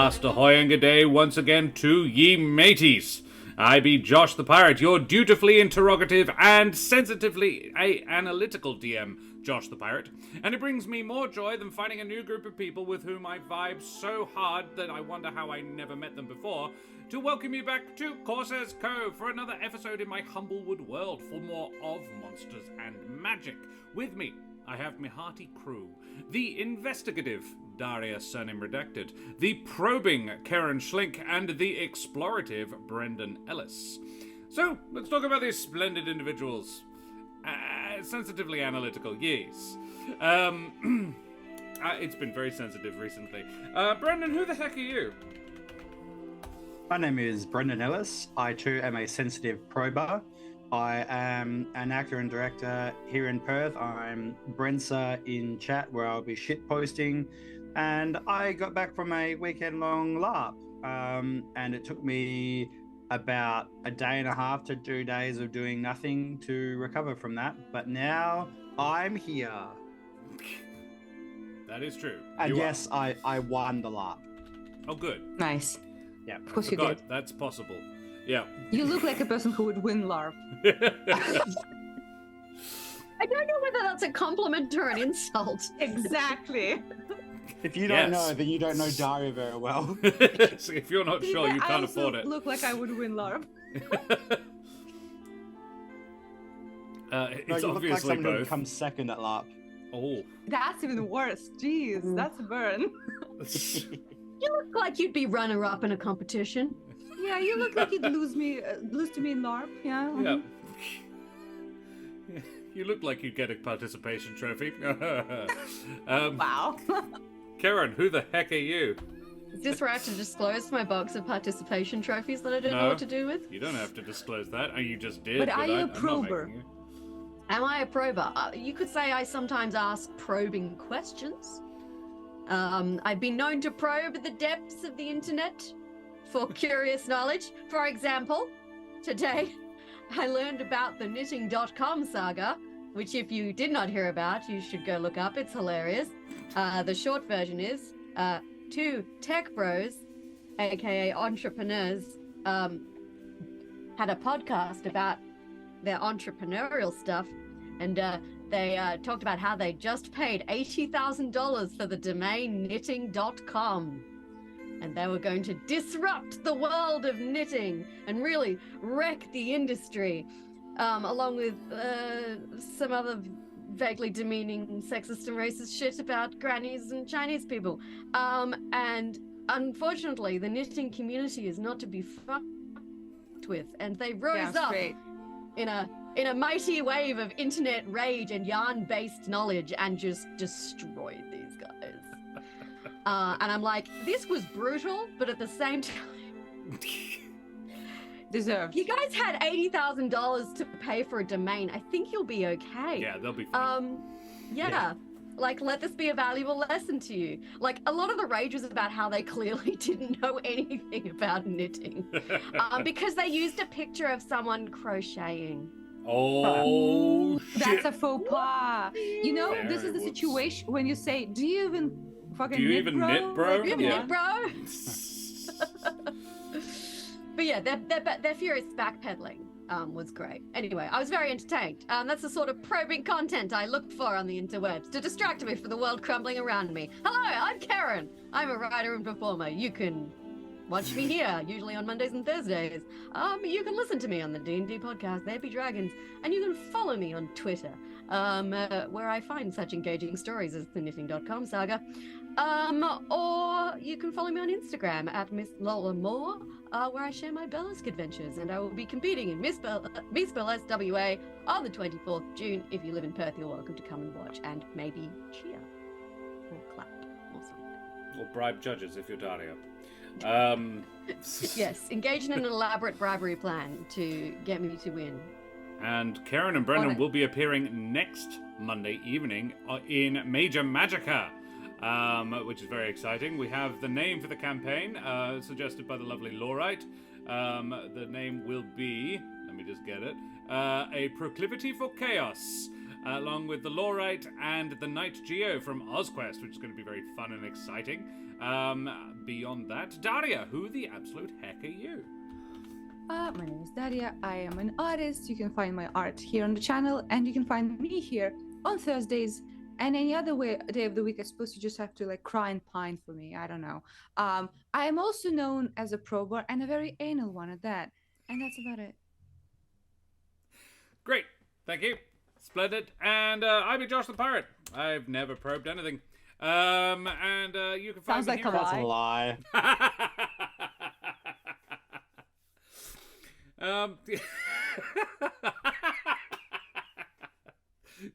Blast ahoy and good day once again to ye mateys. I be Josh the Pirate, your dutifully interrogative and sensitively analytical DM, Josh the Pirate, and it brings me more joy than finding a new group of people with whom I vibe so hard that I wonder how I never met them before, to welcome you back to Corsair's Cove for another episode in my Humblewood world for more of monsters and magic. With me, I have my hearty crew, the investigative Daria surname redacted, the probing Karen Schlink, and the explorative Brendan Ellis. So, let's talk about these splendid individuals. Sensitively analytical, yes. It's been very sensitive recently. Brendan, who the heck are you? My name is Brendan Ellis. I too am a sensitive prober. I am an actor and director here in Perth. I'm Brensa in chat where I'll be shitposting. And I got back from a weekend-long LARP. And it took me about a day and a half to 2 days of doing nothing to recover from that. But now I'm here. That is true. And yes, I won the LARP. Oh, good. Nice. Yeah. Of course you did. That's possible. Yeah. You look like a person who would win LARP. I don't know whether that's a compliment or an insult. Exactly. If you don't know, then you don't know Daria very well. So if you're not sure, you can't afford it. Look like I would win LARP. It's no, you obviously look like someone who both. would come second at LARP. Oh. That's even worse. Jeez, that's a burn. You look like you'd be runner-up in a competition. Yeah, you look like you'd lose to me in LARP. Yeah. Yeah. You look like you'd get a participation trophy. Wow. Karen, who the heck are you? Is this where I have to disclose my box of participation trophies that I don't know what to do with? You don't have to disclose that. Oh, you just did. But are you a I'm not prober? making you. Am I a prober? You could say I sometimes ask probing questions. I've been known to probe the depths of the internet for curious knowledge. For example, today I learned about the knitting.com saga, which if you did not hear about, you should go look up. It's hilarious. The short version is two tech bros, aka entrepreneurs, had a podcast about their entrepreneurial stuff, and they talked about how they just paid $80,000 for the domain knitting.com. And they were going to disrupt the world of knitting and really wreck the industry, along with some other vaguely demeaning sexist and racist shit about grannies and Chinese people. And unfortunately, the knitting community is not to be fucked with, and they rose up in a mighty wave of internet rage and yarn-based knowledge and just destroyed these guys. And I'm like, this was brutal, but at the same time, deserved. you guys had $80,000 to pay for a domain. I think you'll be okay. Yeah, they'll be fine. Yeah. Like, let this be a valuable lesson to you. Like, a lot of the rage was about how they clearly didn't know anything about knitting. Because they used a picture of someone crocheting. Oh, shit. That's a faux pas. You know, Very this is the whoops. situation when you say, do you even fucking Do you knit, even bro? knit, bro? You have a Yeah. knit, bro? But yeah, their furious backpedaling was great. Anyway, I was very entertained. That's the sort of probing content I look for on the interwebs to distract me from the world crumbling around me. Hello, I'm Karen. I'm a writer and performer. You can watch me here, usually on Mondays and Thursdays. You can listen to me on the D&D podcast, There Be Dragons, and you can follow me on Twitter, where I find such engaging stories as the knitting.com saga. Or you can follow me on Instagram at Miss Lola Moore, where I share my burlesque adventures, and I will be competing in Miss Burlesque WA on the 24th June. If you live in Perth, you're welcome to come and watch and maybe cheer or clap or something. Or bribe judges if you're Daria. Yes, engage in an elaborate bribery plan to get me to win. And Karen and Brendan will be appearing next Monday evening in Major Magica, which is very exciting. We have the name for the campaign, suggested by the lovely Laurite. The name will be, let me just get it, A Proclivity for Chaos. along with the Lorite and the Night Geo from OzQuest, which is going to be very fun and exciting. Beyond that, Daria, who the absolute heck are you? My name is Daria. I am an artist. You can find my art here on the channel, and you can find me here on Thursdays and any other day of the week. I suppose you just have to like cry and pine for me. I don't know. I am also known as a prober, and a very anal one at that. And that's about it. Great, thank you. Splendid. And I be Josh the Pirate. I've never probed anything. And you can find Sounds me like here. a That's a lie.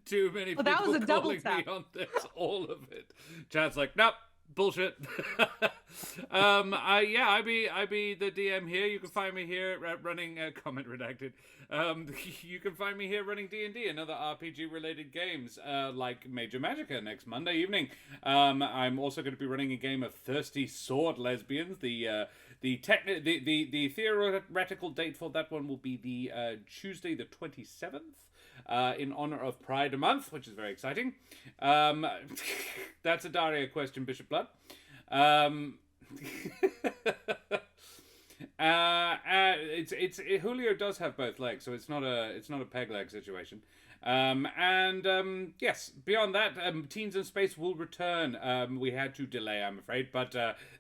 Too many people that was a double calling me tap. on this, all of it. Chad's like, nope, bullshit. I be the DM here. You can find me here running comment redacted. You can find me here running D&D and other RPG related games like Major Magica next Monday evening. I'm also going to be running a game of Thirsty Sword Lesbians. The theoretical date for that one will be the Tuesday the 27th. In honor of Pride Month, which is very exciting. That's a Daria question, Bishop Blood. Julio does have both legs, so it's not a peg leg situation. Yes, beyond that, Teens in Space will return. We had to delay, I'm afraid, but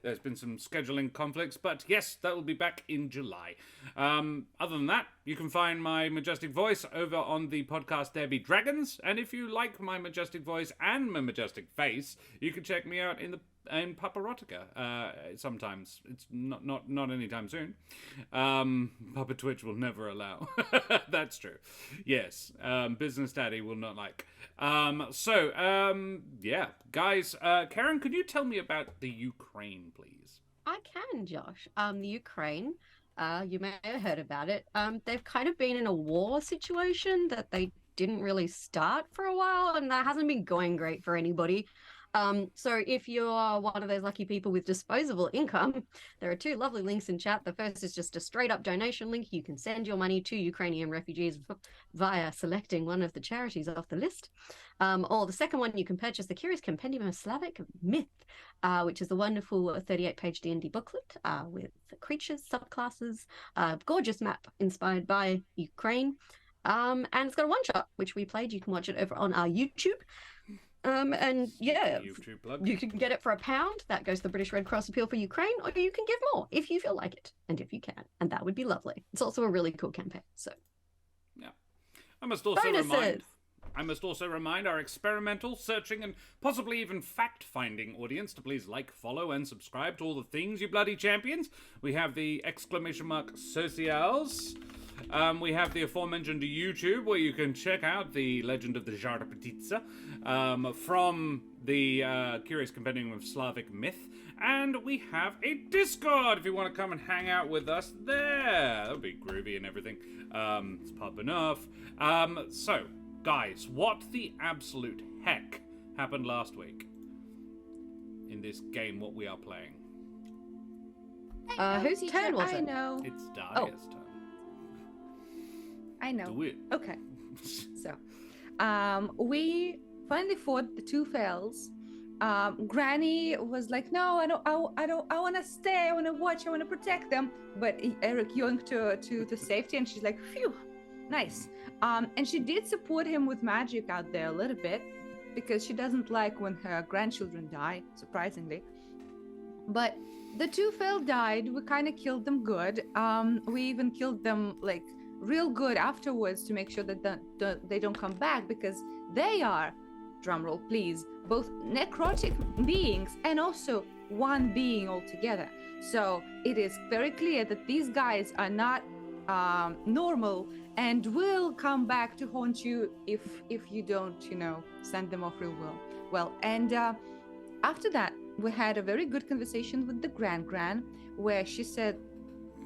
there's been some scheduling conflicts. But yes, that will be back in July. Other than that, you can find my majestic voice over on the podcast There Be Dragons. And if you like my majestic voice and my majestic face, you can check me out in Paparotica sometimes. It's not anytime soon. Papa Twitch will never allow. That's true. Yes. Business Daddy will not like. Yeah, guys. Karen, could you tell me about the Ukraine, please? I can, Josh. The Ukraine, you may have heard about it. They've kind of been in a war situation that they didn't really start for a while, and that hasn't been going great for anybody. So if you are one of those lucky people with disposable income, there are two lovely links in chat. The first is just a straight up donation link. You can send your money to Ukrainian refugees via selecting one of the charities off the list. Or the second one, you can purchase the Curious Compendium of Slavic Myth, which is a wonderful 38-page D&D booklet with creatures, subclasses, a gorgeous map inspired by Ukraine. And it's got a one-shot, which we played. You can watch it over on our YouTube. And yeah, YouTube plug. You can get it for £1. That goes to the British Red Cross Appeal for Ukraine, or you can give more if you feel like it and if you can, and that would be lovely. It's also a really cool campaign. So, yeah, I must also remind our experimental, searching, and possibly even fact-finding audience to please like, follow, and subscribe to all the things, you bloody champions. We have the !socials. We have the aforementioned YouTube, where you can check out the Legend of the Jarapatitsa from the Curious Compendium of Slavic Myth. And we have a Discord if you want to come and hang out with us there. That would be groovy and everything. It's popping off. So, guys, what the absolute heck happened last week in this game, what we are playing? whose turn was it? I know. It's Daria's turn. I know. Do it. Okay. So, we finally fought the two fells. Granny was like, "No, I don't. I want to stay. I want to watch. I want to protect them." But Ereq yoinked to safety, and she's like, "Phew, nice." And she did support him with magic out there a little bit, because she doesn't like when her grandchildren die, surprisingly. But the two fell died. We kind of killed them good. We even killed them like real good afterwards to make sure that they don't come back, because they are, drumroll please, both necrotic beings and also one being altogether. So it is very clear that these guys are not normal and will come back to haunt you if you don't, send them off real well. And after that, we had a very good conversation with the Gran, where she said,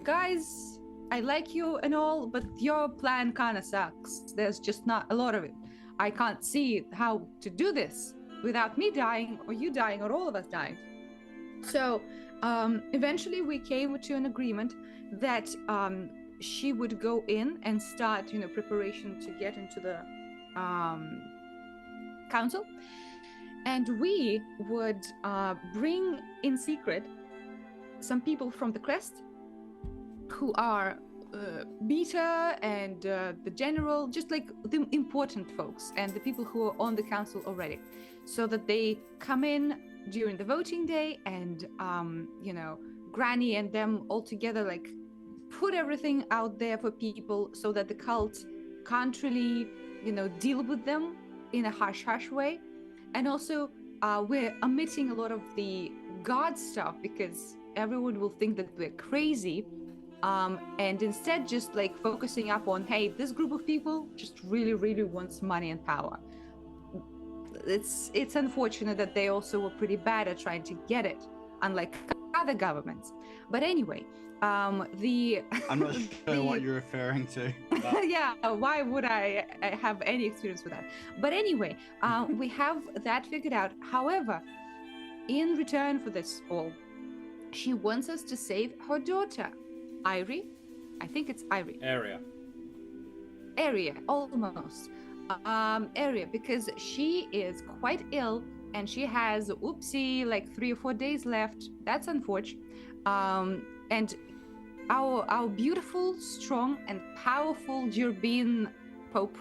"Guys, I like you and all, but your plan kind of sucks. There's just not a lot of it. I can't see how to do this without me dying, or you dying, or all of us dying." So eventually we came to an agreement that she would go in and start, preparation to get into the council, and we would bring in secret some people from the crest who are Beta and the general, just like the important folks and the people who are on the council already, so that they come in during the voting day and Granny and them all together like put everything out there for people so that the cult can't really deal with them in a hush way. And also we're omitting a lot of the god stuff because everyone will think that we're crazy. And instead just like focusing up on, hey, this group of people just really wants money and power. It's unfortunate that they also were pretty bad at trying to get it, unlike other governments. But anyway, I'm not sure what you're referring to. Yeah, why would I have any experience with that? But anyway, we have that figured out. However, in return for this all, she wants us to save her daughter, Irie. I think it's Irie. Area, almost. Area, because she is quite ill and she has, like 3 or 4 days left. That's unfortunate. And our beautiful, strong, and powerful Gerbean Pope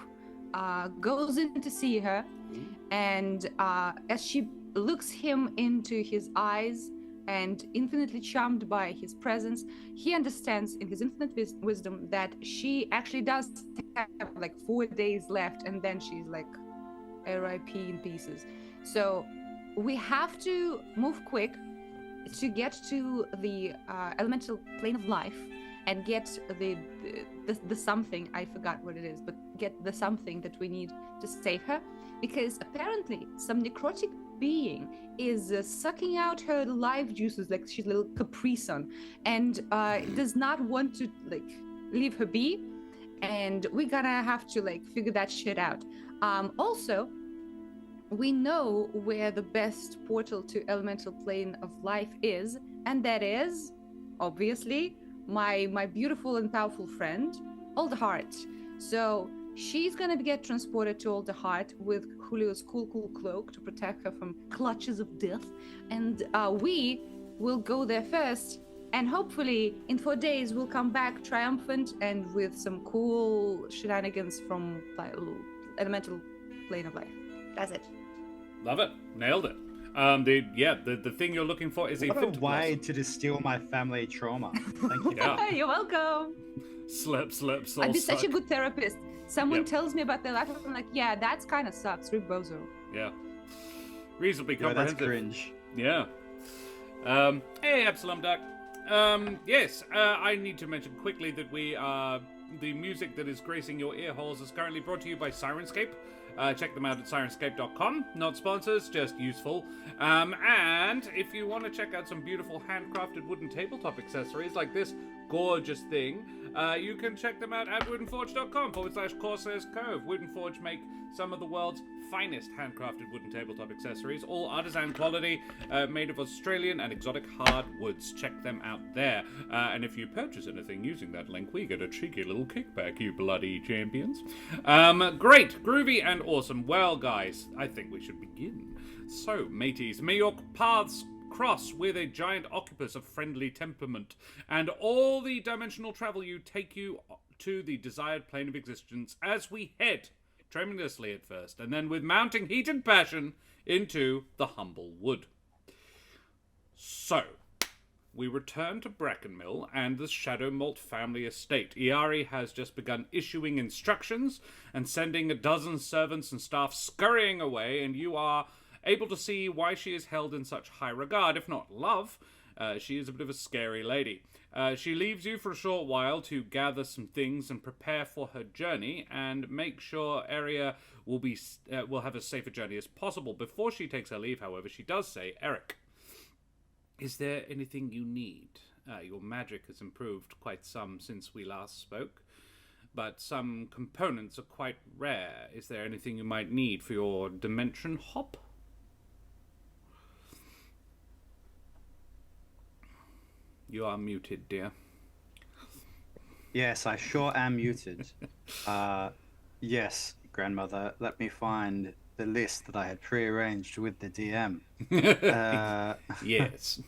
goes in to see her, and as she looks him into his eyes and infinitely charmed by his presence, he understands in his infinite wisdom that she actually does have like 4 days left, and then she's like RIP in pieces. So we have to move quick to get to the elemental plane of life and get the something, I forgot what it is, but get the something that we need to save her, because apparently some necrotic being is sucking out her life juices like she's a little Capri Sun, and does not want to like leave her be, and we're gonna have to like figure that shit out. Also, we know where the best portal to elemental plane of life is, and that is obviously my beautiful and powerful friend Alderheart. So she's gonna get transported to Alderheart with Julio's cool cloak to protect her from clutches of death, and we will go there first, and hopefully in 4 days we'll come back triumphant and with some cool shenanigans from elemental plane of life. That's it. Love it. Nailed it. The thing you're looking for is a What a Vinderblossom. way to distill my family trauma. Thank you. Yeah. You're welcome. Slip, soul I'd be such a suck. good therapist. Someone Yep. tells me about their life, I'm like, yeah, that's kind of sucks. Rebozo. Yeah. Reasonably Yeah, that's comprehensive. cringe. Yeah. Hey, Absalom Duck. Yes, I need to mention quickly that the music that is gracing your ear holes is currently brought to you by Sirenscape. Check them out at sirenscape.com. Not sponsors, just useful. And if you want to check out some beautiful handcrafted wooden tabletop accessories like this gorgeous thing, you can check them out at woodenforge.com/Corsairs Cove. Woodenforge make some of the world's finest handcrafted wooden tabletop accessories, all artisan quality, made of Australian and exotic hardwoods. Check them out there. And if you purchase anything using that link, we get a cheeky little kickback, you bloody champions. Great, groovy, and awesome. Well, guys, I think we should begin. So, mateys, may your paths cross with a giant octopus of friendly temperament, and all the dimensional travel you take you to the desired plane of existence as we head, tremulously at first, and then with mounting heat and passion, into the Humblewood. So, we return to Brackenmill and the Shadowmalt family estate. Iari has just begun issuing instructions and sending a dozen servants and staff scurrying away, and you are able to see why she is held in such high regard, if not love. She is a bit of a scary lady. She leaves you for a short while to gather some things and prepare for her journey, and make sure Area will have as safe a journey as possible. Before she takes her leave, however, she does say, Ereq, is there anything you need? Your magic has improved quite some since we last spoke, but some components are quite rare. Is there anything you might need for your dimension hop? You are muted, dear. Yes, I sure am muted. Yes, grandmother, let me find the list that I had prearranged with the DM. Yes.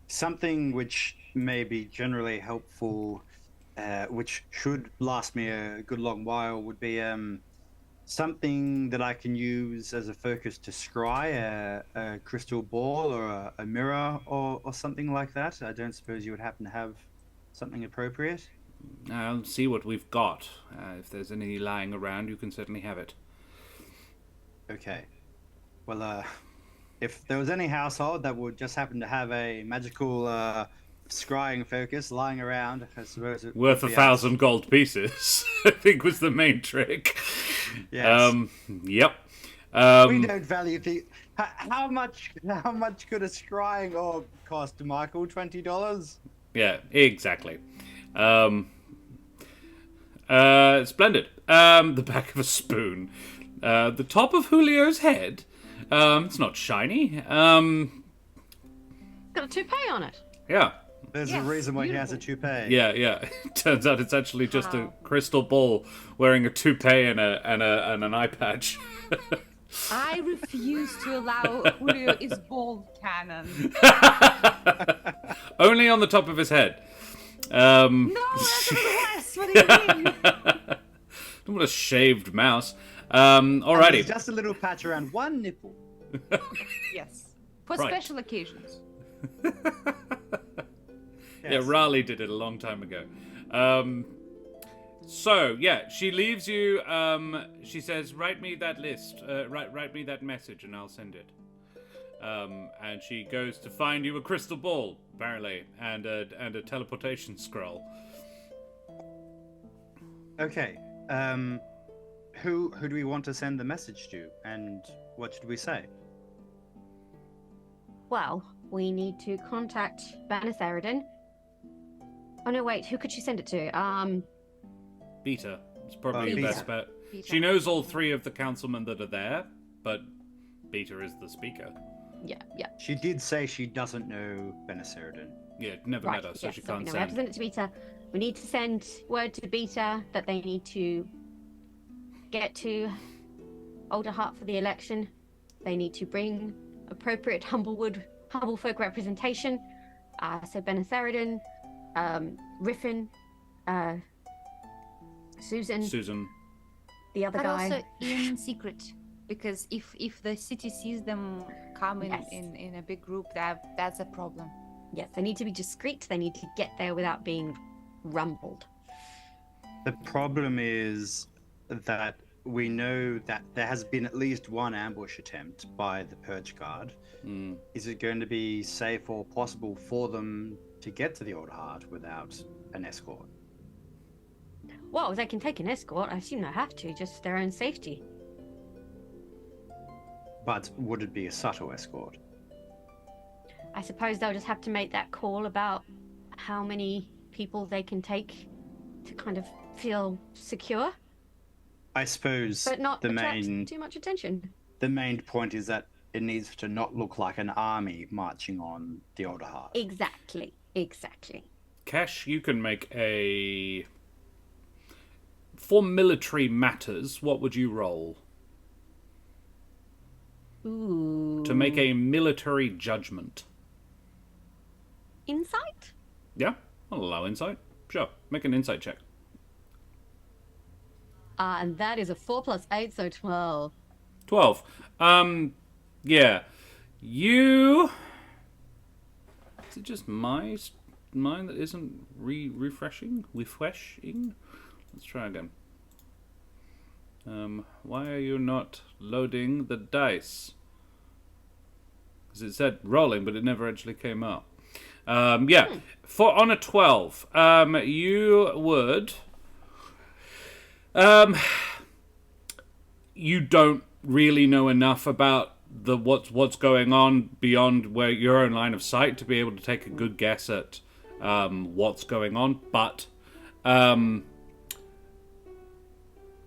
Something which may be generally helpful, which should last me a good long while, would be something that I can use as a focus to scry a crystal ball or a mirror or something like that. I don't suppose you would happen to have something appropriate? I'll see what we've got. If there's any lying around, you can certainly have it. Okay. Well, if there was any household that would just happen to have a magical scrying focus lying around, I suppose it Worth would be 1,000 gold pieces, I think was the main trick. Yes. Yep. We don't value the. How much could a scrying orb cost, Michael? $20? Yeah, exactly. Splendid. The back of a spoon. The top of Julio's head. It's not shiny. Got a toupee on it. Yeah. There's Yes, a reason why beautiful. he has a toupee. Yeah. Turns out it's actually just a crystal ball wearing a toupee and an eye patch. I refuse to allow Julio is bald canon. Only on the top of his head. No, that's the worst. What do you mean? Don't want a shaved mouse. And Alrighty. there's just a little patch around one nipple. Yes. For Right. special occasions. Yeah, Raleigh did it a long time ago. So, yeah, she leaves you. She says, write me that list. Write me that message and I'll send it. And she goes to find you a crystal ball, apparently, and a teleportation scroll. Okay. Who do we want to send the message to, and what should we say? Well, we need to contact Banatharidin. Oh no, wait, who could she send it to? Beta. It's probably the Beta. best bet. Beta. She knows all three of the councilmen that are there, but Beta is the speaker. Yeah. She did say she doesn't know Benaceridin. Yeah, never Right, met her, so yes, she so we can't know we have to send. send it to Beta. We need to send word to Beta that they need to get to Alderheart for the election. They need to bring appropriate Humblefolk representation. So Banatharidin, Riffin, Susan, the other But guy. also in secret. Because if the city sees them coming Yes. in a big group, that's a problem. Yes, they need to be discreet. They need to get there without being rumbled. The problem is that we know that there has been at least one ambush attempt by the Purge Guard. Mm. Is it going to be safe or possible for them to get to the Alderheart without an escort? Well, they can take an escort. I assume they have to, just their own safety. But would it be a subtle escort? I suppose they'll just have to make that call about how many people they can take to kind of feel secure, I suppose but not the attract main too much attention. point is that it needs to not look like an army marching on the Alderheart. Exactly. Cash, you can make a... For military matters, what would you roll? Ooh. To make a military judgment. Insight? Yeah, I'll allow insight. Sure, make an insight check. And that is a 4 + 8, so 12. 12. Yeah. You... Is it just mine that isn't refreshing? Refreshing? Let's try again. Why are you not loading the dice? Because it said rolling, but it never actually came up. Yeah. On a 12, you would... you don't really know enough about what's going on beyond where your own line of sight to be able to take a good guess at what's going on. But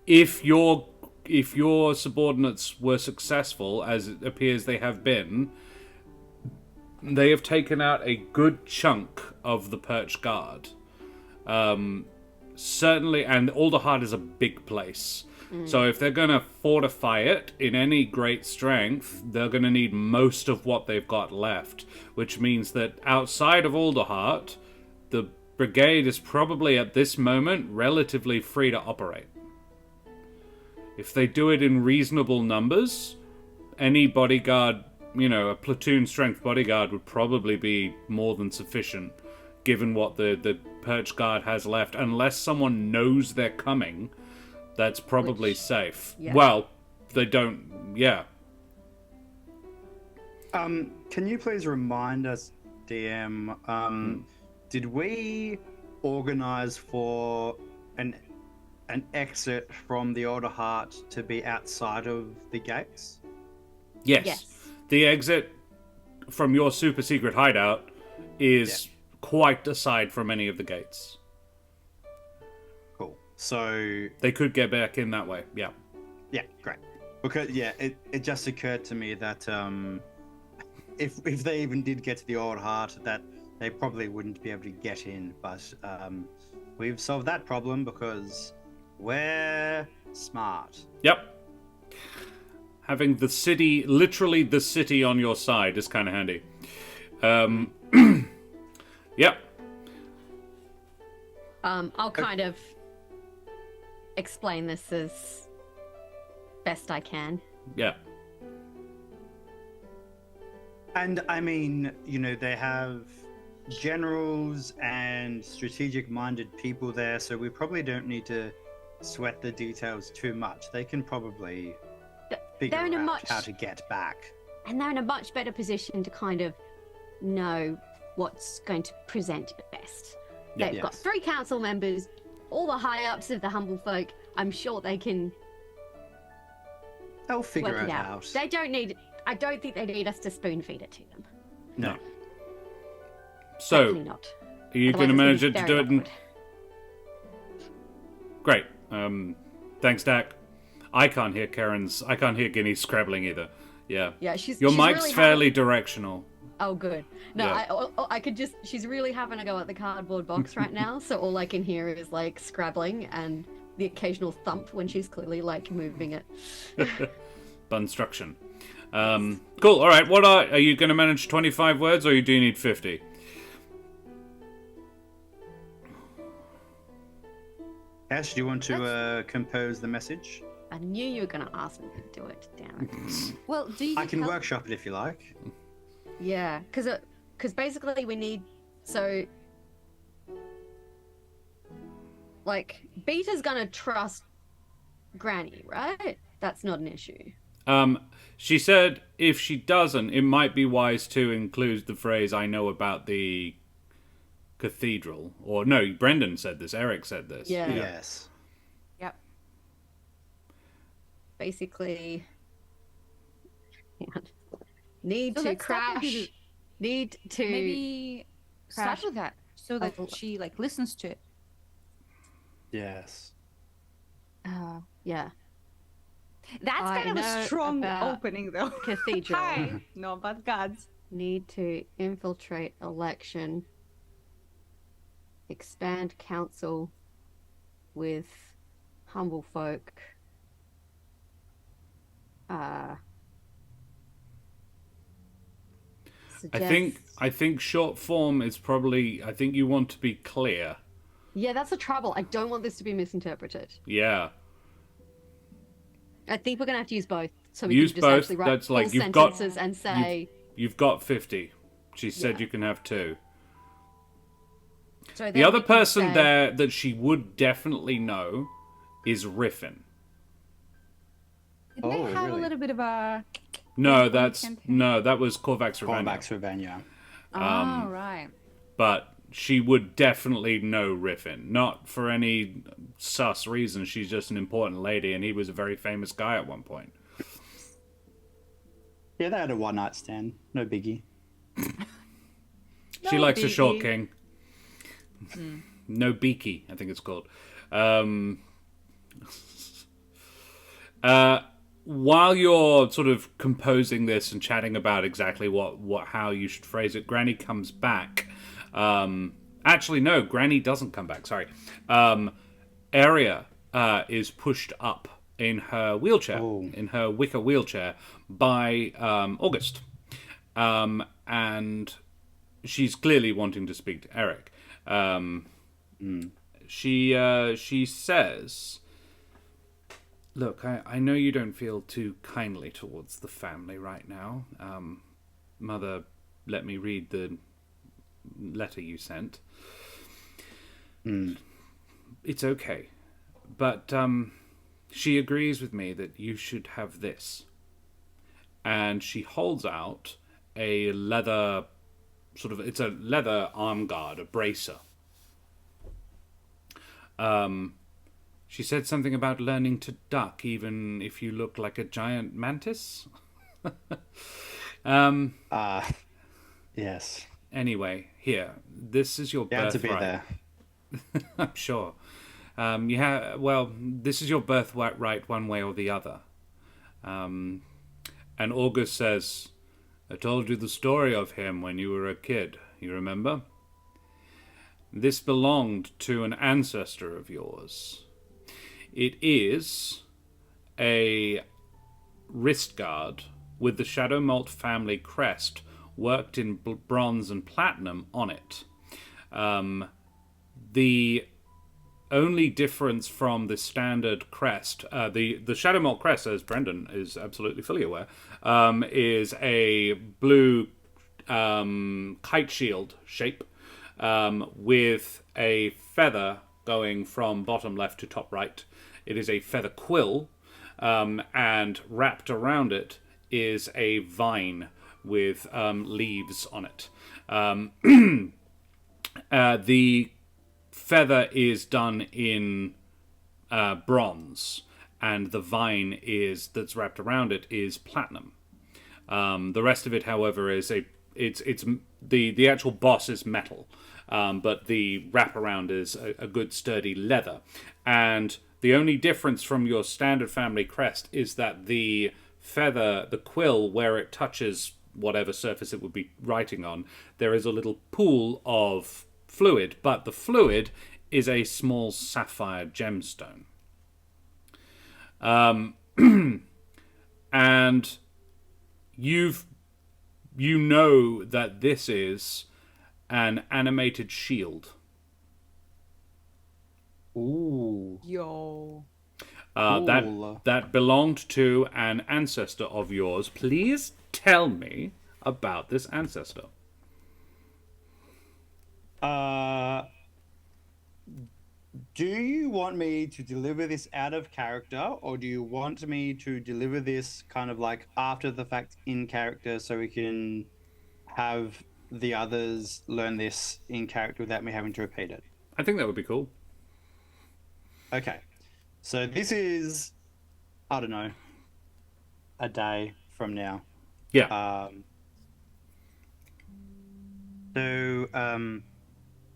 if your subordinates were successful, as it appears they have been, they have taken out a good chunk of the Perch Guard. Certainly, and Alderheart is a big place. So if they're going to fortify it in any great strength, they're going to need most of what they've got left, which means that outside of Alderheart, the brigade is probably at this moment relatively free to operate. If they do it in reasonable numbers, any bodyguard, a platoon strength bodyguard would probably be more than sufficient, given what the perch guard has left, unless someone knows they're coming. That's probably safe. Yeah. Well, they don't... Yeah. Can you please remind us, DM, did we organize for an exit from the Alderheart to be outside of the gates? Yes. The exit from your super secret hideout is quite aside from any of the gates. Cool. So... They could get back in that way, yeah. Yeah, great. Because, it just occurred to me that if they even did get to the Alderheart, that they probably wouldn't be able to get in. But we've solved that problem because we're smart. Yep. Having the city, literally the city on your side is kind of handy. Yep. I'll kind of explain this as best I can. Yeah. And I mean, they have generals and strategic-minded people there, so we probably don't need to sweat the details too much. They can probably figure out how to get back. And they're in a much better position to kind of know what's going to present best. Yeah. They've got 3 council members, all the high-ups of the humble folk. I'm sure they can They'll figure work it it out. out. I don't think they need us to spoon-feed it to them. No. So, Definitely not. are you going to Otherwise manage it's it to gonna do be it in... very Great. Thanks, Dak. I can't hear Guinea scrabbling either. Yeah. Yeah, she's Your she's mic's really fairly directional. Oh, good. No, Yeah. I could just... She's really having a go at the cardboard box right now, so all I can hear is, scrabbling and the occasional thump when she's clearly, moving it. Bunstruction. Cool. All right. What are you going to manage 25 words, or do you need 50? Ash, do you want to compose the message? I knew you were going to ask me to do it, damn it. Well, do you I can help? workshop it if you like. Yeah, because basically we need... So... Beta's going to trust Granny, right? That's not an issue. She said if she doesn't, it might be wise to include the phrase, I know about the cathedral. Or, no, Brendan said this. Ereq said this. Yeah. Yes. Yep. Basically... Need So to let's start with crash. Need to... Maybe start crash. with that so that Oh. she listens to it. Yes. Yeah. That's I kind of a know strong about opening, though. Cathedral. Hi. No, but gods. Need to infiltrate election. Expand council with humble folk. I think short form is probably... I think you want to be clear. Yeah, that's the trouble. I don't want this to be misinterpreted. Yeah. I think we're gonna have to use both, so we Use can just both. actually write That's full like you've got- sentences and say. You've got 50. She said Yeah. you can have 2. So The then other we can person say- there that she would definitely know is Riffin. Did Oh, they have really? a little bit of a... No, Riffin that's... campaign? No, that was Korvax Ravania. Cormax Ravania. Oh, right. But she would definitely know Riffin. Not for any sus reason. She's just an important lady, and he was a very famous guy at one point. Yeah, they had a one-night stand. No biggie. She likes a short biggie. king. No beaky, I think it's called. While you're sort of composing this and chatting about exactly how you should phrase it, Granny comes back. Actually, no, Granny doesn't come back. Sorry. Area is pushed up in her wheelchair, Oh. in her wicker wheelchair, by August. And she's clearly wanting to speak to Ereq. She says, "Look, I know you don't feel too kindly towards the family right now. Mother let me read the letter you sent. It's okay. But she agrees with me that you should have this." And she holds out a leather, it's a leather arm guard, a bracer. She said something about learning to duck even if you look like a giant mantis. Yes. Anyway, here, this is your Glad to be birthright. there. I'm sure. This is your birthright one way or the other. And August says, "I told you the story of him when you were a kid. You remember? This belonged to an ancestor of yours. It is a wrist guard with the Shadow Malt family crest worked in bronze and platinum on it. The only difference from the standard crest, the Shadow Malt crest, as Brendan is absolutely fully aware, is a blue kite shield shape with a feather going from bottom left to top right. It is a feather quill, and wrapped around it is a vine with leaves on it. The feather is done in bronze, and the vine that's wrapped around it is platinum. The rest of it, however, is the actual boss is metal, but the wraparound is a good sturdy leather. And the only difference from your standard family crest is that the feather, the quill, where it touches whatever surface it would be writing on, there is a little pool of fluid, but the fluid is a small sapphire gemstone. And you know that this is an animated shield. Ooh. Yo. Cool. That belonged to an ancestor of yours. Please tell me about this ancestor. Do you want me to deliver this out of character, or do you want me to deliver this kind of like after the fact in character so we can have the others learn this in character without me having to repeat it? I think that would be cool. Okay. So this is, I don't know, a day from now. Yeah.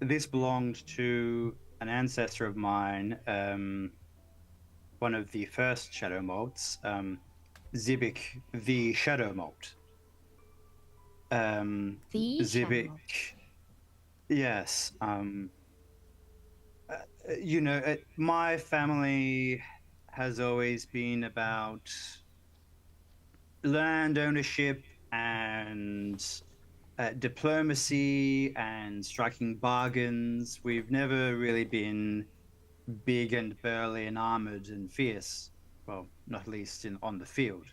This belonged to an ancestor of mine, one of the first Shadow Malts, Zibik the Shadow Malt. Zibik. Yes. My family has always been about land ownership and diplomacy and striking bargains. We've never really been big and burly and armored and fierce. Well, not least on the field.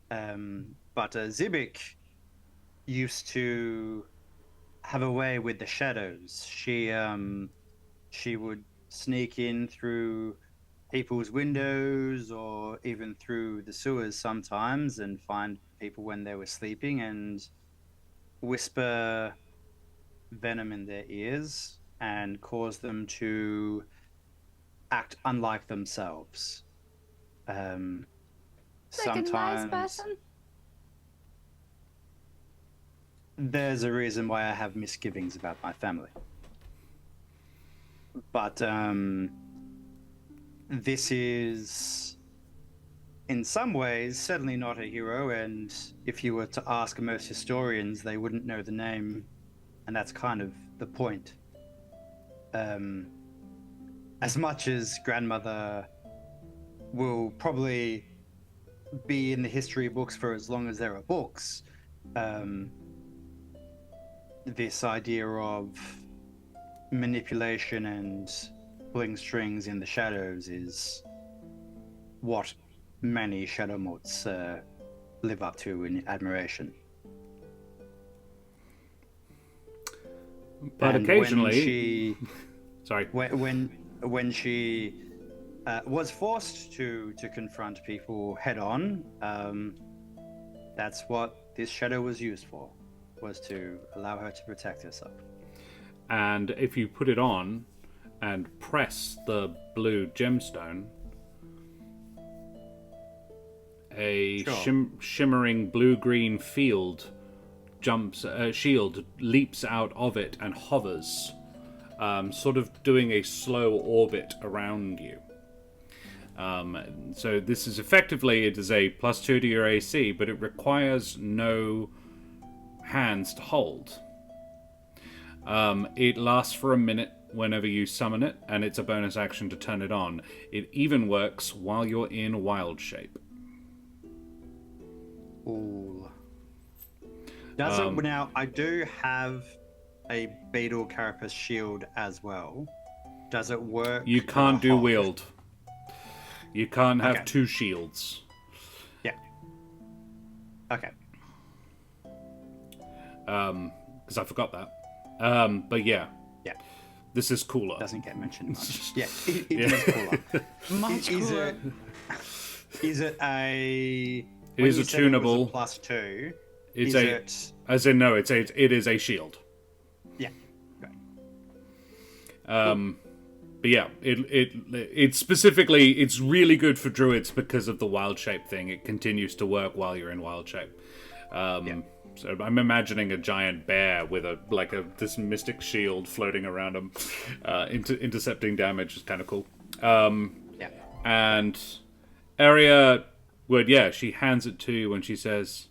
But Zibik used to have a way with the shadows. She would sneak in through people's windows or even through the sewers sometimes and find people when they were sleeping and whisper venom in their ears and cause them to act unlike themselves. Like Sometimes a nice person. there's a reason why I have misgivings about my family. But this is, in some ways, certainly not a hero, and if you were to ask most historians, they wouldn't know the name, and that's kind of the point. As much as grandmother will probably be in the history books for as long as there are books. This idea of manipulation and pulling strings in the shadows is what many Shadow Mots live up to in admiration. But And occasionally, when she, sorry, when she was forced to confront people head on, that's what this shadow was used for, was to allow her to protect herself. and if you put it on and press the blue gemstone, a Sure. shimmering blue-green shield leaps out of it and hovers, sort of doing a slow orbit around you. So this is effectively, it is a +2 to your AC, but it requires no hands to hold. It lasts for a minute whenever you summon it, and it's a bonus action to turn it on. It even works while you're in wild shape. Ooh. Does it now? I do have a beetle carapace shield as well. Does it work? You can't do hold? wield. You can't have Okay. 2 shields. Yeah. Okay. Because I forgot that. But yeah, Yeah. this is cooler. Doesn't get mentioned much. Yeah. It Yeah. is cooler. Much Is cooler. is it a? It when is you a said it was tunable. +2. It's is a, it? as in no, it is a shield. Yeah. Right. But yeah, it specifically, it's really good for druids because of the wild shape thing. It continues to work while you're in wild shape. Yeah. So I'm imagining a giant bear with this mystic shield floating around him, intercepting damage is kind of cool. Yeah. And Aria would, yeah, she hands it to you when she says,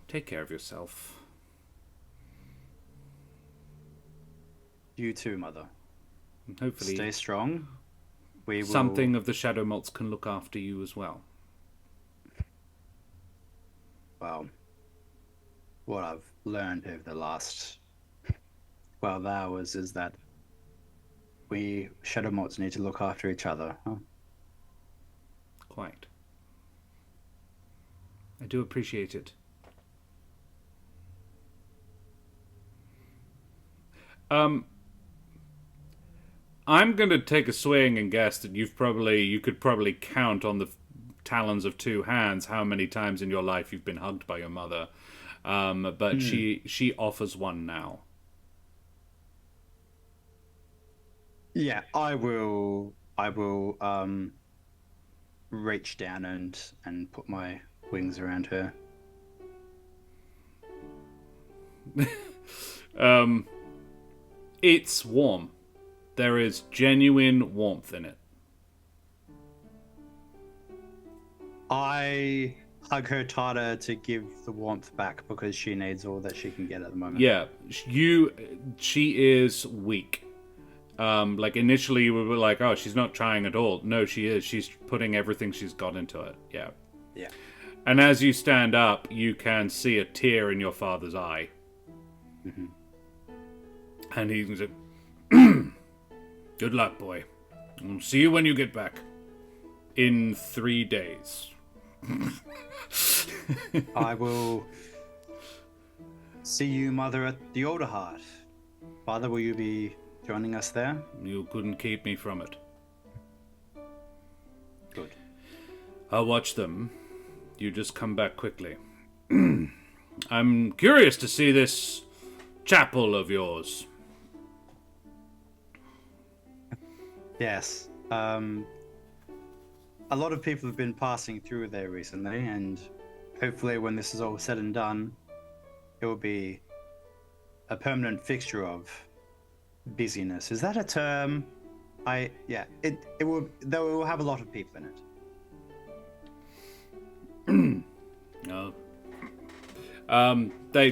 "Take care of yourself." You too, mother. And hopefully Stay strong. We will. something of the Shadow Malts can look after you as well. Well, what I've learned over the last 12 hours is that we Shadow Mots need to look after each other. Huh? Quite. I do appreciate it. I'm going to take a swing and guess that you could probably count on the talons of 2 hands how many times in your life you've been hugged by your mother. But she offers one now. Yeah, I will reach down and put my wings around her. It's warm. There is genuine warmth in it. I hug her tighter to give the warmth back because she needs all that she can get at the moment. Yeah, she is weak. Initially we were like, oh, she's not trying at all. No, she is. She's putting everything she's got into it. Yeah. Yeah. And as you stand up, you can see a tear in your father's eye. Mm-hmm. And he's like, good luck, boy. We'll see you when you get back. In 3 days. I will see you, mother, at the Alderheart. Father, will you be joining us there? You couldn't keep me from it. Good. I'll watch them. You just come back quickly. I'm curious to see this chapel of yours. Yes. A lot of people have been passing through there recently, and hopefully when this is all said and done, it will be a permanent fixture of busyness. Is that a term? It will. They will have a lot of people in it. No. They.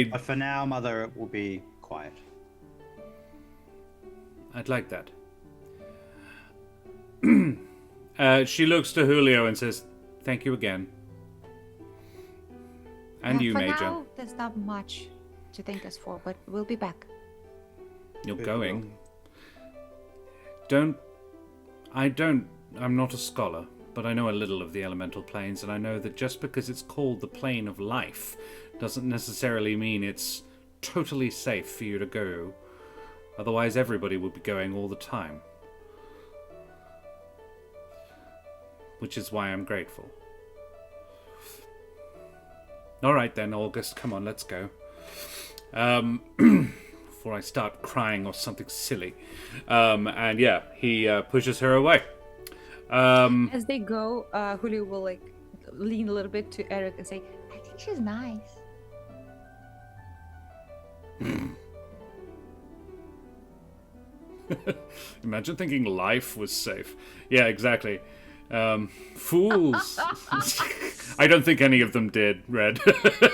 But for now, mother, it will be quiet. I'd like that. She looks to Julio and says, "Thank you again." And you, for Major. now, there's not much to thank us for, but we'll be back. You're Good going. I'm not a scholar, but I know a little of the elemental planes, and I know that just because it's called the plane of life doesn't necessarily mean it's totally safe for you to go. Otherwise, everybody would be going all the time. Which is why I'm grateful. All right then, August, come on, let's go. Before I start crying or something silly. And yeah, he pushes her away. As they go, Julio will like lean a little bit to Ereq and say, "I think she's nice." Imagine thinking life was safe. Yeah, exactly. Fools. I don't think any of them did, Red.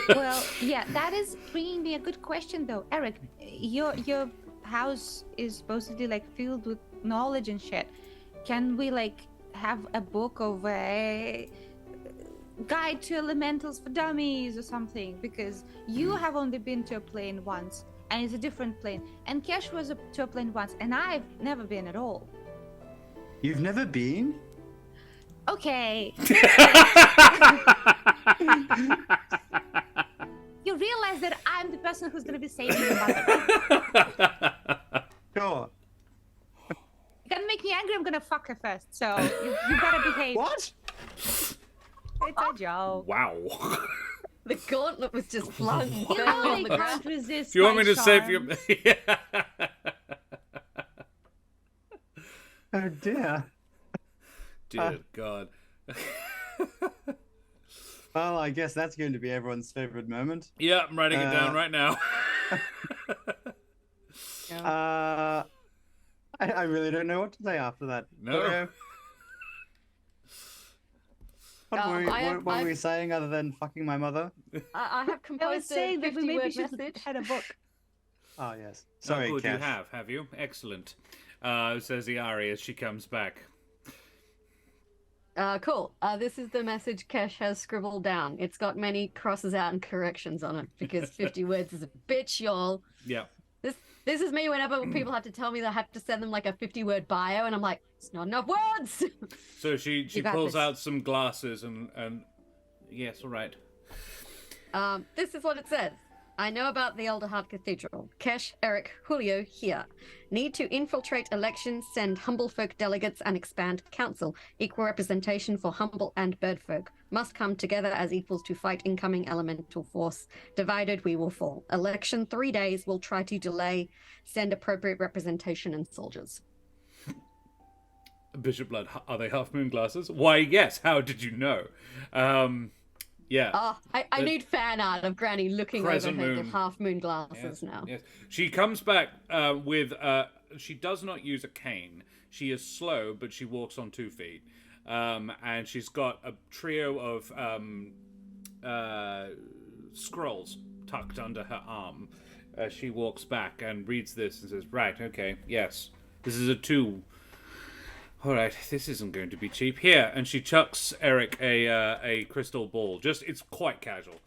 Well, yeah, that is bringing me a good question though, Ereq. Your house is supposedly like filled with knowledge and shit. Can we like have a book of a guide to elementals for dummies or something? Because you have only been to a plane once, and it's a different plane. And Kesh was to a plane once, and I've never been at all. You've never been? Okay. You realize that I'm the person who's gonna be saving your mother. Sure. You're gonna make me angry, I'm gonna fuck her first. So you better behave. What? It's a joke. Wow. The gauntlet was just flung You firmly know on they the can't ground. resist. If you want my me to save you... charms. Yeah. Oh dear. Dear God. Well, I guess that's going to be everyone's favorite moment. Yeah, I'm writing it down right now. I really don't know what to say after that. No. Okay. What were I- we saying other than fucking my mother? I have I was composed a saying that we maybe 50-word should message. had a book. Oh, yes. Sorry, Oh, good, Cash. you have you? Excellent. Says Iari as she comes back. Cool. This is the message Kesh has scribbled down. It's got many crosses out and corrections on it because 50 words is a bitch, y'all. Yeah. This is me whenever people have to tell me they have to send them like a 50-word bio, and I'm like, it's not enough words. So she You got pulls this. out some glasses and yes, all right. This is what it says. I know about the Alderheart Cathedral. Kesh, Ereq, Julio here. Need to infiltrate elections, send humble folk delegates, and expand council. Equal representation for humble and bird folk. Must come together as equals to fight incoming elemental force. Divided, we will fall. Election 3 days. Will try to delay. Send appropriate representation and soldiers. Bishop Blood, are they half moon glasses? Why, yes. How did you know? Yeah. I need fan art of Granny looking over her Crescent little moon. half moon glasses now. Yes. She comes back with. She does not use a cane. She is slow, but she walks on 2 feet. And she's got a trio of scrolls tucked under her arm. She walks back and reads this and says, "Right, okay, yes, this is a 2. All right, this isn't going to be cheap. Here," and she chucks Ereq a crystal ball. It's quite casual.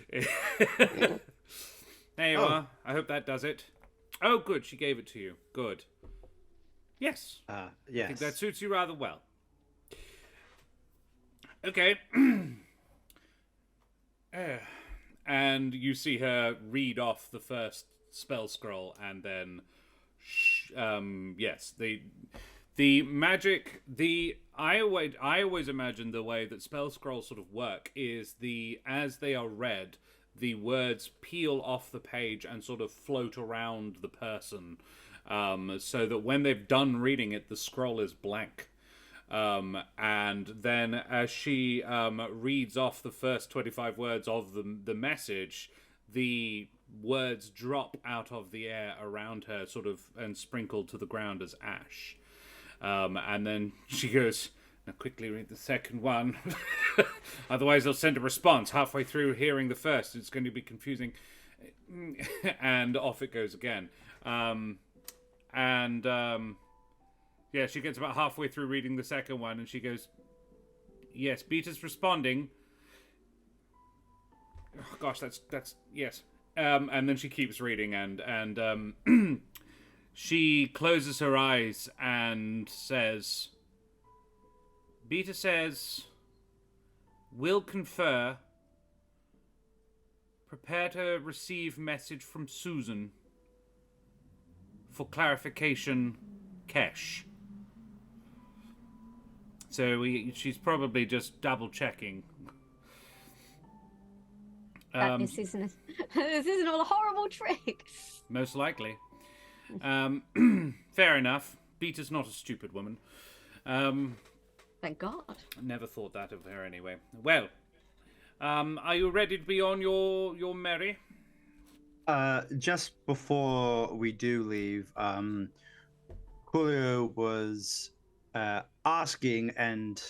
There you are. I hope that does it. Oh, good. She gave it to you. Good. Yes. Yes. I think that suits you rather well. Okay. And you see her read off the first spell scroll, and then, yes, the magic. I always imagine the way that spell scrolls sort of work is as they are read, the words peel off the page and sort of float around the person, so that when they've done reading it, the scroll is blank. And then as she reads off the first 25 words of the message, the words drop out of the air around her, sort of, and sprinkled to the ground as ash. And then she goes, "Now quickly read the second one. Otherwise they'll send a response halfway through hearing the first. It's going to be confusing." And off it goes again. Yeah, she gets about halfway through reading the second one, and she goes, "Yes, Beta's responding." Oh, gosh, that's yes. And then she keeps reading, and she closes her eyes and says, "Beta says, will confer. Prepare to receive message from Susan. For clarification, Kesh." So she's probably just double checking. This isn't all a horrible trick. Most likely. Fair enough. Beta's not a stupid woman. Thank God. Never thought that of her anyway. Well, are you ready to be on your merry? Just before we do leave, Julio was asking, and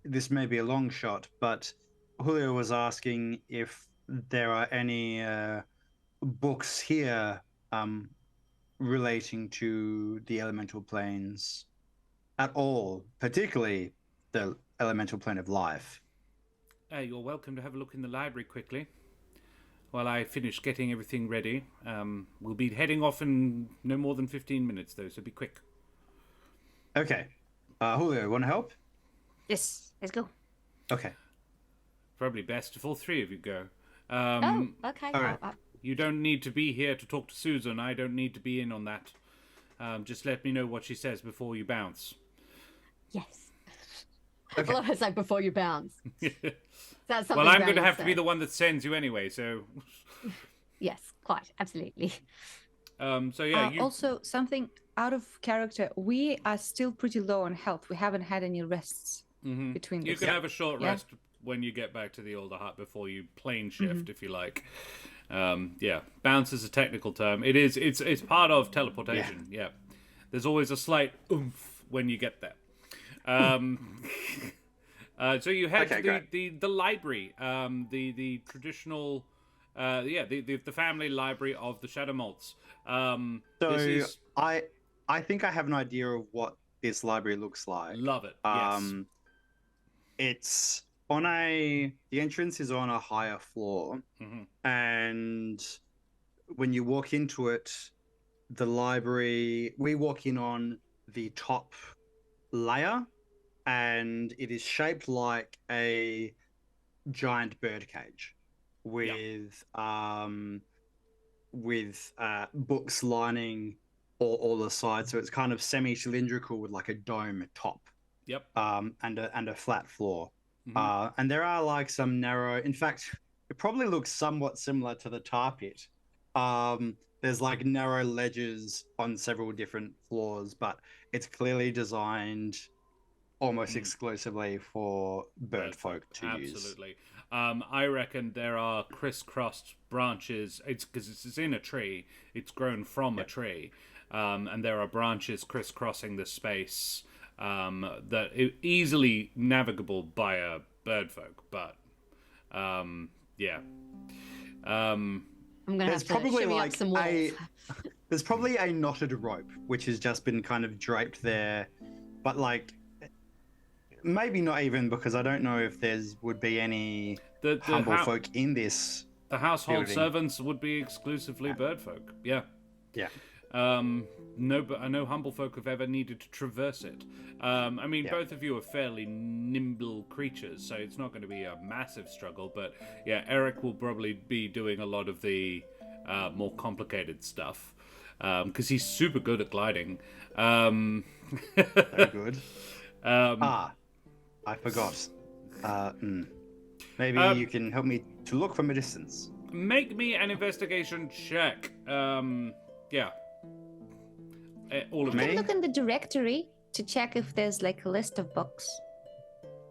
this may be a long shot, but Julio was asking if there are any books here relating to the elemental planes at all, particularly the elemental plane of life. You're welcome to have a look in the library quickly. While I finish getting everything ready. We'll be heading off in no more than 15 minutes, though, so be quick. Okay. Julio, want to help? Yes, let's go. Okay. Probably best if all three of you go. Okay. All right. You don't need to be here to talk to Susan. I don't need to be in on that. Just let me know what she says before you bounce. Yes. Okay. I love her saying before you bounce. That's something Well, I'm Granny going to have would to be say. the one that sends you anyway, so... Yes, quite. Absolutely. So yeah, you... Also, something out of character. We are still pretty low on health. We haven't had any rests between You this. can have a short Yeah. rest when you get back to the Alderheart before you plane shift, if you like. Yeah, bounce is a technical term. It's part of teleportation. Yeah. There's always a slight oomph when you get there. So you head to the library, the traditional, the family library of the Shadowmalts. I think I have an idea of what this library looks like. Love it. Yes. It's on the entrance is on a higher floor, and when you walk into it, the library, we walk in on the top layer, and it is shaped like a giant bird cage with books lining all the sides. So it's kind of semi-cylindrical with like a dome top. Yep. And a flat floor. And there are like some narrow. In fact, it probably looks somewhat similar to the tar pit. There's like narrow ledges on several different floors, but it's clearly designed almost exclusively for bird folk to use. Absolutely. I reckon there are crisscrossed branches. It's because it's in a tree. It's grown from a tree, and there are branches crisscrossing the space that are easily navigable by a bird folk. But yeah. I'm gonna have to shimmy up some walls. There's probably a knotted rope which has just been kind of draped there, but like maybe not even, because I don't know if would be any humble folk in this. The household building. servants would be exclusively bird folk. Yeah. Yeah. No, but I know humble folk have ever needed to traverse it. I mean, both of you are fairly nimble creatures, so it's not going to be a massive struggle. But yeah, Ereq will probably be doing a lot of the more complicated stuff because he's super good at gliding. Very good. I forgot. Maybe you can help me to look from a distance. Make me an investigation check. Yeah. All of I me. can look in the directory to check if there's like a list of books.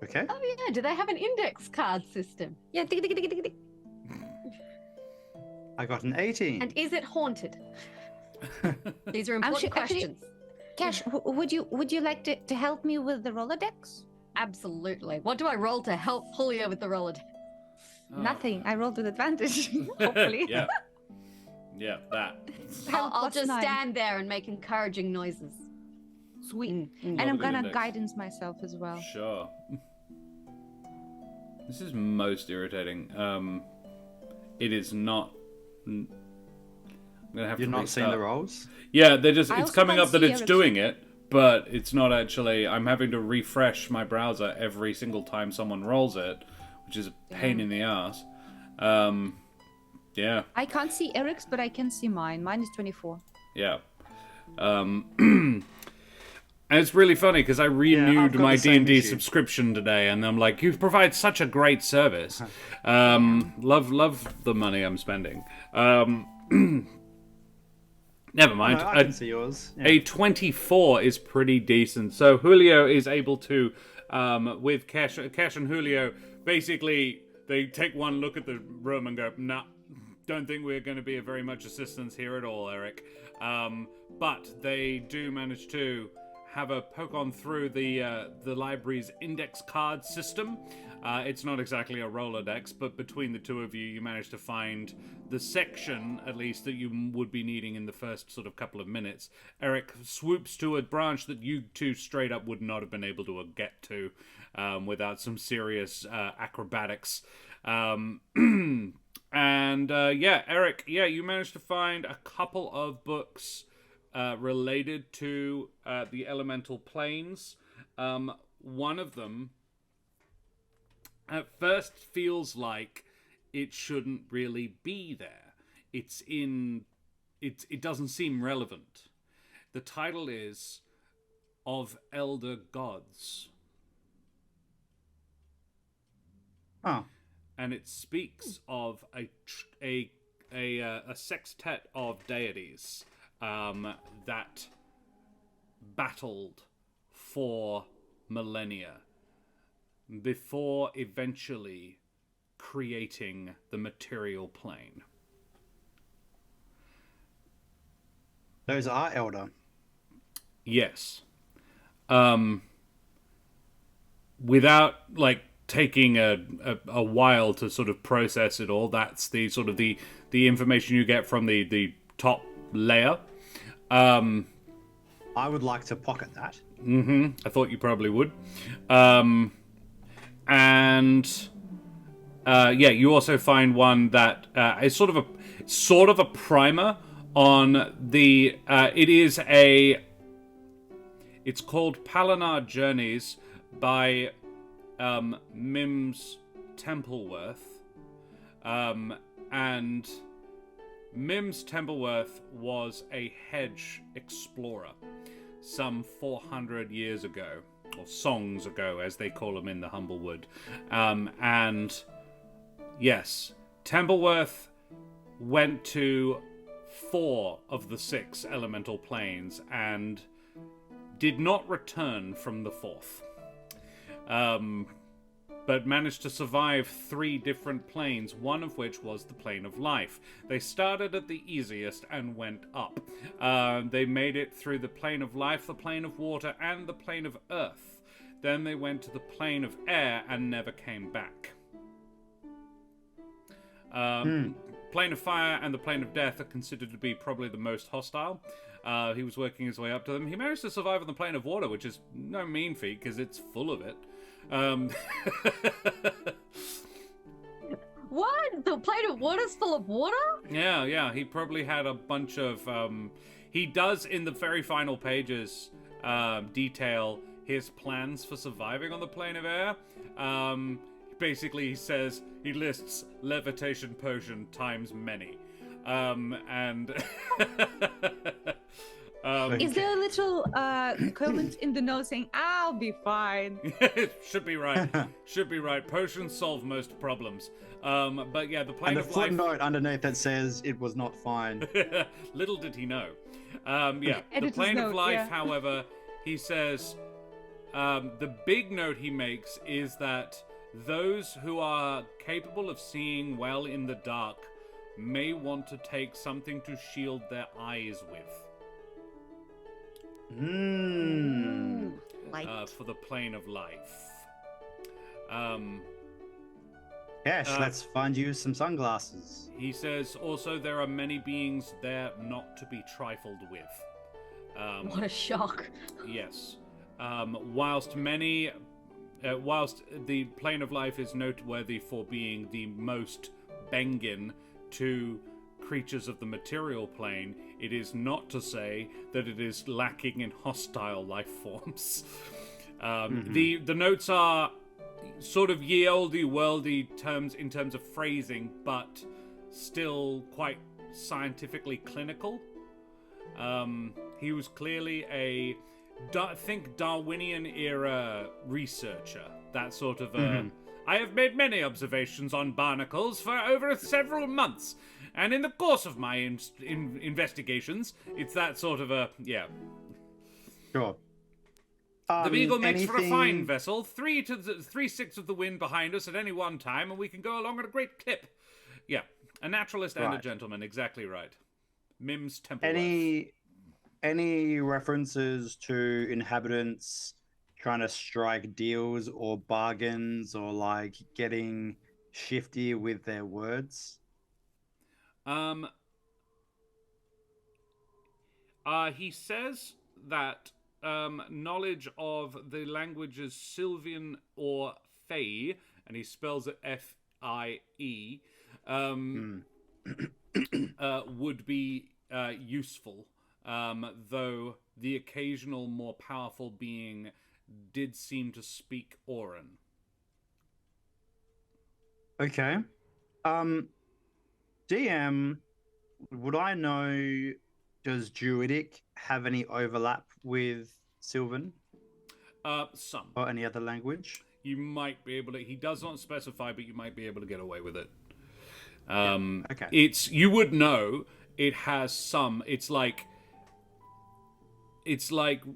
Okay. Oh yeah, do they have an index card system? Yeah, tick, tick, tick, tick, tick. I got an 18. And is it haunted? These are important questions. Cash, would you like to help me with the Rolodex? Absolutely. What do I roll to help Julio with the Rolodex? Nothing. I rolled with advantage. Hopefully. Yeah. Yeah, that. I'll Plus just 9. stand there and make encouraging noises. Sweet. And Love I'm a good gonna index. guidance myself as well. Sure. This is most irritating. It is not. I'm gonna have You're to not seeing the restart. rolls? Yeah, they're just. I It's also coming can't up that see it's Eric's doing it, but it's not actually. I'm having to refresh my browser every single time someone rolls it, which is a pain in the ass. Yeah, I can't see Eric's, but I can see mine. Mine is 24. yeah. And it's really funny because I renewed got my the same D&D issue. subscription today, and I'm like, you provide such a great service. Love the money I'm spending. Never mind. No, I can see yours. Yeah. A 24 is pretty decent. So Julio is able to, with Cash and Julio, basically they take one look at the room and go, nah, don't think we're going to be of very much assistance here at all, Ereq. But they do manage to have a poke on through the library's index card system. It's not exactly a Rolodex, but between the two of you, you manage to find the section, at least, that you would be needing in the first sort of couple of minutes. Ereq swoops to a branch that you two straight up would not have been able to get to without some serious acrobatics. And Ereq, you managed to find a couple of books related to the elemental planes. One of them at first feels like it shouldn't really be there. It doesn't seem relevant. The title is Of Elder Gods. Oh. And it speaks of a sextet of deities that battled for millennia before eventually creating the material plane. Those are Elder. Yes. Without taking a while to sort of process it all, that's the sort of the information you get from the top layer. I would like to pocket that. I thought you probably would. You also find one that is sort of a primer on the. It's called Palinar Journeys by Mims Templeworth, and Mims Templeworth was a hedge explorer some 400 years ago, or songs ago, as they call them in the Humblewood. And yes, Templeworth went to 4 of the 6 elemental planes and did not return from the 4th. But managed to survive 3 different planes, one of which was the plane of life. They started at the easiest and went up. They made it through the plane of life, the plane of water, and the plane of earth. Then they went to the plane of air and never came back. Plane of fire and the plane of death are considered to be probably the most hostile. He was working his way up to them. He managed to survive on the plane of water, which is no mean feat because it's full of it. What? The plate of water's full of water? Yeah. He probably had a bunch of. He does in the very final pages detail his plans for surviving on the plane of air. Basically, he says he lists levitation potion times many, and. Is there a little comment in the note saying, I'll be fine? Should be right. Should be right. Potions solve most problems. But yeah, the plane And the of life... footnote underneath that says it was not fine. Little did he know. The Editor's plane of note, life, yeah. however, he says... the big note he makes is that those who are capable of seeing well in the dark may want to take something to shield their eyes with. Light. For the plane of life. Yes, let's find you some sunglasses. He says also there are many beings there not to be trifled with. What a shock. Yes. Whilst the plane of life is noteworthy for being the most bengin to creatures of the material plane, it is not to say that it is lacking in hostile life forms. The notes are sort of ye olde worldy terms in terms of phrasing, but still quite scientifically clinical. He was clearly a think Darwinian era researcher. That sort of I have made many observations on barnacles for over several months, and in the course of my investigations, it's that sort of a Sure. The Beagle makes for a fine vessel, 3/6 of the wind behind us at any one time, and we can go along at a great clip. Yeah, a naturalist and a gentleman, exactly right. Mims Templeworth. Any references to inhabitants trying to strike deals or bargains or like getting shifty with their words? He says that knowledge of the languages Sylvian or Fey, and he spells it F-I-E, would be useful, though the occasional more powerful being did seem to speak Auran. Okay. DM, would I know, does Druidic have any overlap with Sylvan? Some. Or any other language? You might be able to. He does not specify, but you might be able to get away with it. Okay. You would know it has some. It's like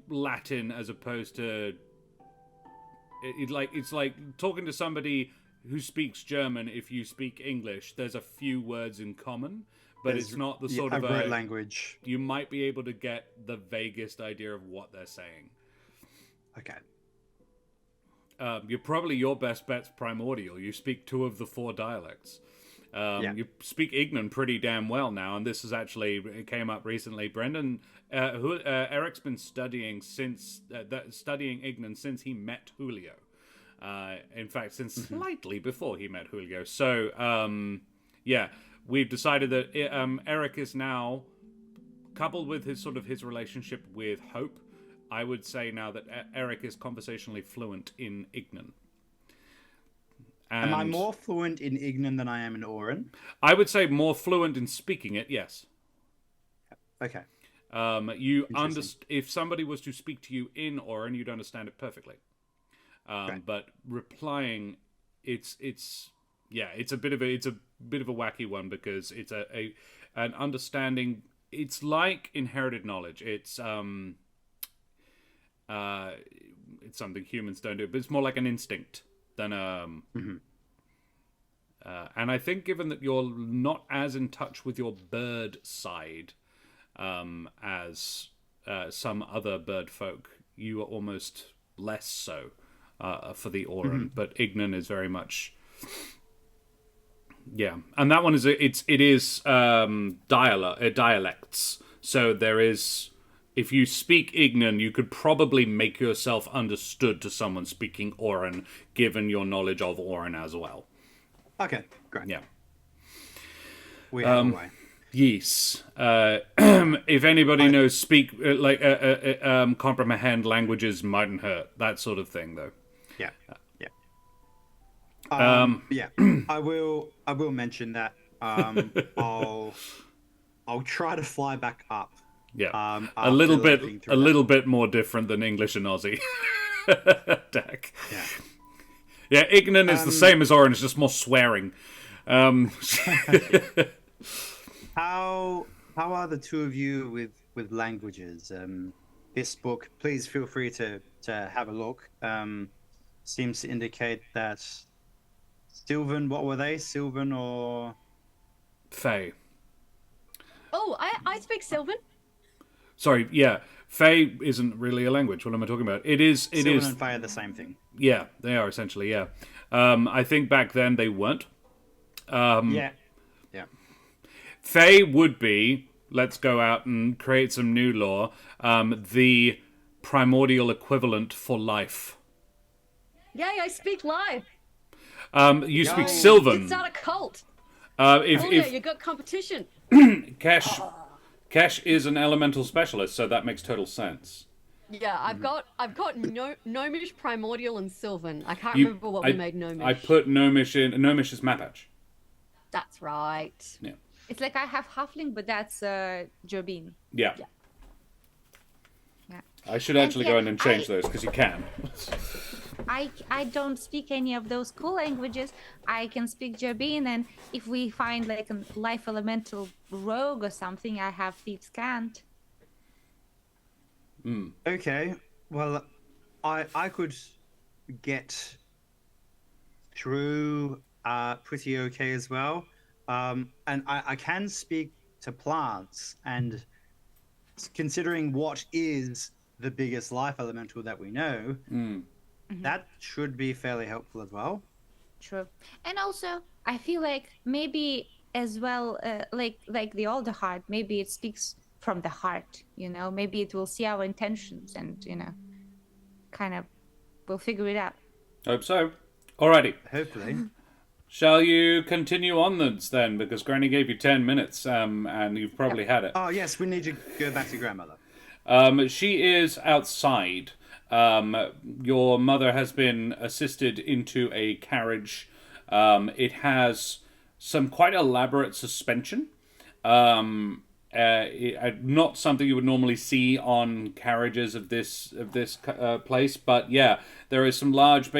Latin as opposed to. It's like talking to somebody who speaks German. If you speak English, there's a few words in common, but it's not the sort of a great language. You might be able to get the vaguest idea of what they're saying. Okay. Your best bet's Primordial. You speak 2 of the 4 dialects. You speak Ignan pretty damn well now, and this is actually, it came up recently. Brendan, Ereq's been studying Ignan since he met Julio. In fact, since slightly before he met Julio. So, we've decided that Ereq is now, coupled with his relationship with Hope, I would say now that Ereq is conversationally fluent in Ignan. Am I more fluent in Ignan than I am in Auran? I would say more fluent in speaking it, yes. Okay. If somebody was to speak to you in Auran, you'd understand it perfectly. But replying, it's a bit of a wacky one because it's an understanding. It's like inherited knowledge. It's something humans don't do, but it's more like an instinct than and I think given that you're not as in touch with your bird side as some other bird folk, you are almost less so for the Auran. But Ignan is very much and that one is it is dialects. So there is. If you speak Ignan, you could probably make yourself understood to someone speaking Auran, given your knowledge of Auran as well. Okay, great. Yeah. We have a way. Yes. If anybody knows comprehend languages mightn't hurt. That sort of thing, though. Yeah. I will mention that. I'll try to fly back up. Yeah, a little bit more different than English and Aussie. Deck. Yeah, Ignan is the same as Auran, it's just more swearing. How are the two of you with languages? This book, please feel free to have a look. Seems to indicate that Sylvan. What were they? Sylvan or Fey? Oh, I speak Sylvan. Sorry, yeah. Fey isn't really a language. What am I talking about? Sylvan and Fey are the same thing. Yeah, they are essentially, yeah. I think back then they weren't. Yeah. Fey would be let's go out and create some new lore. The primordial equivalent for life. Yay, I speak live. You speak Yay. Sylvan. It's not a cult. If You got competition. Kesh is an elemental specialist, so that makes total sense. Yeah, I've got Gnomish, Primordial, and Sylvan. I can't remember what we made Gnomish. I put Gnomish in. Gnomish is Mapatch. That's right. Yeah. It's like I have Halfling, but that's Jobin. Yeah. Yeah. Yeah. I should actually go in and change those because you can. I don't speak any of those cool languages. I can speak Jobin, and if we find like a life elemental rogue or something, I have Thieves' Cant. Okay, well, I could get through pretty okay as well. And I can speak to plants, and considering what is the biggest life elemental that we know, that should be fairly helpful as well. True. And also, I feel like maybe as well, like the Alderheart, maybe it speaks from the heart, you know? Maybe it will see our intentions and, you know, kind of, we'll figure it out. Hope so. Alrighty. Hopefully. Shall you continue onwards then? Because Granny gave you 10 minutes, and you've probably had it. Oh, yes, we need to go back to grandmother. She is outside. Your mother has been assisted into a carriage. It has some quite elaborate suspension. Not something you would normally see on carriages of this place, but yeah, there is some large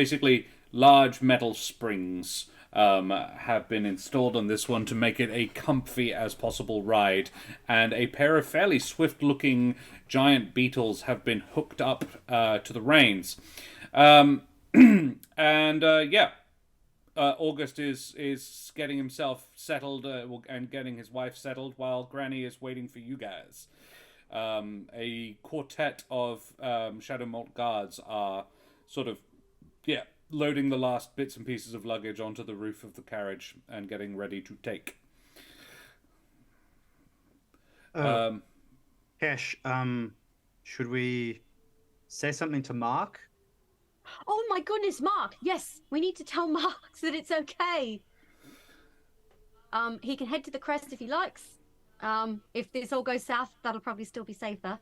metal springs have been installed on this one to make it a comfy as possible ride, and a pair of fairly swift-looking giant beetles have been hooked up to the reins. August is getting himself settled and getting his wife settled while Granny is waiting for you guys. A quartet of Shadow Malt guards are sort of, loading the last bits and pieces of luggage onto the roof of the carriage and getting ready to take. Kesh, should we say something to Mark? Oh my goodness, Mark! Yes, we need to tell Mark that it's okay. He can head to the crest if he likes. If this all goes south, that'll probably still be safer.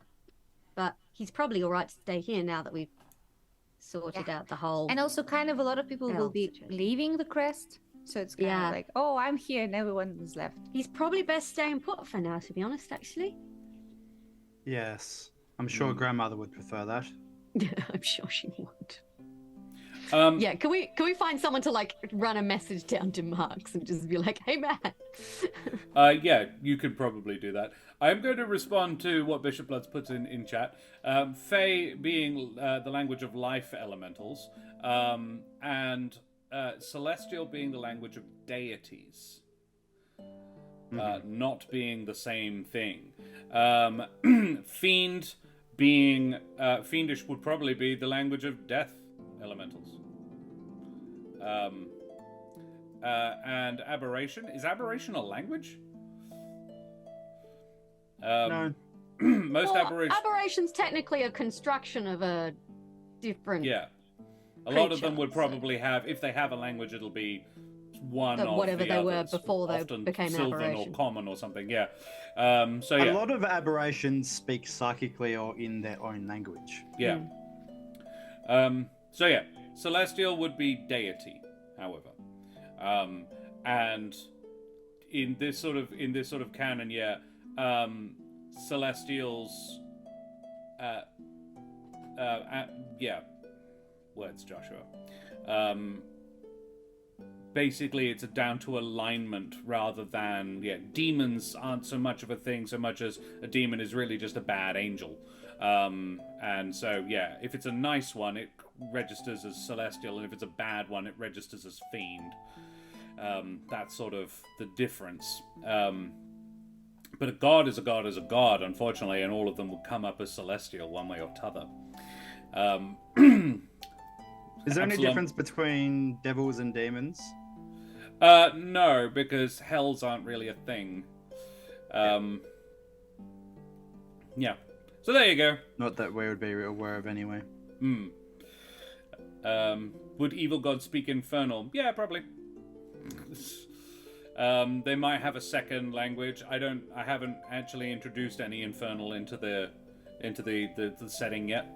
But he's probably all right to stay here now that we've sorted out the whole. And also, kind of a lot of people will be leaving the crest, so it's kind of like, oh, I'm here, and everyone is left. He's probably best staying put for now, to be honest. Actually. Yes, I'm sure grandmother would prefer that. I'm sure she would. Yeah, can we find someone to like run a message down to Marks and just be like, hey man. Yeah, you could probably do that. I'm going to respond to what Bishop Bloods puts in chat. Fae being the language of life elementals, and celestial being the language of deities. Not being the same thing. Fiend being fiendish would probably be the language of death elementals. And aberration. Is aberration a language? No. Aberration's technically a construction of a different. Yeah. A lot of them would probably have, if they have a language, it'll be one of whatever the they others, were before they often became Sylvan aberration. or common or something. Yeah. So yeah. A lot of aberrations speak psychically or in their own language. Yeah. So yeah, celestial would be deity, however, and in this sort of canon, celestials, words, Joshua. Basically, it's down to alignment rather than demons aren't so much of a thing so much as a demon is really just a bad angel. And so, if it's a nice one, it registers as celestial, and if it's a bad one, it registers as fiend. That's sort of the difference. But a god is a god is a god, unfortunately, and all of them will come up as celestial one way or t'other. Is there any difference between devils and demons? No, because hells aren't really a thing. Yeah. So there you go. Not that we would be aware of anyway. Would evil gods speak Infernal? Yeah, probably. They might have a second language. I haven't actually introduced any Infernal into the setting yet.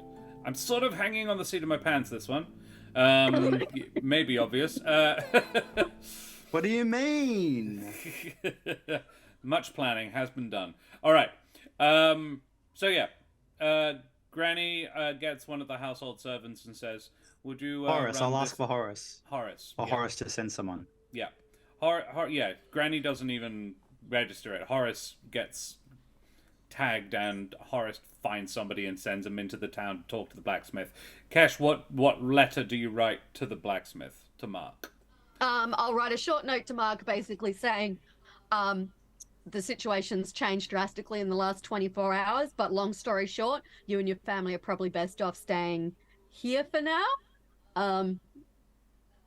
I'm sort of hanging on the seat of my pants this one. Maybe obvious. What do you mean? Much planning has been done. All right. So yeah, Granny gets one of the household servants and says, "Would you?" Horace, I'll ask for Horace. Horace. For Horace to send someone. Yeah. Yeah. Granny doesn't even register it. Horace gets tagged, and Horace finds somebody and sends him into the town to talk to the blacksmith. Kesh, what letter do you write to the blacksmith, to Mark? I'll write a short note to Mark basically saying the situation's changed drastically in the last 24 hours, but long story short, you and your family are probably best off staying here for now,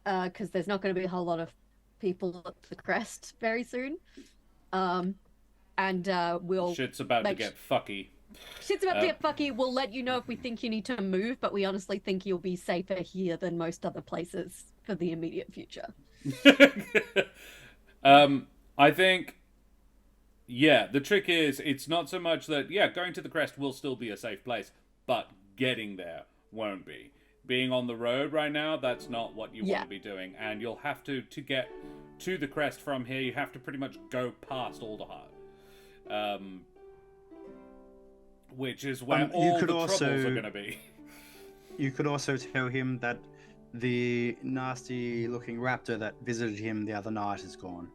because there's not going to be a whole lot of people at the crest very soon. And we'll... Shit's about to get fucky. Shit's about to get fucky. We'll let you know if we think you need to move, but we honestly think you'll be safer here than most other places for the immediate future. I think, yeah, the trick is, it's not so much that, yeah, going to the crest will still be a safe place, but getting there won't be. Being on the road right now, that's not what you want to be doing, and you'll have to get to the crest from here, you have to pretty much go past Alderheart. Which is where all the troubles are going to be. You could also tell him that the nasty-looking raptor that visited him the other night is gone.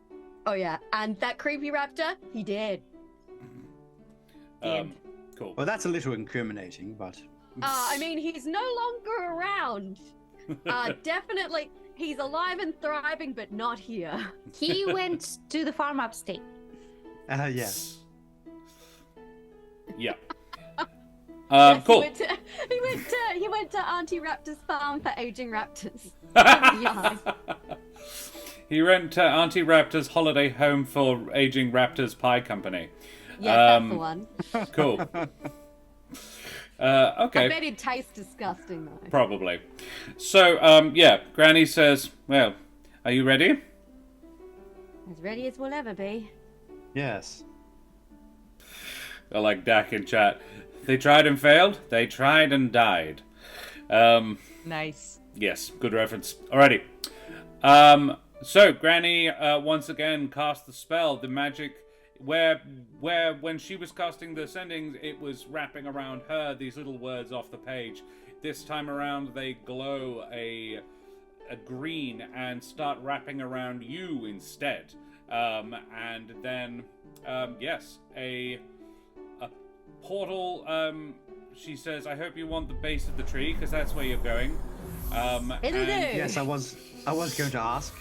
Oh yeah, and that creepy raptor, he did. Cool. Well, that's a little incriminating, but... I mean, he's no longer around. Definitely, he's alive and thriving, but not here. He went to the farm upstate. Yes. Yeah. Yes, cool. He went to Auntie Raptor's farm for aging raptors. He went to Auntie Raptor's holiday home for aging raptors pie company. Yes, that's the one. Cool. Okay. I bet it tastes disgusting though. Probably. So, yeah, Granny says, well, are you ready? As ready as we'll ever be. Yes. I like Dak in chat. They tried and failed. They tried and died. Nice. Yes, good reference. Alrighty. So Granny once again cast the spell. The magic, where when she was casting the sendings, it was wrapping around her. These little words off the page. This time around, they glow a green and start wrapping around you instead. And then yes, a portal. She says, "I hope you want the base of the tree because that's where you're going." Yes, I was going to ask.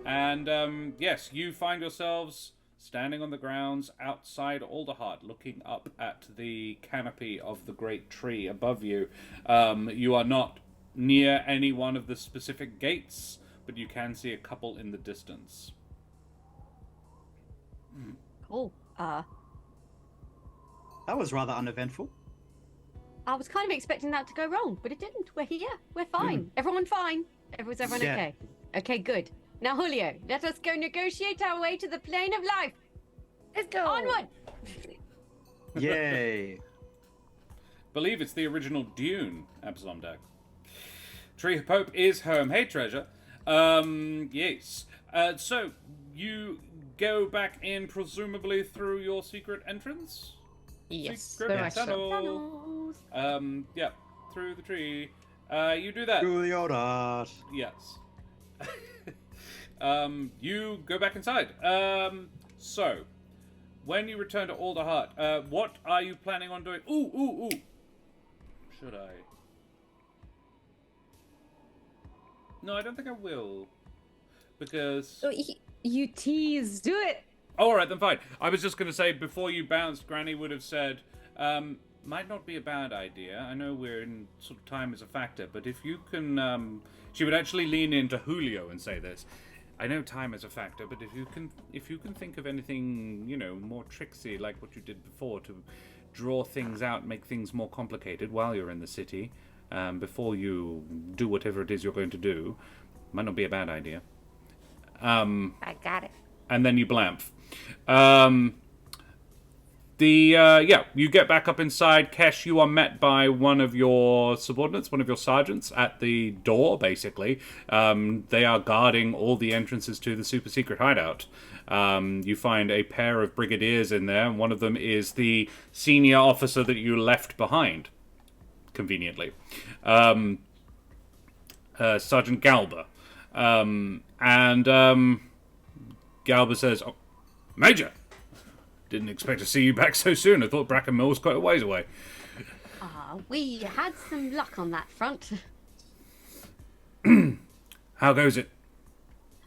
And yes, you find yourselves standing on the grounds outside Alderheart, looking up at the canopy of the great tree above you. You are not near any one of the specific gates, but you can see a couple in the distance. Cool. That was rather uneventful. I was kind of expecting that to go wrong, but it didn't. We're here. We're fine. Everyone fine? Everyone Yeah. okay? Okay, good. Now, Julio, let us go negotiate our way to the plane of life. Let's go. Onward! Yay. Believe it's the original Dune, Absalom Dag. Tree Pope is home. Hey, treasure. Yes. So, you go back in, presumably through your secret entrance? Yes. Secret Very much so. Tunnels. Yeah, through the tree. You do that. Through the old art. Yes. You go back inside. So, when you return to Alderheart, what are you planning on doing? Ooh. Should I? No, I don't think I will. Because... So you tease. Do it. Oh, all right, then fine. I was just going to say, before you bounced, Granny would have said, might not be a bad idea. I know we're in sort of time as a factor, but if you can... she would actually lean into Julio and say this. I know time is a factor, but if you can think of anything, more tricksy like what you did before to draw things out, make things more complicated while you're in the city, before you do whatever it is you're going to do, might not be a bad idea. I got it. And then you blamf. You get back up inside. Kesh, you are met by one of your subordinates, one of your sergeants, at the door, basically. They are guarding all the entrances to the super secret hideout. You find a pair of brigadiers in there, and one of them is the senior officer that you left behind, conveniently. Sergeant Galba. Galba says, "Oh, Major! Didn't expect to see you back so soon. I thought Brackenmill was quite a ways away." We had some luck on that front. How goes it?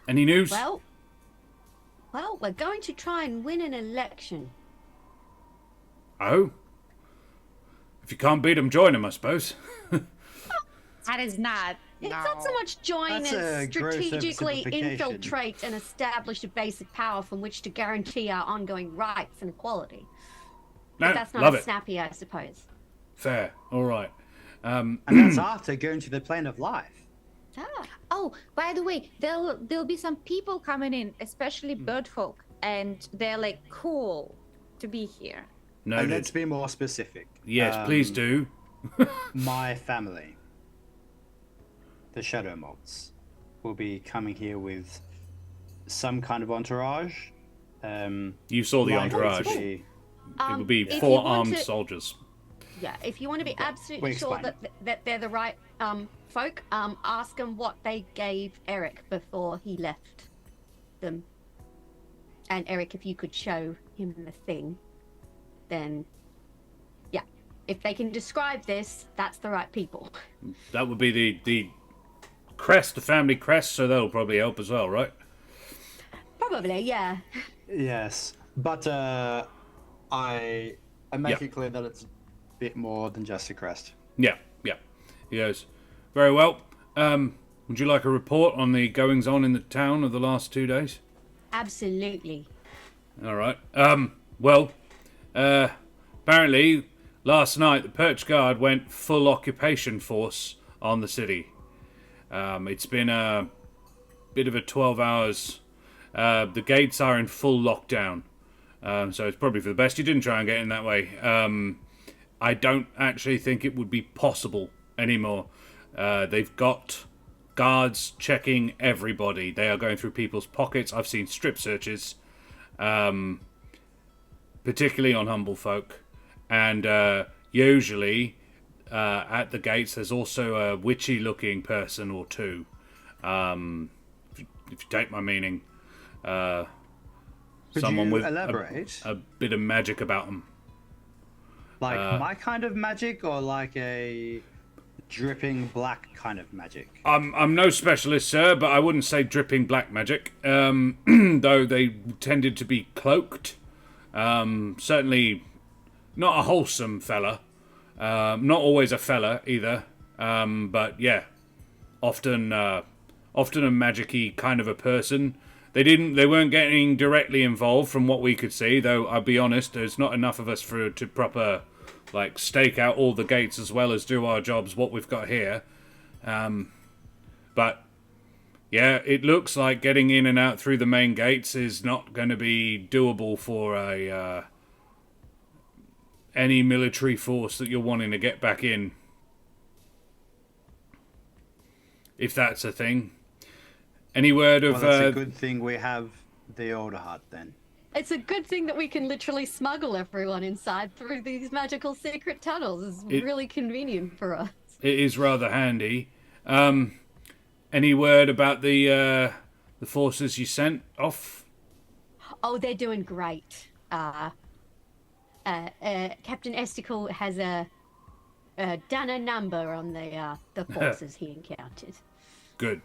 Any news? Well, we're going to try and win an election. Oh? If you can't beat them, join them, I suppose. That is not. It's not so much join That's a as gross strategically oversimplification. infiltrate and establish a base of power from which to guarantee our ongoing rights and equality. No, But that's not love as it. snappy, I suppose. Fair. All right. And that's after going to the plane of life. Ah, Oh, by the way, there'll be some people coming in, especially bird folk, and they're like cool to be here. And Noted. let's be more specific. Yes, please do. My family, the Shadow Mods, will be coming here with some kind of entourage. You saw the likely to entourage. be- It would be if you 4 want armed to- soldiers. yeah, if you want to be absolutely we sure explain. that they're the right folk, ask them what they gave Ereq before he left them. And Ereq, if you could show him the thing, then yeah, if they can describe this, that's the right people. That would be the crest, the family crest, so that'll probably help as well, right? Probably, yeah. Yes, but I make Yeah. it clear that it's a bit more than just a crest. Yeah. He goes, very well. Would you like a report on the goings-on in the town of the last 2 days? Absolutely. All right. Apparently, last night the Perch Guard went full occupation force on the city. It's been a bit of a 12 hours. The gates are in full lockdown, so it's probably for the best you didn't try and get in that way. I don't actually think it would be possible anymore. They've got guards checking everybody. They are going through people's pockets. I've seen strip searches, particularly on humble folk, and usually at the gates there's also a witchy-looking person or two. If you take my meaning, Could someone you with elaborate? a bit of magic about them. Like my kind of magic, or like a dripping black kind of magic? I'm no specialist, sir, but I wouldn't say dripping black magic. Though they tended to be cloaked. Certainly not a wholesome fella. Not always a fella either. But yeah, often a magic-y kind of a person. They weren't getting directly involved from what we could see, though I'll be honest, there's not enough of us to proper stake out all the gates as well as do our jobs what we've got here. But yeah, it looks like getting in and out through the main gates is not going to be doable for any military force that you're wanting to get back in. If that's a thing. Any word of... Well, that's a good thing we have the Alderheart then. It's a good thing that we can literally smuggle everyone inside through these magical secret tunnels. It's really convenient for us. It is rather handy. Any word about the forces you sent off? Oh, they're doing great. Captain Esticle has done a number on the forces he encountered. Good.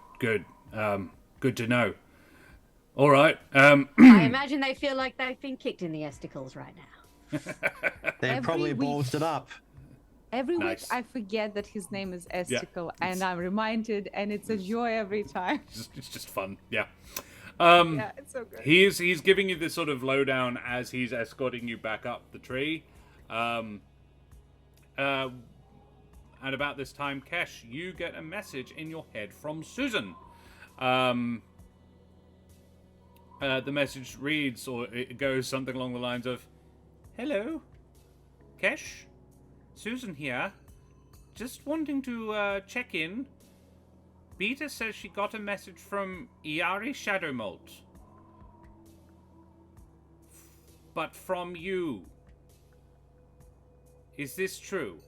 Good to know. All right. I imagine they feel like they've been kicked in the Esticles right now. They probably week. ballsed it up. Every Nice. week I forget that his name is Esticle, and I'm reminded, and it's a joy every time. It's just fun. Yeah. Yeah, it's so good. He's giving you this sort of lowdown as he's escorting you back up the tree. And about this time, Kesh, you get a message in your head from Susan. The message reads, or it goes something along the lines of, "Hello, Kesh, Susan here. Just wanting to check in. Beta says she got a message from Iari Shadowmolt. But from you. Is this true?"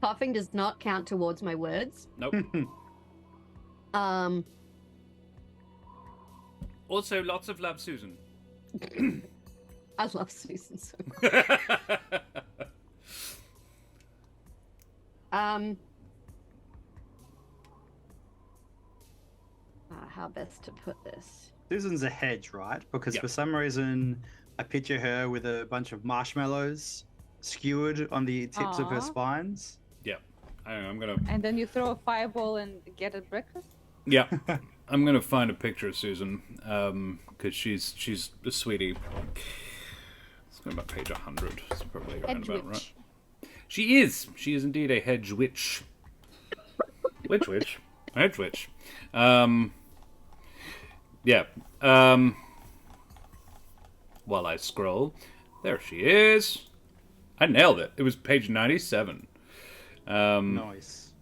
Coughing does not count towards my words. Nope. Also, lots of love, Susan. I love Susan so much. How best to put this? Susan's a hedge, right? Because Yep. for some reason, I picture her with a bunch of marshmallows skewered on the tips of her Aw. spines. Yeah. I'm gonna. And then you throw a fireball and get a breakfast? Yeah. I'm gonna find a picture of Susan, because she's a sweetie. It's going about page 100. It's probably around Hedge about witch. right. She is indeed a hedge witch. Witch. Hedge witch. Yeah. While I scroll, there she is. I nailed it. It was page 97. Nice.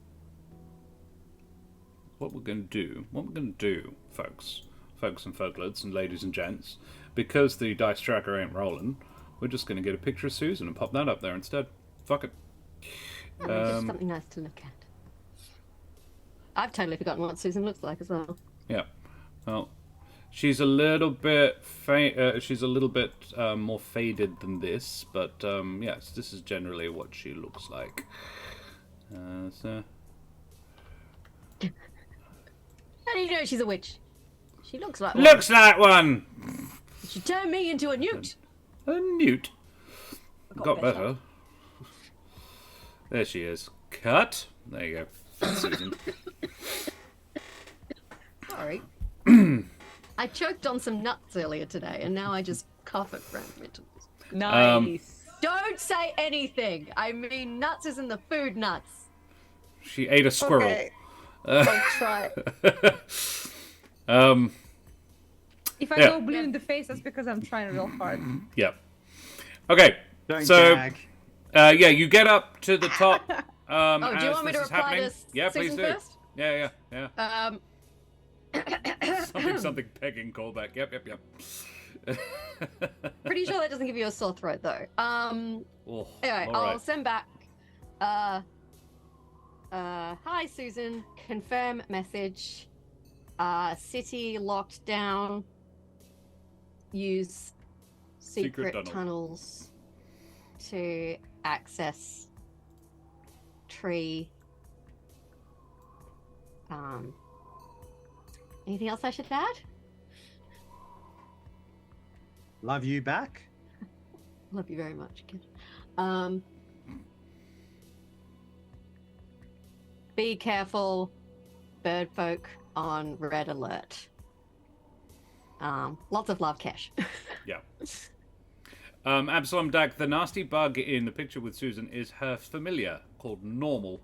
What we're going to do, folks and folklets and ladies and gents, because the dice tracker ain't rolling, we're just going to get a picture of Susan and pop that up there instead. Fuck it. Just something nice to look at. I've totally forgotten what Susan looks like as well. Yeah. Well, she's a little bit more faded than this, but yes, this is generally what she looks like. So How do you know she's a witch? She looks like one. looks like one. She turned me into a newt. A newt. Got better. better. There she is. Cut. There you go. That's Susan. Sorry. I choked on some nuts earlier today, and now I just cough at random intervals. Nice. Don't say anything. I mean, nuts isn't the food nuts. She ate a squirrel. Okay. I'll try. If I Yeah. go blue in the face, that's because I'm trying real hard. Yep. Okay. Don't So, gag. yeah, you get up to the top. Oh, do you as want me to this is reply happening. to Yeah, please Susan do. first? Yeah. Something pegging callback. Yep. Pretty sure that doesn't give you a sore throat, though. Oh, Anyway, all I'll right. send back. Hi, Susan. Confirm message. City locked down. Use Secret secret tunnel. tunnels to access tree. Anything else I should add? Love you back. Love you very much, kid. Be careful, bird folk on red alert. Lots of love, Cash. Yeah. Absalom Dak, the nasty bug in the picture with Susan is her familiar called Normal,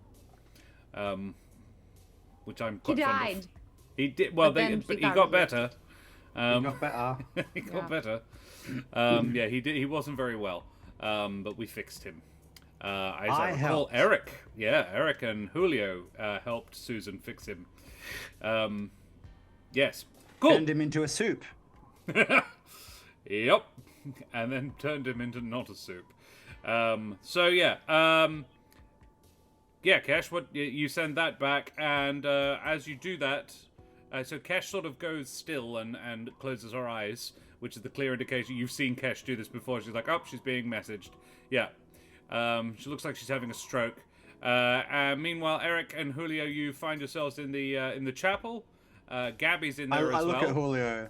which I'm He quite fond died. of. He did well, But then but he he got got rid of better. Got better. He got Yeah. better. Yeah, he did. He wasn't very well, but we fixed him. As I recall, helped. Ereq. Yeah, Ereq and Julio helped Susan fix him. Yes. Cool. Turned him into a soup. Yep. And then turned him into not a soup. So yeah. Yeah, Kesh, what you send that back, and as you do that, so Kesh sort of goes still and closes her eyes, which is the clear indication you've seen Kesh do this before. She's like, oh, she's being messaged. Yeah. She looks like she's having a stroke. Meanwhile, Ereq and Julio, you find yourselves in the chapel. Gabby's in there I as look well. at Julio.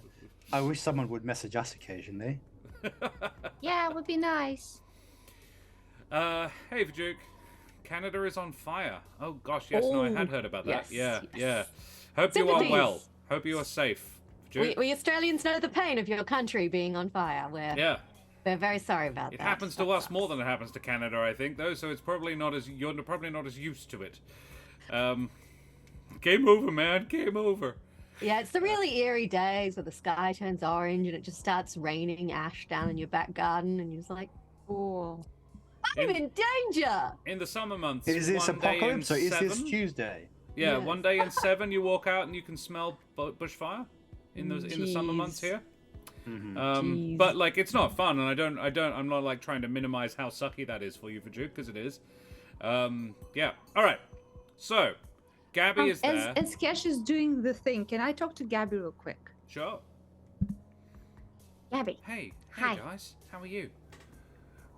I wish someone would message us occasionally. Yeah, it would be nice. Hey, Vajuk. Canada is on fire. Oh gosh, yes, no, I had heard about that. yes, Yeah. Hope you are Sympathies. well. Hope you are safe. We Australians know the pain of your country being on fire. Yeah. We're very sorry about It that. happens to us more than it happens to Canada, I think, though. So it's probably not as you're probably not as used to it. Game over, man. Game over. Yeah, it's the really eerie days where the sky turns orange and it just starts raining ash down in your back garden, and you're just like, oh, I'm in danger. In the summer months, Is this one day in apocalypse or is this 7? Tuesday? Yeah, Yes. one day in 7, you walk out and you can smell bushfire in the summer months Jeez. here. Jeez. But like, it's not fun, and I'm not like trying to minimize how sucky that is for you, Vajuk, because it is. Yeah. All right. So, Gabby is there. As Cash is doing the thing, can I talk to Gabby real quick? Sure. Gabby. Hey Hi. guys, how are you?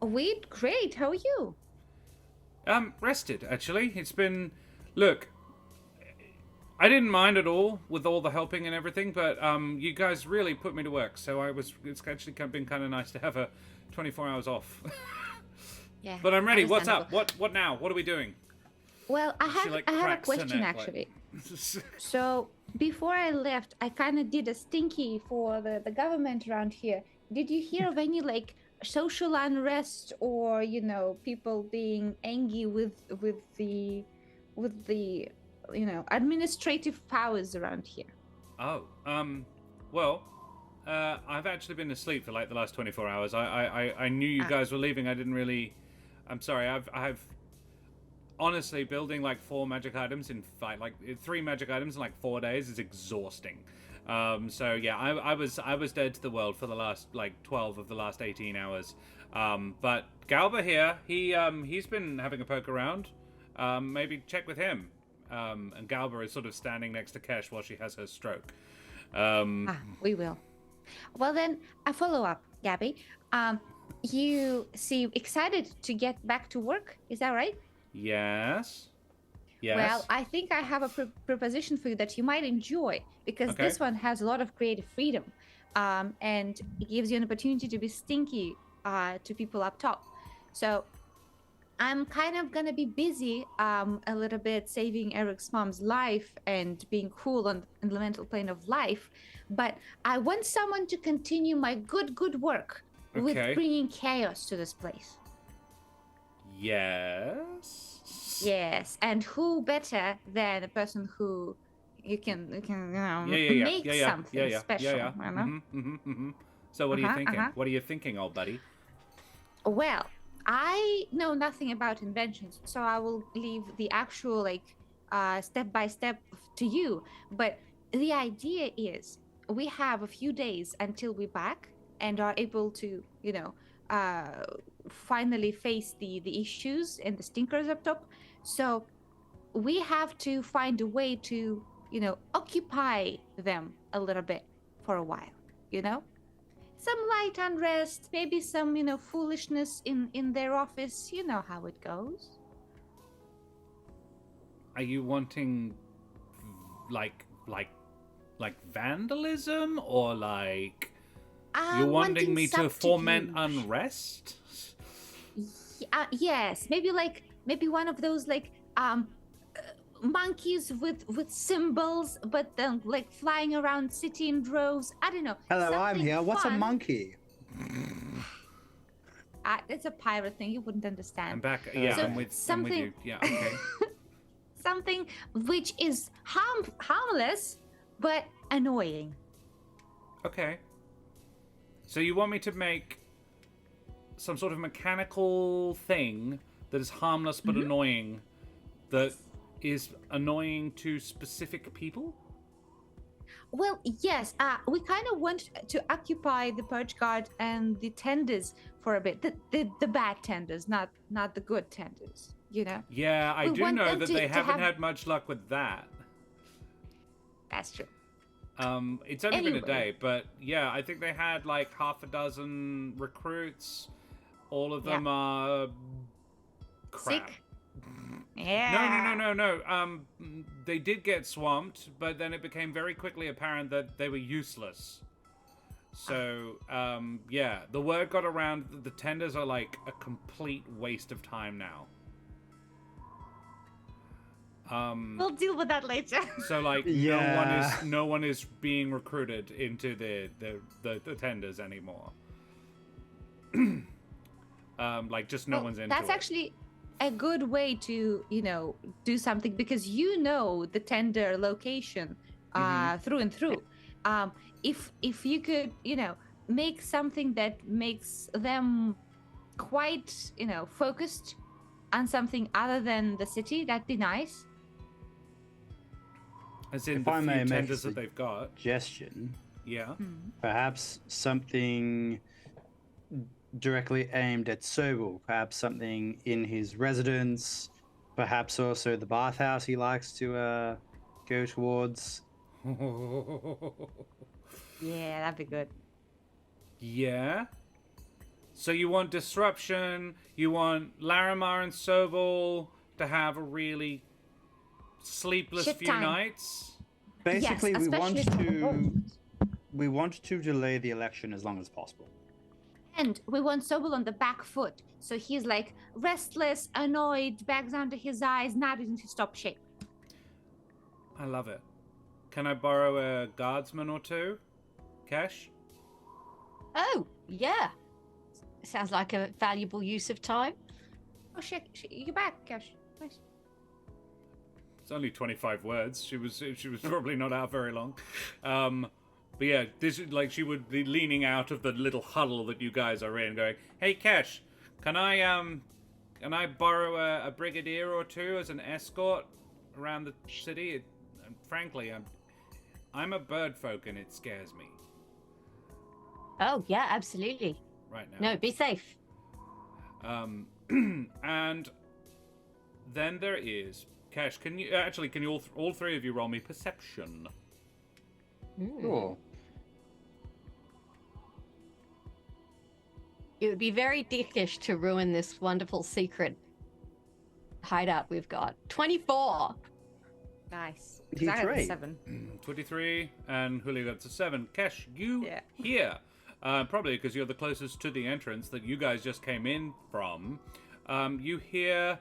Wait, great. How are you? Rested actually. It's been, look, I didn't mind at all with all the helping and everything, but you guys really put me to work. So it's actually been kind of nice to have a 24 hours off. Yeah. But I'm ready. What's up? understandable. What now? What are we doing? Well, I She, like, have a cracks her question neck, like- actually. So before I left, I kind of did a stinky for the government around here. Did you hear of any like social unrest or people being angry with the administrative powers around here? Oh, well, I've actually been asleep for like the last 24 hours. I knew you guys were leaving. I didn't really. I'm sorry. I've honestly building like 4 magic items in 3 magic items in like 4 days is exhausting. So yeah, I was dead to the world for the last like 12 of the last 18 hours. But Galba here, he's been having a poke around. Maybe check with him. And Galba is sort of standing next to Kesh while she has her stroke. We will. Well then, a follow-up, Gabby. You seem excited to get back to work. Is that right? Yes. Yes. Well, I think I have a proposition for you that you might enjoy because Okay. this one has a lot of creative freedom, and it gives you an opportunity to be stinky to people up top. So I'm kind of gonna be busy a little bit saving Ereq's mom's life and being cool on the elemental plane of life, but I want someone to continue my good work with Okay. bringing chaos to this place. Yes. Yes, and who better than a person who you can make something special, you know? So what are you Uh-huh, thinking? uh-huh. What are you thinking, old buddy? Well, I know nothing about inventions, so I will leave the actual step by step to you. But the idea is we have a few days until we're back and are able to, finally face the issues and the stinkers up top. So we have to find a way to, occupy them a little bit for a while, Some light unrest, maybe some, foolishness in their office. You know how it goes. Are you wanting like vandalism or like you're wanting me to foment unrest? Yes, maybe one of those monkeys with symbols, but then flying around city in droves. I don't know. Hello, I'm something here. What's a fun. monkey? It's a pirate thing. You wouldn't understand. I'm back. Yeah, So I'm with something- you. Yeah, okay. Something which is harmless but annoying. Okay. So you want me to make some sort of mechanical thing that is harmless but annoying, that is annoying to specific people? Well, yes. We kind of want to occupy the perch guard and the tenders for a bit. The bad tenders, not the good tenders. Yeah, I We do want know them that to- they to haven't have- had much luck with that. That's true. It's only been a Anyway. day, but yeah, I think they had like half a dozen recruits. All of them are crap. Sick. Yeah. No. They did get swamped, but then it became very quickly apparent that they were useless. So, yeah, the word got around that the tenders are like a complete waste of time now. We'll deal with that later. So like Yeah. no one is being recruited into the tenders anymore. Like just no one's into That's it. actually a good way to, do something because the tender location through and through. If you could, make something that makes them quite, focused on something other than the city, that'd be nice. As in If the I may few make a tenders that they've got. suggestion, Yeah. perhaps something directly aimed at Sobel, perhaps something in his residence, perhaps also the bathhouse he likes to go towards. Yeah, that'd be good. Yeah. So you want disruption, you want Larimar and Sobel to have a really sleepless Shit few time. nights. Basically, Yes, especially we want to delay the election as long as possible. And we want Sobel on the back foot. So he's like restless, annoyed, bags under his eyes, not in his top shape. I love it. Can I borrow a guardsman or two? Kesh? Oh, yeah. Sounds like a valuable use of time. Oh shit, you're back, Cash. Nice. It's only 25 words. She was probably not out very long. But yeah, this is like she would be leaning out of the little huddle that you guys are in, going, "Hey, Kesh, can I borrow a brigadier or two as an escort around the city? And frankly, I'm a bird folk and it scares me Oh, yeah, absolutely. right now." No, be safe. And then there is Kesh. Can you all three of you roll me perception? Sure. It would be very dickish to ruin this wonderful secret hideout we've got. 24. Nice. 23. I got a 7. 23, and Julio got to 7. Kesh, you Yeah. here, probably because you're the closest to the entrance that you guys just came in from. You hear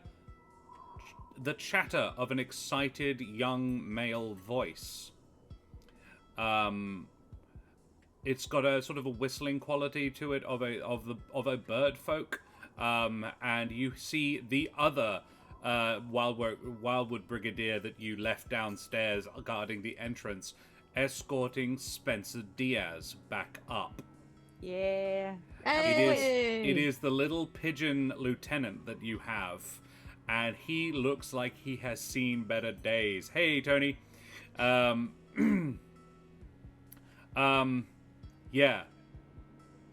the chatter of an excited young male voice. It's got a sort of a whistling quality to it of a bird folk, and you see the other Wildwood Brigadier that you left downstairs guarding the entrance, escorting Spencer Diaz back up. Yeah. It is the little pigeon lieutenant that you have, and he looks like he has seen better days. Hey, Tony. Yeah.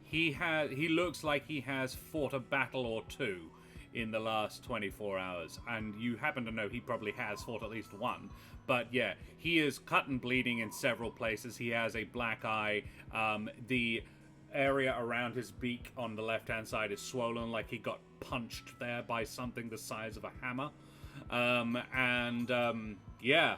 He looks like he has fought a battle or two in the last 24 hours, and you happen to know he probably has fought at least one. But yeah, he is cut and bleeding in several places. He has a black eye. The area around his beak on the left-hand side is swollen, like he got punched there by something the size of a hammer. Yeah.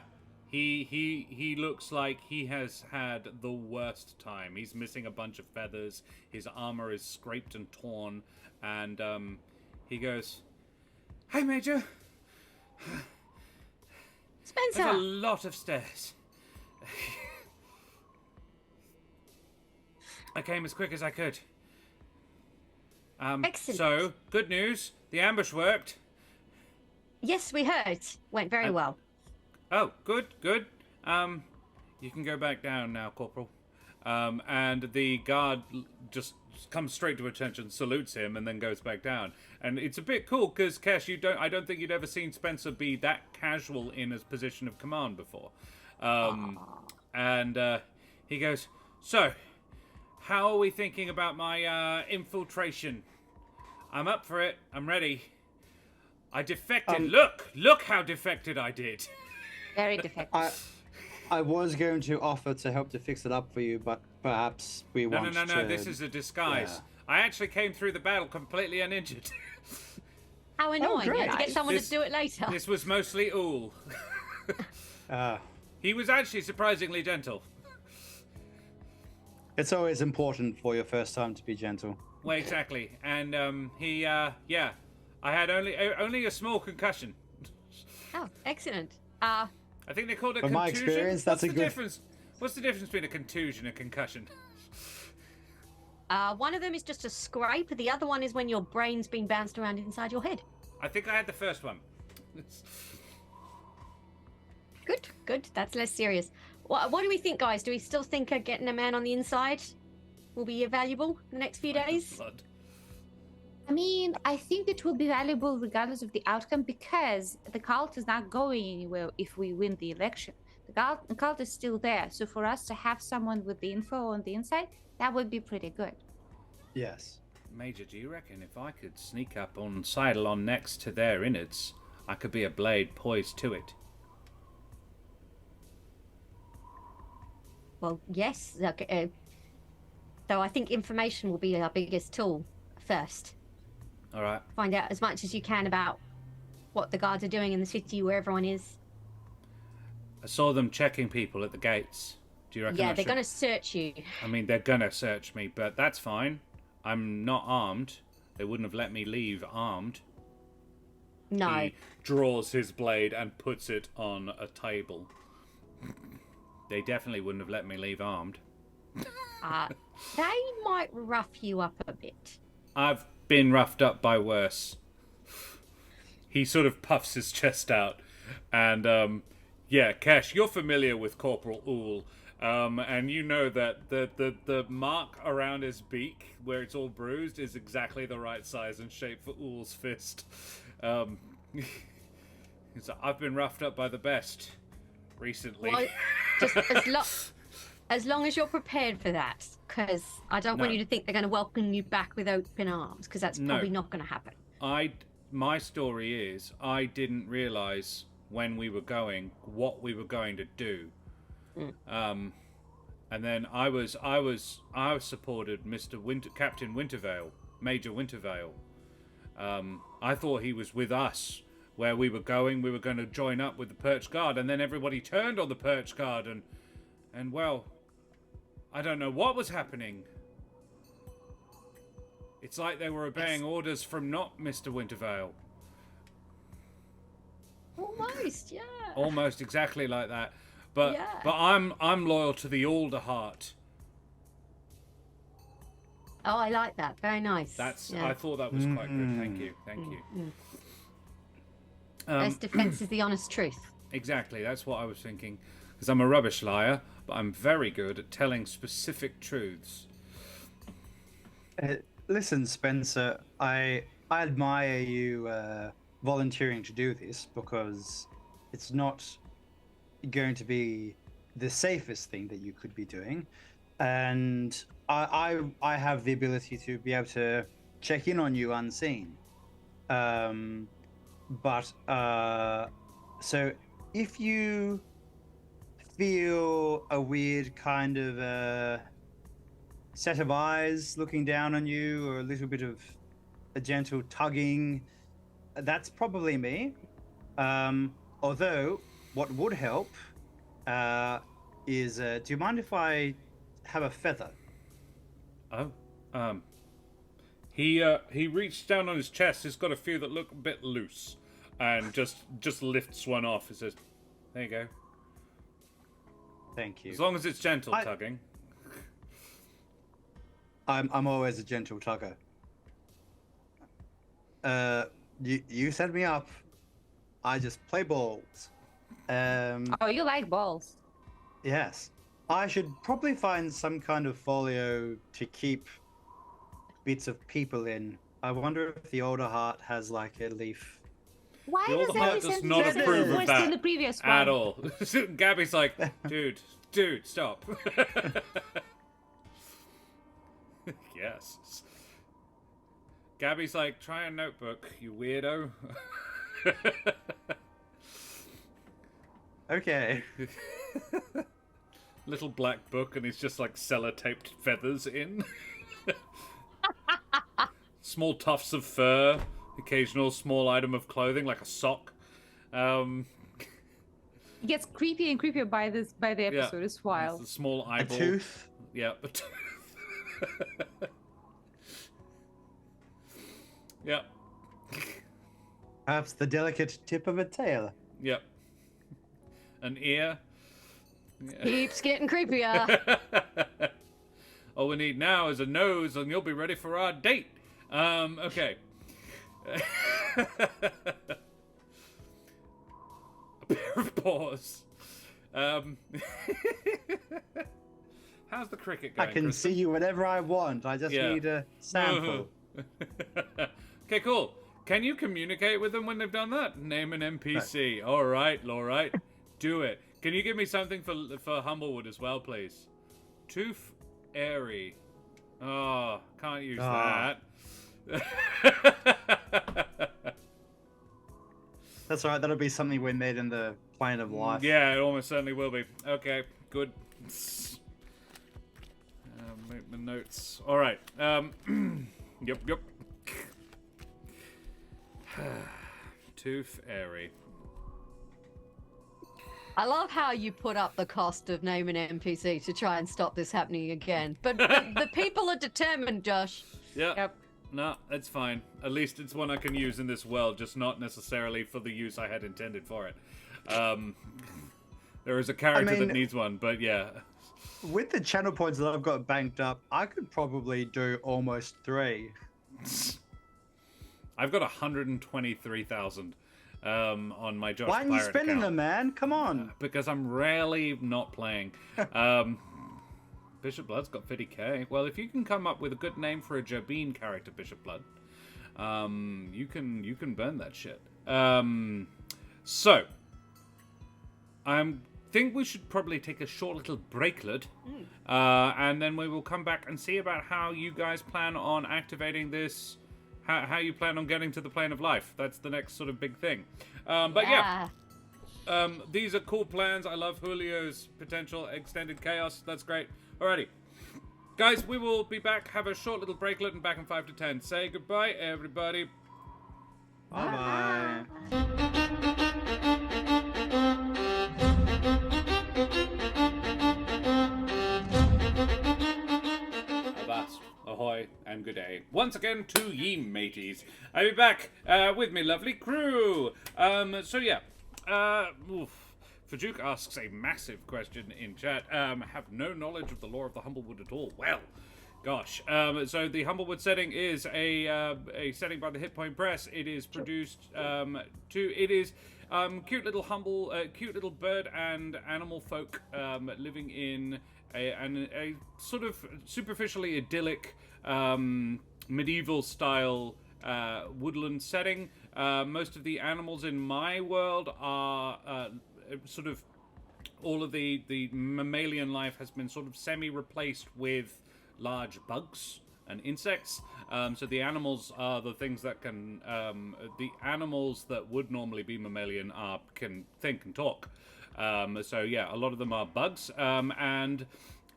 He looks like he has had the worst time. He's missing a bunch of feathers. His armor is scraped and torn. And he goes, "Hey, Major. Spencer! There's a lot of stairs. I came as quick as I could. Excellent. So, good news. The ambush worked. Yes, we heard. Went very well. Oh, good. You can go back down now, Corporal." And the guard just comes straight to attention, salutes him, and then goes back down. And it's a bit cool because, Kesh, I don't think you'd ever seen Spencer be that casual in his position of command before. And he goes, "So, how are we thinking about my infiltration? I'm up for it. I'm ready. I defected. Look how defected I did." Very defective. I was going to offer to help to fix it up for you, but perhaps we No, want no. to... This is a disguise. Yeah. I actually came through the battle completely uninjured. How annoying. You had to great. get someone to do it later. This was mostly Ool. He was actually surprisingly gentle. It's always important for your first time to be gentle. Well, exactly. And I had only a small concussion. Oh, excellent. I think they called it a From contusion. my experience, that's What's the difference? What's the difference between a contusion and a concussion? One of them is just a scrape. The other one is when your brain's been bounced around inside your head. I think I had the first one. Good. That's less serious. What do we think, guys? Do we still think getting a man on the inside will be valuable in the next few days? Blood. I mean, I think it will be valuable regardless of the outcome because the cult is not going anywhere if we win the election. The cult is still there. So for us to have someone with the info on the inside, that would be pretty good. Yes. Major, do you reckon if I could sneak up on Sidalon next to their innards, I could be a blade poised to it? Well, yes. Though I think information will be our biggest tool first. All right. Find out as much as you can about what the guards are doing in the city where everyone is. I saw them checking people at the gates. Do you reckon? Yeah, they're going to search you. I mean, they're going to search me, but that's fine. I'm not armed. They wouldn't have let me leave armed. No. He draws his blade and puts it on a table. They definitely wouldn't have let me leave armed. They might rough you up a bit. I've been roughed up by worse. He sort of puffs his chest out. And, yeah, Kesh, you're familiar with Corporal Ool. And you know that the mark around his beak, where it's all bruised, is exactly the right size and shape for Ool's fist. He's like, I've been roughed up by the best recently. Well, just as long as you're prepared for that, because I don't want you to think they're going to welcome you back with open arms, because that's probably not going to happen. My story is, I didn't realise when we were going what we were going to do. And then I supported Captain Wintervale, Major Wintervale. I thought he was with us where we were going. We were going to join up with the Perch Guard, and then everybody turned on the Perch Guard, and well, I don't know what was happening. It's like they were obeying orders from not Mr. Wintervale. Almost, yeah. Almost exactly like that. But I'm loyal to the Alderheart. Oh, I like that. Very nice. I thought that was quite good. Thank you. Best defense is the honest truth. Exactly. That's what I was thinking. Because I'm a rubbish liar, but I'm very good at telling specific truths. Listen, Spencer, I admire you volunteering to do this because it's not going to be the safest thing that you could be doing, and I have the ability to be able to check in on you unseen. But so if you feel a weird kind of set of eyes looking down on you, or a little bit of a gentle tugging, that's probably me. Although, what would help is, do you mind if I have a feather? Oh, he reached down on his chest. He's got a few that look a bit loose, and just lifts one off. He says, "There you go." Thank you. As long as it's gentle tugging. I'm always a gentle tugger. You set me up. I just play balls. Oh, you like balls? Yes. I should probably find some kind of folio to keep bits of people in. I wonder if the Alderheart has like a leaf. Why The does Alderheart every does sentence not have approve of worse that than the previous one? at all. Gabby's like, dude, stop. Yes. Gabby's like, try a notebook, you weirdo. Okay. Little black book, and he's just like sellotaped feathers in. Small tufts of fur, occasional small item of clothing like a sock. It gets creepier and creepier by the episode. It's wild. It's a small eyeball. A tooth. Yeah, a tooth. Yep. Perhaps the delicate tip of a tail. Yep. An ear. Keeps getting creepier. All we need now is a nose, and you'll be ready for our date. Okay. A pair of paws. How's the cricket going? I can Kristen? see you whenever I want. I just need a sample. Okay, cool. Can you communicate with them when they've done that? Name an NPC. All right. Do it. Can you give me something for Humblewood as well, please? Tooth airy. Oh, can't use that. That's all right. That'll be something we made in the plane of life. Yeah, it almost certainly will be. Okay, good. Make the notes. All right. Yep. Tooth airy. I love how you put up the cost of naming an NPC to try and stop this happening again. But the people are determined, Josh. Yep. No, it's fine. At least it's one I can use in this world, just not necessarily for the use I had intended for it. There is a character that needs one, but yeah. With the channel points that I've got banked up, I could probably do almost 3. I've got 123,000 on my Josh Why aren't you Pirate spending account. them, man? Come on. Because I'm rarely not playing. Bishop Blood's got 50k. Well, if you can come up with a good name for a Jobeen character, Bishop Blood, you can burn that shit. So, I think we should probably take a short little breaklet, and then we will come back and see about how you guys plan on activating this. How you plan on getting to the plane of life. That's the next sort of big thing. But yeah. These are cool plans. I love Julio's potential extended chaos. That's great. Alrighty. Guys, we will be back. Have a short little breaklet and back in 5 to 10. Say goodbye, everybody. Bye-bye. Avast, ahoy, and good day. Once again to ye mateys. I'll be back with me lovely crew. So yeah. Fajuk asks a massive question in chat. Have no knowledge of the lore of the Humblewood at all. Well, gosh. So the Humblewood setting is a setting by the Hit Point Press. It is produced it is cute little bird and animal folk living in a sort of superficially idyllic medieval style woodland setting. Most of the animals in my world are sort of all of the mammalian life has been sort of semi-replaced with large bugs and insects. So the animals are the things that can the animals that would normally be mammalian can think and talk. So yeah, a lot of them are bugs. And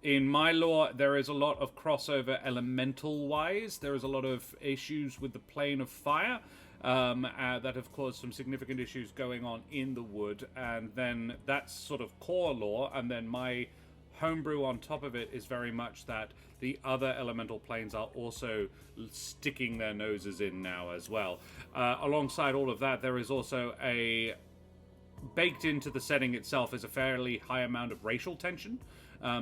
in my lore, there is a lot of crossover elemental-wise. There is a lot of issues with the plane of fire that have caused some significant issues going on in the wood. And then that's sort of core lore. And then my homebrew on top of it is very much that the other elemental planes are also sticking their noses in now as well. Alongside all of that, there is also baked into the setting itself is a fairly high amount of racial tension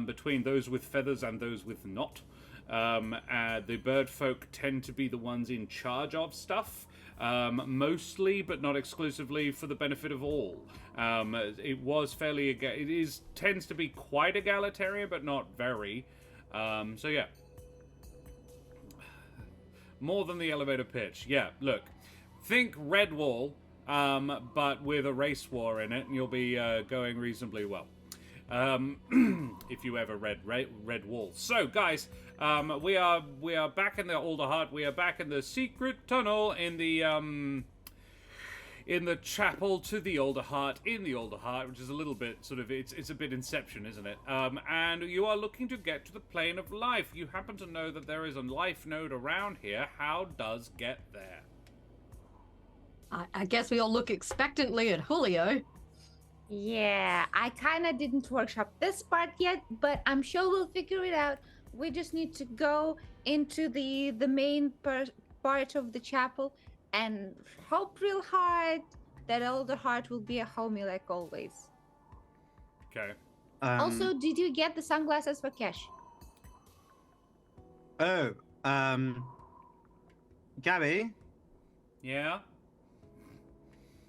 between those with feathers and those with not. The bird folk tend to be the ones in charge of stuff, mostly but not exclusively for the benefit of all. It was fairly tends to be quite egalitarian, but not very. So yeah, more than the elevator pitch. Yeah, look, think Redwall, but with a race war in it, and you'll be going reasonably well. If you ever read Red Wall. So, guys, we are back in the Alderheart. We are back in the secret tunnel in the chapel to the Alderheart, in the Alderheart, which is a little bit sort of it's a bit Inception, isn't it? And you are looking to get to the plane of life. You happen to know that there is a life node around here. How does get there? I guess we all look expectantly at Julio. Yeah, I kind of didn't workshop this part yet, but I'm sure we'll figure it out. We just need to go into the main part of the chapel and hope real hard that Alderheart will be a homie like always. Okay. Also, did you get the sunglasses for cash? Oh, Gabby, Yeah.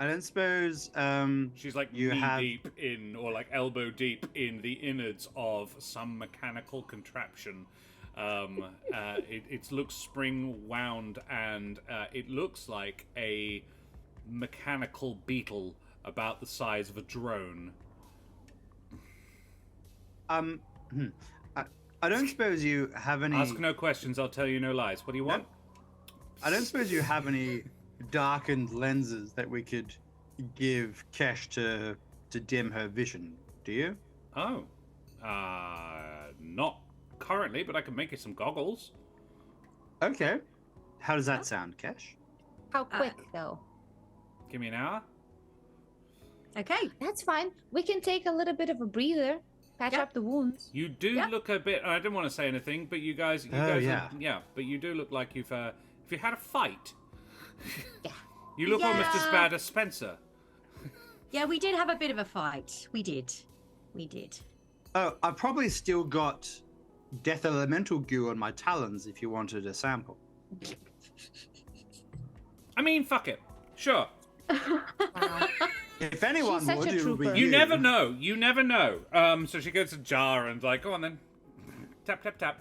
I don't suppose She's like you knee have deep in, or like elbow deep in the innards of some mechanical contraption. It looks spring wound, and it looks like a mechanical beetle about the size of a drone. I don't suppose you have any. Ask no questions, I'll tell you no lies. What do you want? I don't suppose you have any darkened lenses that we could give Kesh to dim her vision, do you? Oh. Not currently, but I can make you some goggles. Okay. How does that sound, Kesh? How quick, though? Give me an hour. Okay. That's fine. We can take a little bit of a breather, patch up the wounds. You do look a bit. I didn't want to say anything, but you guys. But you do look like you've. If you had a fight. Yeah. You look almost as bad as Spencer. Yeah, we did have a bit of a fight. We did. Oh, I've probably still got death elemental goo on my talons if you wanted a sample. I mean, fuck it. Sure. If anyone She's such would, a it would be trooper. You never know. You never know. So she gets a jar and like, go on then. Tap, tap, tap.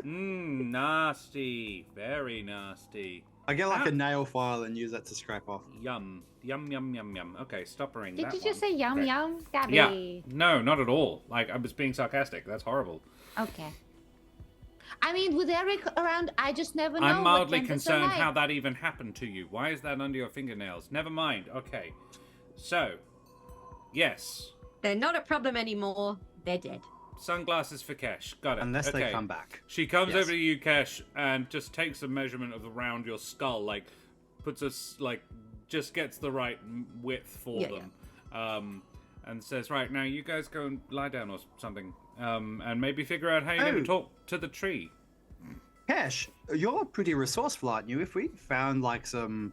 Nasty. Very nasty. I get like a nail file and use that to scrape off. Yum. Yum, yum, yum, yum. Okay, stop ring. Did that you just one. say yum Okay. yum, Gabby? Yeah. No, not at all. Like, I was being sarcastic. That's horrible. Okay. I mean, with Ereq around, I just never know. I'm what mildly Candace are concerned like. how that even happened to you. Why is that under your fingernails? Never mind. Okay. So, yes. They're not a problem anymore. They're dead. Sunglasses for Kesh. Got it. Unless okay. they come back. She comes Yes. over to you, Kesh, and just takes a measurement of around your skull, like, puts us, like, just gets the right width for them. And says, right, now you guys go and lie down or something. And maybe figure out how you're going to talk to the tree. Kesh, you're pretty resourceful, aren't you? If we found like some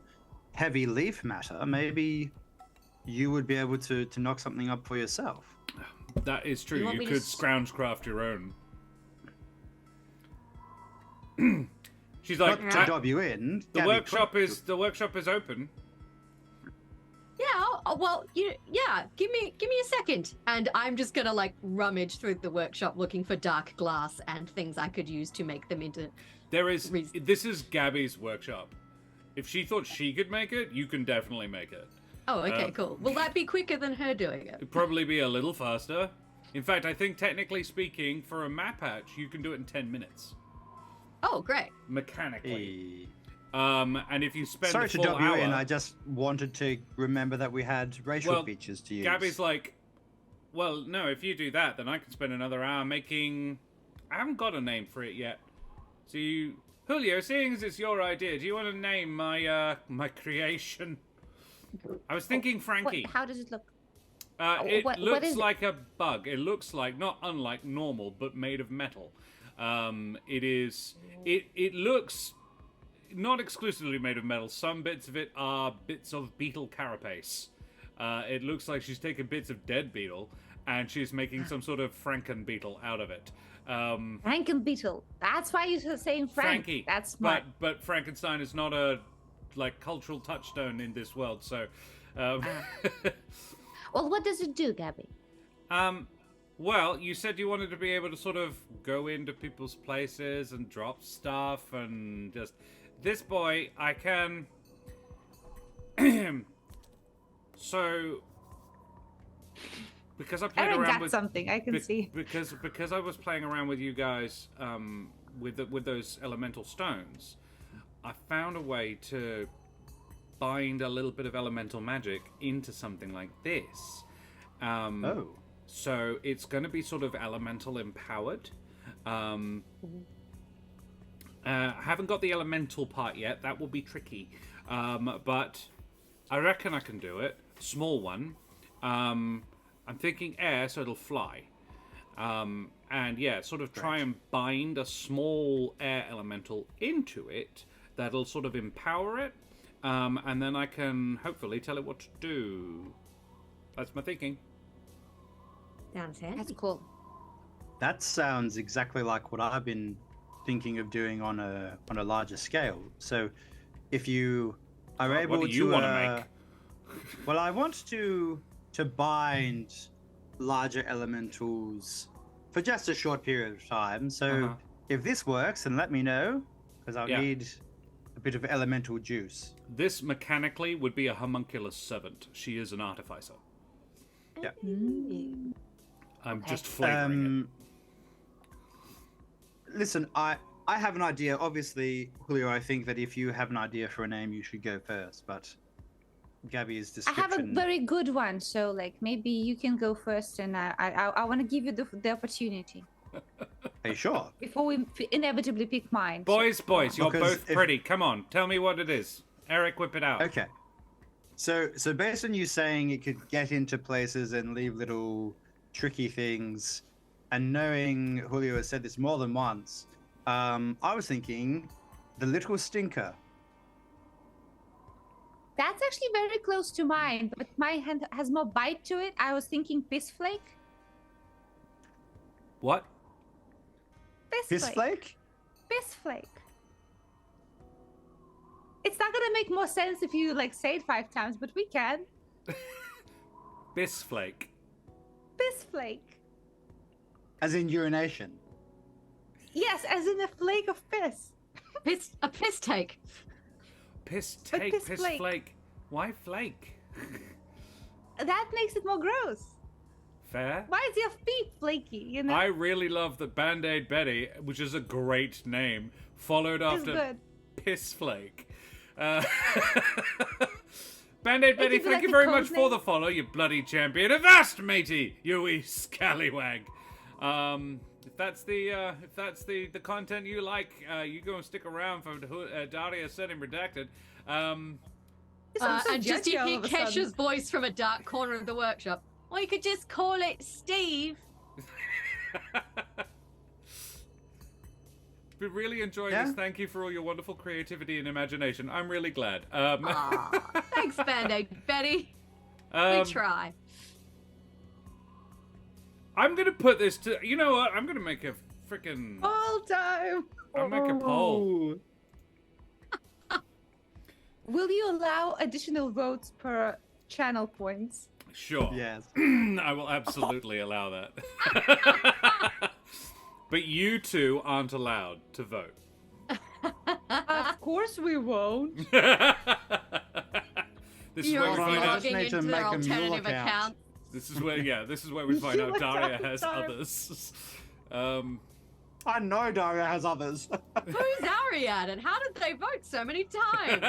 heavy leaf matter, maybe you would be able to knock something up for yourself. That is true. You want You me to could scrounge craft your own. She's like, Not to dob you in. the Gabby, workshop is open. Yeah. Well, give me a second, and I'm just gonna like rummage through the workshop looking for dark glass and things I could use to make them into. This is Gabby's workshop. If she thought she could make it, you can definitely make it. Oh, okay, cool. Will that be quicker than her doing it? It'd probably be a little faster. In fact, I think technically speaking, for a map patch, you can do it in 10 minutes. Oh, great. Mechanically. And if you spend Sorry the to full dob you hour... in, I just wanted to remember that we had racial features to use. Gabby's like, well, no, if you do that, then I can spend another hour making... I haven't got a name for it yet. So you... Julio, seeing as it's your idea, do you want to name my my creation? I was thinking Frankie. How does it look? It what looks is it? like a bug. It looks like, not unlike normal, but made of metal. It looks not exclusively made of metal. Some bits of it are bits of beetle carapace. It looks like she's taken bits of dead beetle and she's making some sort of Franken beetle out of it. Franken beetle. That's why you're saying Frankie. That's smart. But Frankenstein is not a cultural touchstone in this world. So, Well, what does it do, Gabby? well, you said you wanted to be able to sort of go into people's places and drop stuff and just... This boy, I can... So... Because I played Ereq around got with... something, I can see. Because I was playing around with you guys with those elemental stones, I found a way to bind a little bit of elemental magic into something like this. So it's going to be sort of elemental empowered. Haven't got the elemental part yet. That will be tricky. But I reckon I can do it. Small one. I'm thinking air, so it'll fly. And yeah, sort of try and bind a small air elemental into it that'll sort of empower it. And then I can hopefully tell it what to do. That's my thinking. Sounds handy. That's cool. That sounds exactly like what I've been thinking of doing on a larger scale. So, if you are able what do you to, want to make? well, I want to bind larger elementals for just a short period of time. So, if this works, then let me know, because I'll need a bit of elemental juice. This mechanically would be a homunculus servant. She is an artificer. Yeah. I'm just flavoring it. Listen, I have an idea. Obviously, Julio, I think that if you have an idea for a name, you should go first. But Gabby's description... I have a very good one, so like maybe you can go first, and I want to give you the opportunity. Hey, sure. Before we inevitably pick mine. Boys, you're Because both pretty. Come on, tell me what it is. Ereq, whip it out. Okay. So based on you saying it could get into places and leave little tricky things, and knowing Julio has said this more than once, I was thinking the little stinker. That's actually very close to mine, but mine has more bite to it. I was thinking piss flake. What? Piss flake? Piss flake. It's not gonna make more sense if you like say it 5 times, but we can. Bisflake. Piss flake. As in urination. Yes, as in a flake of piss. A piss take. Piss But take, piss piss flake. flake. Why flake? That makes it more gross. Fair. Why is your feet flaky, you know? I really love the Band-Aid Betty, which is a great name, followed It's after good. Piss Flake. Band-Aid Betty, you for thank you that very code much for name? the follow, you bloody champion. Avast, matey, you wee scallywag. If that's the content you like, you go and stick around for Daria Setting Redacted. I'm so And just judgy all hear of a sudden. Kesha's voice from a dark corner of the workshop. Or you could just call it Steve. Been really enjoying this. Thank you for all your wonderful creativity and imagination. I'm really glad. Aw, thanks, Band-Aid Betty. We try. I'm gonna put this to. You know what? I'm gonna make a freaking. All time. I'll make a poll. Will you allow additional votes per channel points? Sure. Yes. I will absolutely allow that. But you two aren't allowed to vote. Of course we won't. This is You're where we find out. just logging need to into their make a mule alternative account. account. This is where we find out You Daria look has all the time. others. I know Daria has others. Who's Ariad and how did they vote so many times?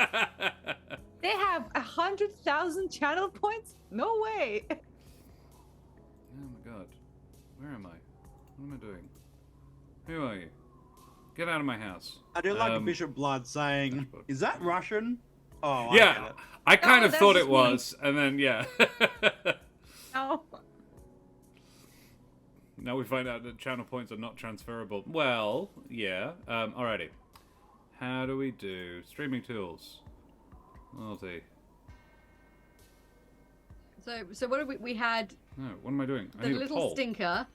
They have 100,000 channel points? No way. Oh my god. Where am I? What am I doing? Who are you? Get out of my house. I do like Bishop Blood saying, "Is that Russian?" Oh, I get Yeah, it. I kind of that's thought it just me. was, and then yeah. No. Now we find out that channel points are not transferable. Well, yeah. Alrighty. How do we do streaming tools? Multi. So what did we had No, what am I doing? I the need a little poll. stinker,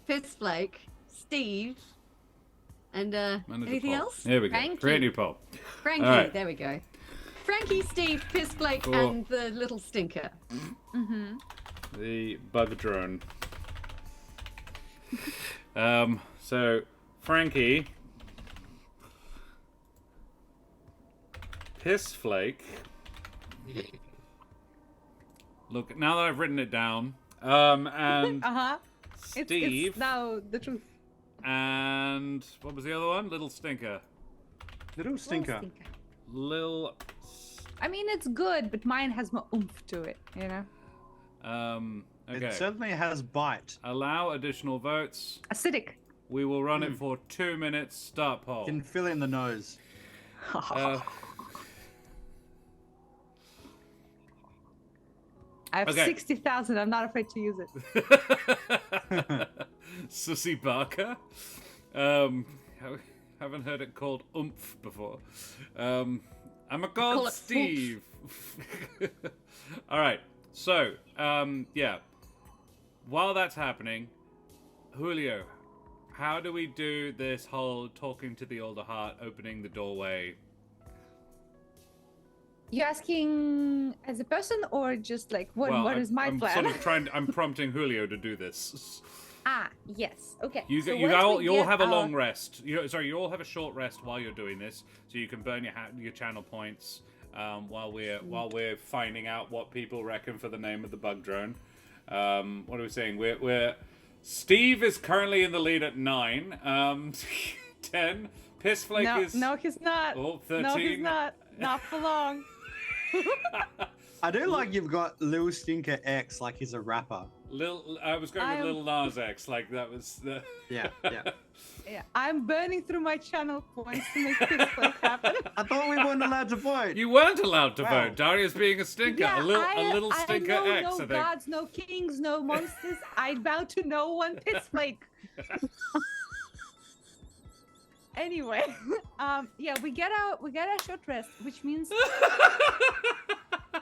Fistflake, Steve, and Manage a anything poll. else? Here we go. Frankie. Create new poll. Frankie, All right. there we go. Frankie, Steve, Fistflake, Cool. and the little stinker. Mm-hmm. The bug drone. So Frankie, Pissflake. Look, now that I've written it down, and Uh-huh. Steve, It's now the truth. and what was the other one? Little Stinker. Little stinker. Lil. I mean, it's good, but mine has more oomph to it, you know? Okay. It certainly has bite. Allow additional votes. Acidic. We will run it for 2 minutes. Start poll. Can fill in the nose. I have Okay. 60,000. I'm not afraid to use it. Susie Barker. Haven't heard it called oomph before. I'm a Call god, it Steve. All right. So, yeah. while that's happening, Julio, how do we do this whole talking to the Alderheart, opening the doorway? You asking as a person or just like what is my plan? I'm prompting Julio to do this. Yes. Okay. You all have a long rest. You all have a short rest while you're doing this, so you can burn your channel points while we're finding out what people reckon for the name of the bug drone. What are we saying? We're Steve is currently in the lead at 9. 10. Pissflake is... No, he's not. Oh, 13. No, he's not. Not for long. I do like you've got Lil Stinker X like he's a rapper. I was going with Lil Nas X, like that was the... Yeah. Yeah, I'm burning through my channel points to make Pissflake happen. I thought we weren't allowed to vote. You weren't allowed to vote. Daria's being a stinker. Yeah, a little stinker I know, X, no I think. gods, no kings, no monsters. I bow to no one, Pissflake. Anyway, yeah, we get a short rest, which means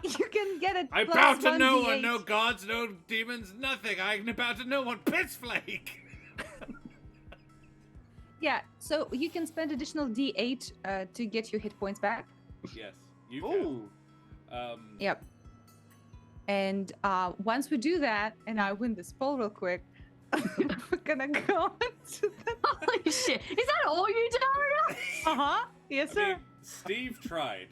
you can get a I plus bow to 1 no D8. one, no gods, no demons, nothing. I bow to no one, Pissflake. Yeah, so you can spend additional D8 to get your hit points back. Yes, you can. Yep. And once we do that, and I win this poll real quick, we're gonna go into the... Holy shit! Is that all you did, Aria? Yes, I sir. mean, Steve tried.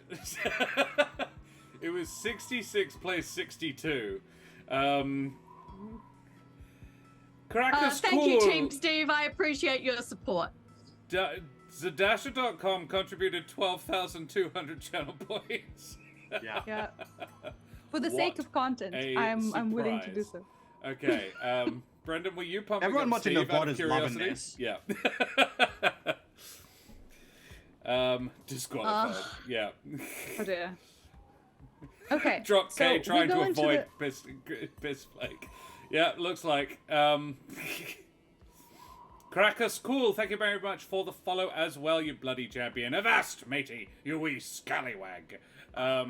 It was 66 plays 62. Crackers Thank you, Team Steve. I appreciate your support. Zadasha.com contributed 12,200 channel points. Yeah. For the sake of content, I'm willing to do so. Okay, Brendan, were you pumping Everyone up watching Steve the out VOD of is loving curiosity? this. Yeah. Disqualified. Yeah. Oh dear. Okay. Drop K so trying to we're going avoid Pissflake. Yeah, looks like. Crackers, cool. Thank you very much for the follow as well, you bloody champion. Avast, matey, you wee scallywag.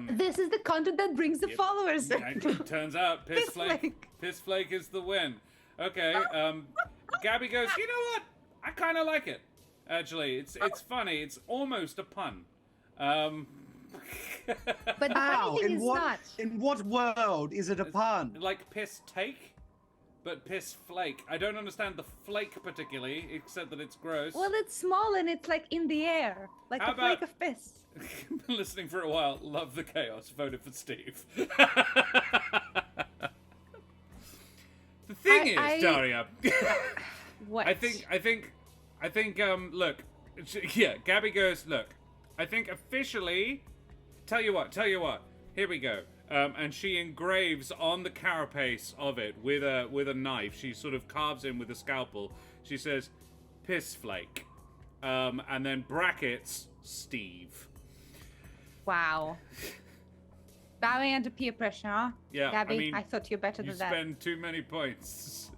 This is the content that brings the followers. It turns out Pissflake is the win. Okay, Gabby goes, you know what? I kind of like it. Actually, it's funny. It's almost a pun. But the funny thing is not. In what world is it a pun? Like piss take, but piss flake. I don't understand the flake particularly, except that it's gross. Well, it's small and it's like in the air, like How a flake about- of piss. Been listening for a while. Love the chaos. Voted for Steve. The thing is, Daria. What? I think. Look. Yeah. Gabby goes. Look. I think officially. Tell you what. Here we go. And she engraves on the carapace of it with a knife. She sort of carves in with a scalpel. She says, "Pissflake," and then brackets Steve. Wow. Bowing under peer pressure, huh? Yeah, Gabby, I mean, I thought you're better You than that. spend too many points.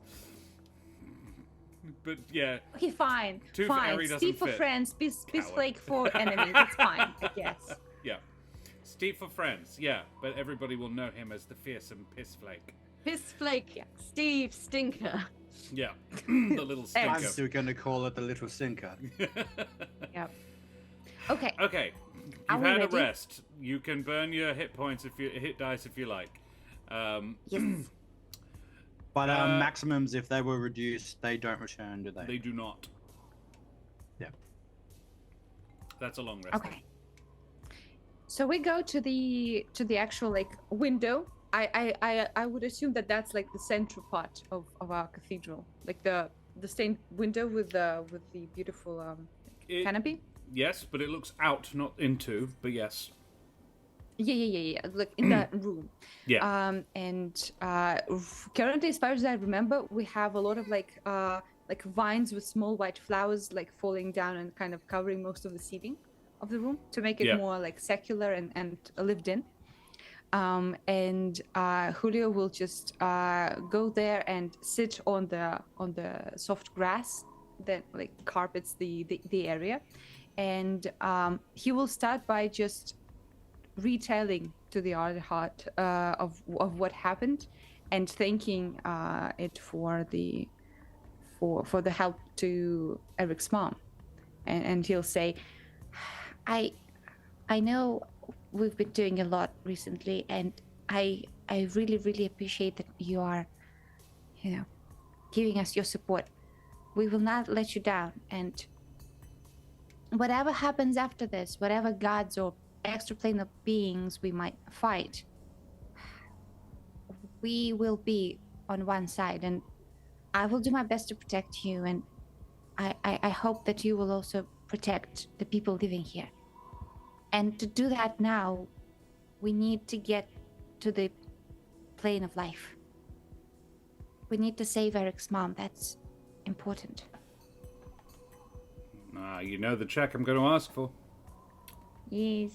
But yeah. Okay, fine. Two for Fine. Harry doesn't Steve for fit. friends, Pissflake for enemies. That's fine, I guess. Yeah. Steve for friends, yeah. But everybody will know him as the fearsome Pissflake. Pissflake, Steve Stinker. Yeah. The little I'm stinker. still going to call it the little stinker. Yep. Okay. Okay. Are You've we had a ready? rest. You can burn your hit points hit dice if you like. Yes. But maximums, if they were reduced, they don't return, do they? They do not. Yeah. That's a long rest. Okay. So we go to the actual like window. I would assume that that's like the central part of our cathedral, like the stained window with the beautiful canopy. Yes, but it looks out, not into. But yes. Yeah. Like in that room. Yeah. And currently, as far as I remember, we have a lot of like vines with small white flowers like falling down and kind of covering most of the ceiling of the room to make it more like secular and lived in. And Julio will just go there and sit on the soft grass that like carpets the area, and he will start by just retelling to the Alderheart of what happened, and thanking it for the help to Ereq's mom, and he'll say, I know we've been doing a lot recently, and I really, really appreciate that you are, giving us your support. We will not let you down, and whatever happens after this, whatever gods or extraplanar beings we might fight, we will be on one side, and I will do my best to protect you, and I hope that you will also protect the people living here. And to do that now, we need to get to the plane of life. We need to save Ereq's mom. That's important. You know the check I'm going to ask for. Yes.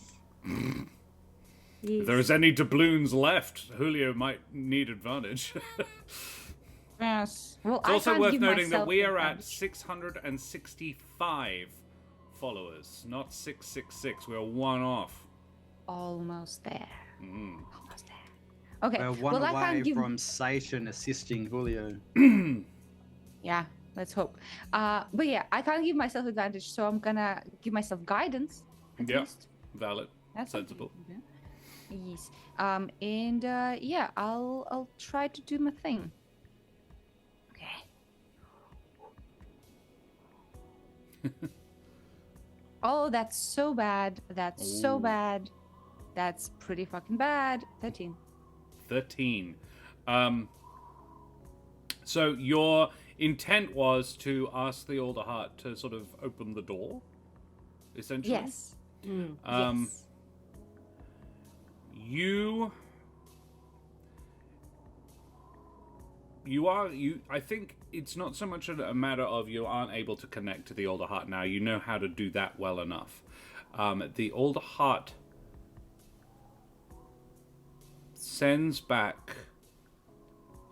If there's any doubloons left, Julio might need advantage. Yes. Well, It's also worth noting that we are at 665 followers, not 666. We're one off. Almost there. Almost there. Okay. We're one I away can't give... from Satan assisting Julio. Yeah, let's hope. But yeah, I can't give myself advantage, so I'm gonna give myself guidance. Yeah, valid. That's sensible. Okay. Yes. Yeah, I'll try to do my thing. Okay. Oh, that's so bad. That's so bad. That's pretty fucking bad. 13. 13. So your intent was to ask the Alderheart to sort of open the door, essentially? Yes. Yes. I think it's not so much a matter of you aren't able to connect to the Alderheart now. You know how to do that well enough. The Alderheart sends back...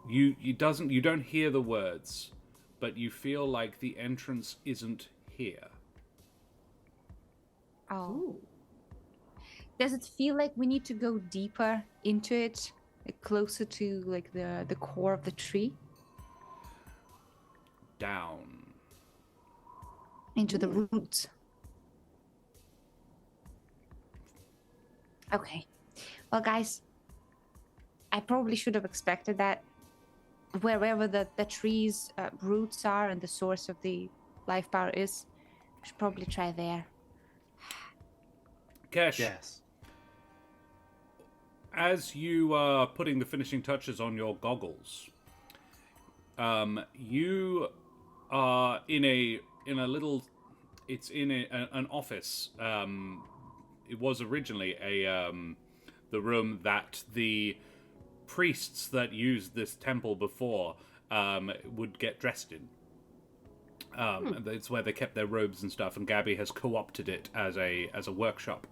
You don't hear the words, but you feel like the entrance isn't here. Oh. Does it feel like we need to go deeper into it, like closer to like the core of the tree? Down. Into the roots. Okay. Well, guys, I probably should have expected that. Wherever the tree's roots are and the source of the life power is, we should probably try there. Kesh, Yes. as you are putting the finishing touches on your goggles, you are in a little. It's in an office. It was originally the room that the priests that used this temple before would get dressed in. It's where they kept their robes and stuff, and Gabby has co-opted it as a workshop.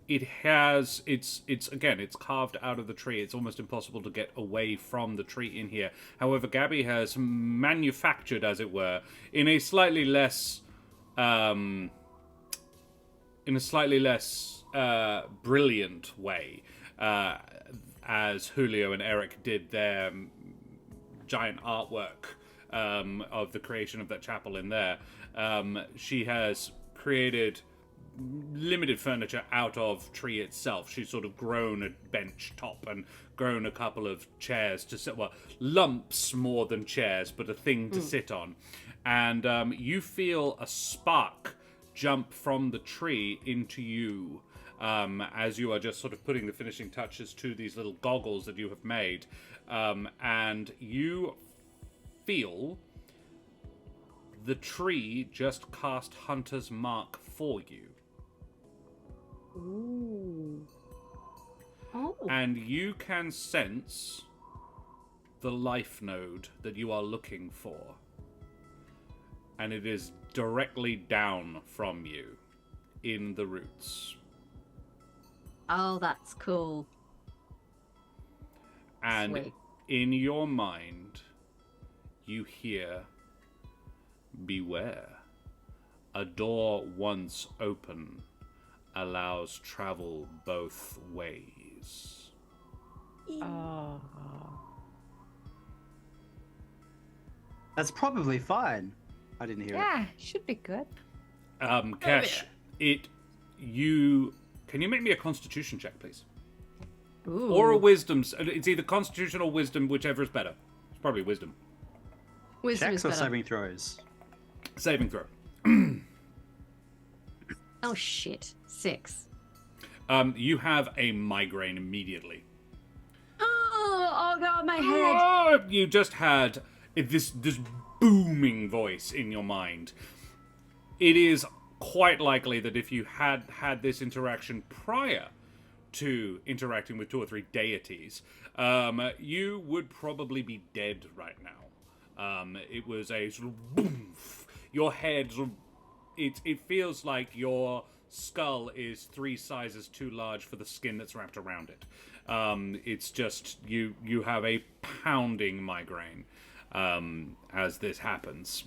It's carved out of the tree. It's almost impossible to get away from the tree in here. However, Gabby has manufactured, as it were, in a slightly less brilliant way, as Julio and Ereq did their giant artwork of the creation of that chapel in there. She has created limited furniture out of tree itself. She's sort of grown a bench top and grown a couple of chairs to sit, well, lumps more than chairs, but a thing to sit on. And you feel a spark jump from the tree into you as you are just sort of putting the finishing touches to these little goggles that you have made. And you feel the tree just cast Hunter's Mark for you. Ooh. Oh. And you can sense the life node that you are looking for. And it is directly down from you in the roots. Oh, that's cool. And Sweet. in your mind, you hear, beware. A door once open allows travel both ways. Oh. That's probably fine. I didn't hear it. Yeah, should be good. Cash, can you make me a Constitution check, please? Ooh. Or a Wisdom? It's either Constitution or Wisdom, whichever is better. It's probably Wisdom. Wisdom Checks is or better. saving throws? Saving throw. Oh shit. 6. You have a migraine immediately. Oh god, my head. Oh, you just had this booming voice in your mind. It is quite likely that if you had had this interaction prior to interacting with 2 or 3 deities, you would probably be dead right now. It was a sort of boom. Your head sort of, it feels like your skull is 3 sizes too large for the skin that's wrapped around it. It's just you have a pounding migraine as this happens.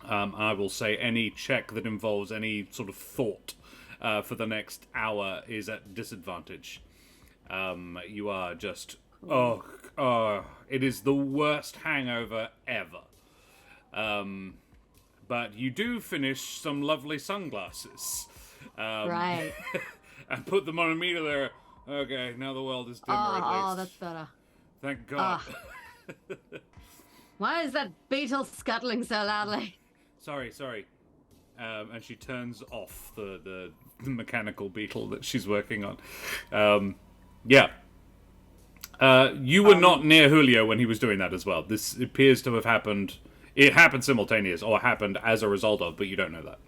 I will say any check that involves any sort of thought for the next hour is at disadvantage. You are just it is the worst hangover ever. But you do finish some lovely sunglasses. Right. And put them on immediately. Okay, now the world is dimmer at least. Oh, that's better. Thank God. Why is that beetle scuttling so loudly? Sorry. And she turns off the mechanical beetle that she's working on. Yeah. You were not near Julio when he was doing that as well. This appears to have happened. It happened simultaneous, or happened as a result of, but you don't know that.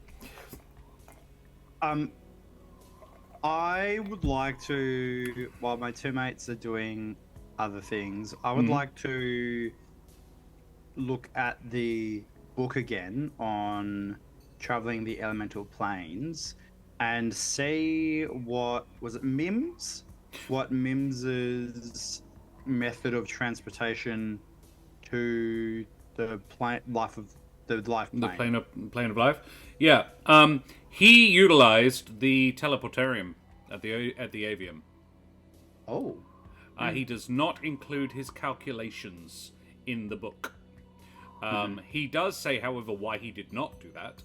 I would like to, while my 2 mates are doing other things, I would like to look at the book again on traveling the elemental planes and see what was it Mims? What Mims's method of transportation to the life plane. The plane of life. Yeah. He utilized the teleportarium at the avium. Oh. He does not include his calculations in the book. He does say, however, why he did not do that.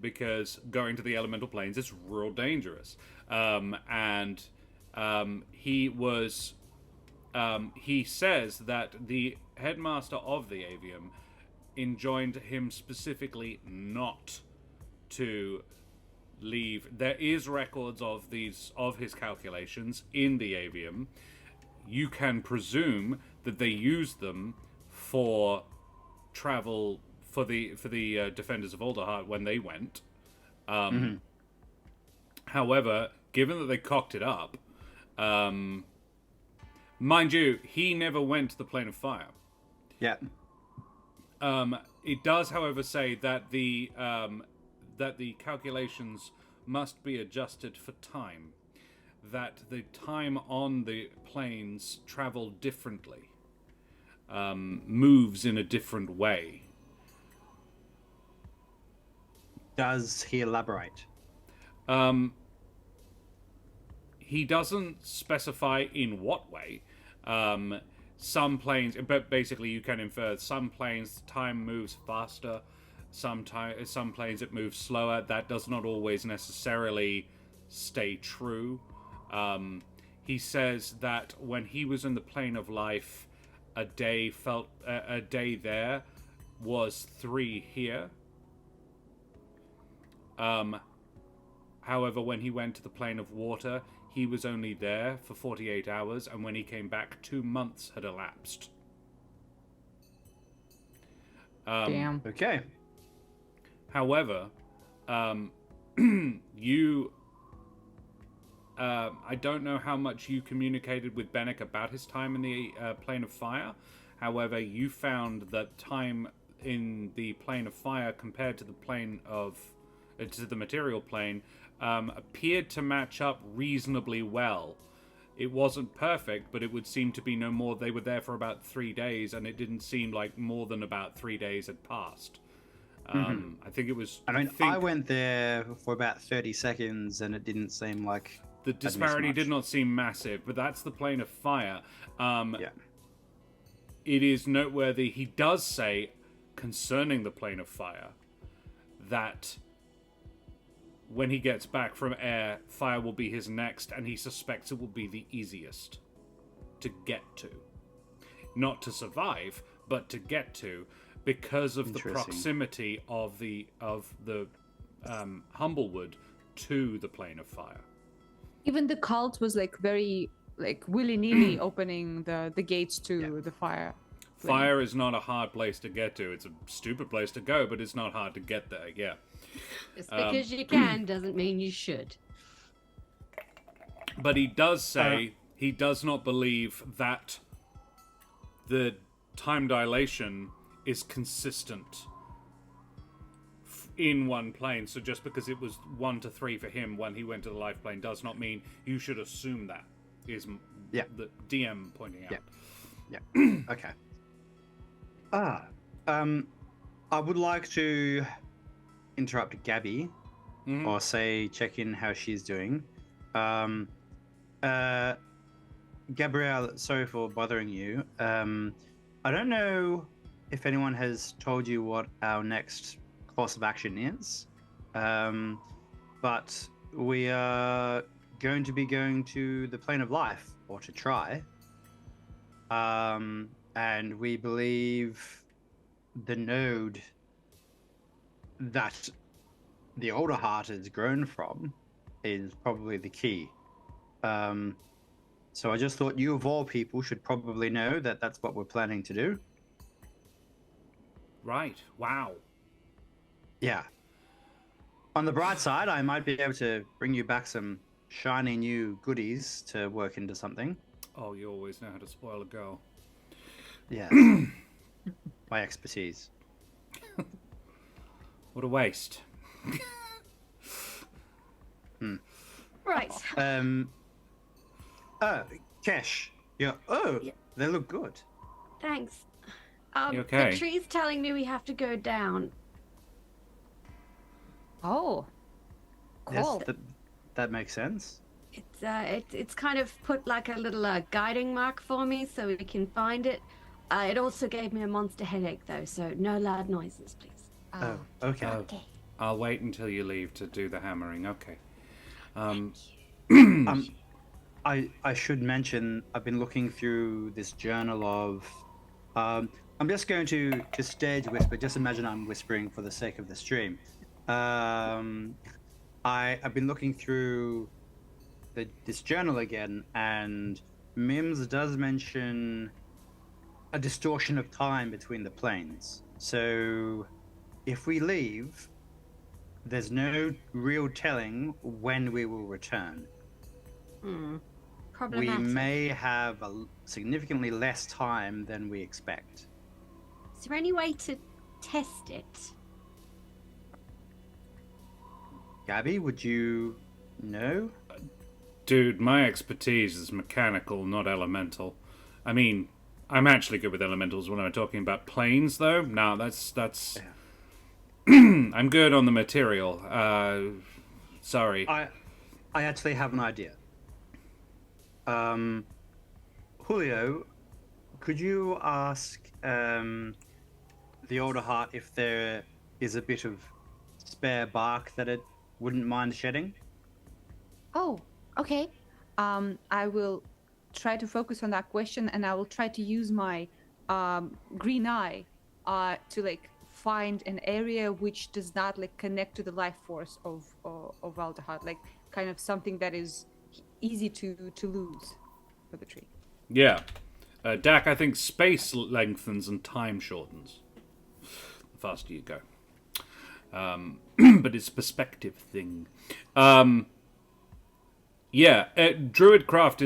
Because going to the elemental planes is real dangerous. He says that the headmaster of the avium enjoined him specifically not to leave. There is records of his calculations in the avium. You can presume that they used them for travel for the defenders of Alderheart when they went. However, given that they cocked it up, mind you, he never went to the plane of fire. Yeah. It does, however, say that the calculations must be adjusted for time. That the time on the planes travel differently, moves in a different way. Does he elaborate? He doesn't specify in what way. Some planes, but basically you can infer some planes time moves faster, some planes it moves slower. That does not always necessarily stay true. He says that when he was in the plane of life, a day there was 3 here. However, when he went to the plane of water, he was only there for 48 hours, and when he came back, 2 months had elapsed. Damn. Okay. However, I don't know how much you communicated with Bennick about his time in the plane of fire. However, you found that time in the plane of fire compared to the to the material plane appeared to match up reasonably well. It wasn't perfect, but it would seem to be no more. They were there for about 3 days, and it didn't seem like more than about 3 days had passed. I think it was. I went there for about 30 seconds, and it didn't seem like the disparity did not seem massive, but that's the plane of fire. It is noteworthy. He does say, concerning the plane of fire, that when he gets back from air, fire will be his next, and he suspects it will be the easiest to get to. Not to survive, but to get to, because of the proximity of the Humblewood to the plane of fire. Even the cult was like very like willy-nilly opening the gates to the fire. Fire is not a hard place to get to. It's a stupid place to go, but it's not hard to get there. Yeah. Just because you can doesn't mean you should. But he does say he does not believe that the time dilation is consistent in one plane. So just because it was 1 to 3 for him when he went to the life plane does not mean you should assume that, is the DM pointing out. Yeah. Okay. I would like to interrupt Gabby, or say check in how she's doing. Gabrielle, sorry for bothering you. I don't know if anyone has told you what our next course of action is, but we are going to be going to the plane of life, or to try. And we believe the node that the Alderheart has grown from is probably the key. So I just thought you of all people should probably know that that's what we're planning to do. Right. Wow. Yeah. On the bright side, I might be able to bring you back some shiny new goodies to work into something. Oh, you always know how to spoil a girl. Yeah. My expertise. What a waste. Right. Kesh. Yeah. They look good. Thanks. You okay? The tree's telling me we have to go down. Oh, cool. Yes, that makes sense. It's kind of put like a little guiding mark for me so we can find it. It also gave me a monster headache though, so no loud noises, please. Oh, okay. Okay. I'll wait until you leave to do the hammering. Okay. I should mention I've been looking through this journal of. I'm just going to stage whisper. Just imagine I'm whispering for the sake of the stream. I've been looking through this journal again, and Mims does mention a distortion of time between the planes. So if we leave, there's no real telling when we will return. Problematic. We may have significantly less time than we expect. Is there any way to test it? Gabby, would you know? Dude, my expertise is mechanical, not elemental. I mean, I'm actually good with elementals when I'm talking about planes, though. No, that's... Yeah. I'm good on the material. Sorry. I actually have an idea. Julio, could you ask the Alderheart if there is a bit of spare bark that it wouldn't mind shedding? Oh, okay. I will try to focus on that question, and I will try to use my green eye to like find an area which does not like connect to the life force of Alderheart, like kind of something that is easy to lose for the tree. Yeah. Dak, I think space lengthens and time shortens the faster you go. But it's a perspective thing. Yeah, Druidcraft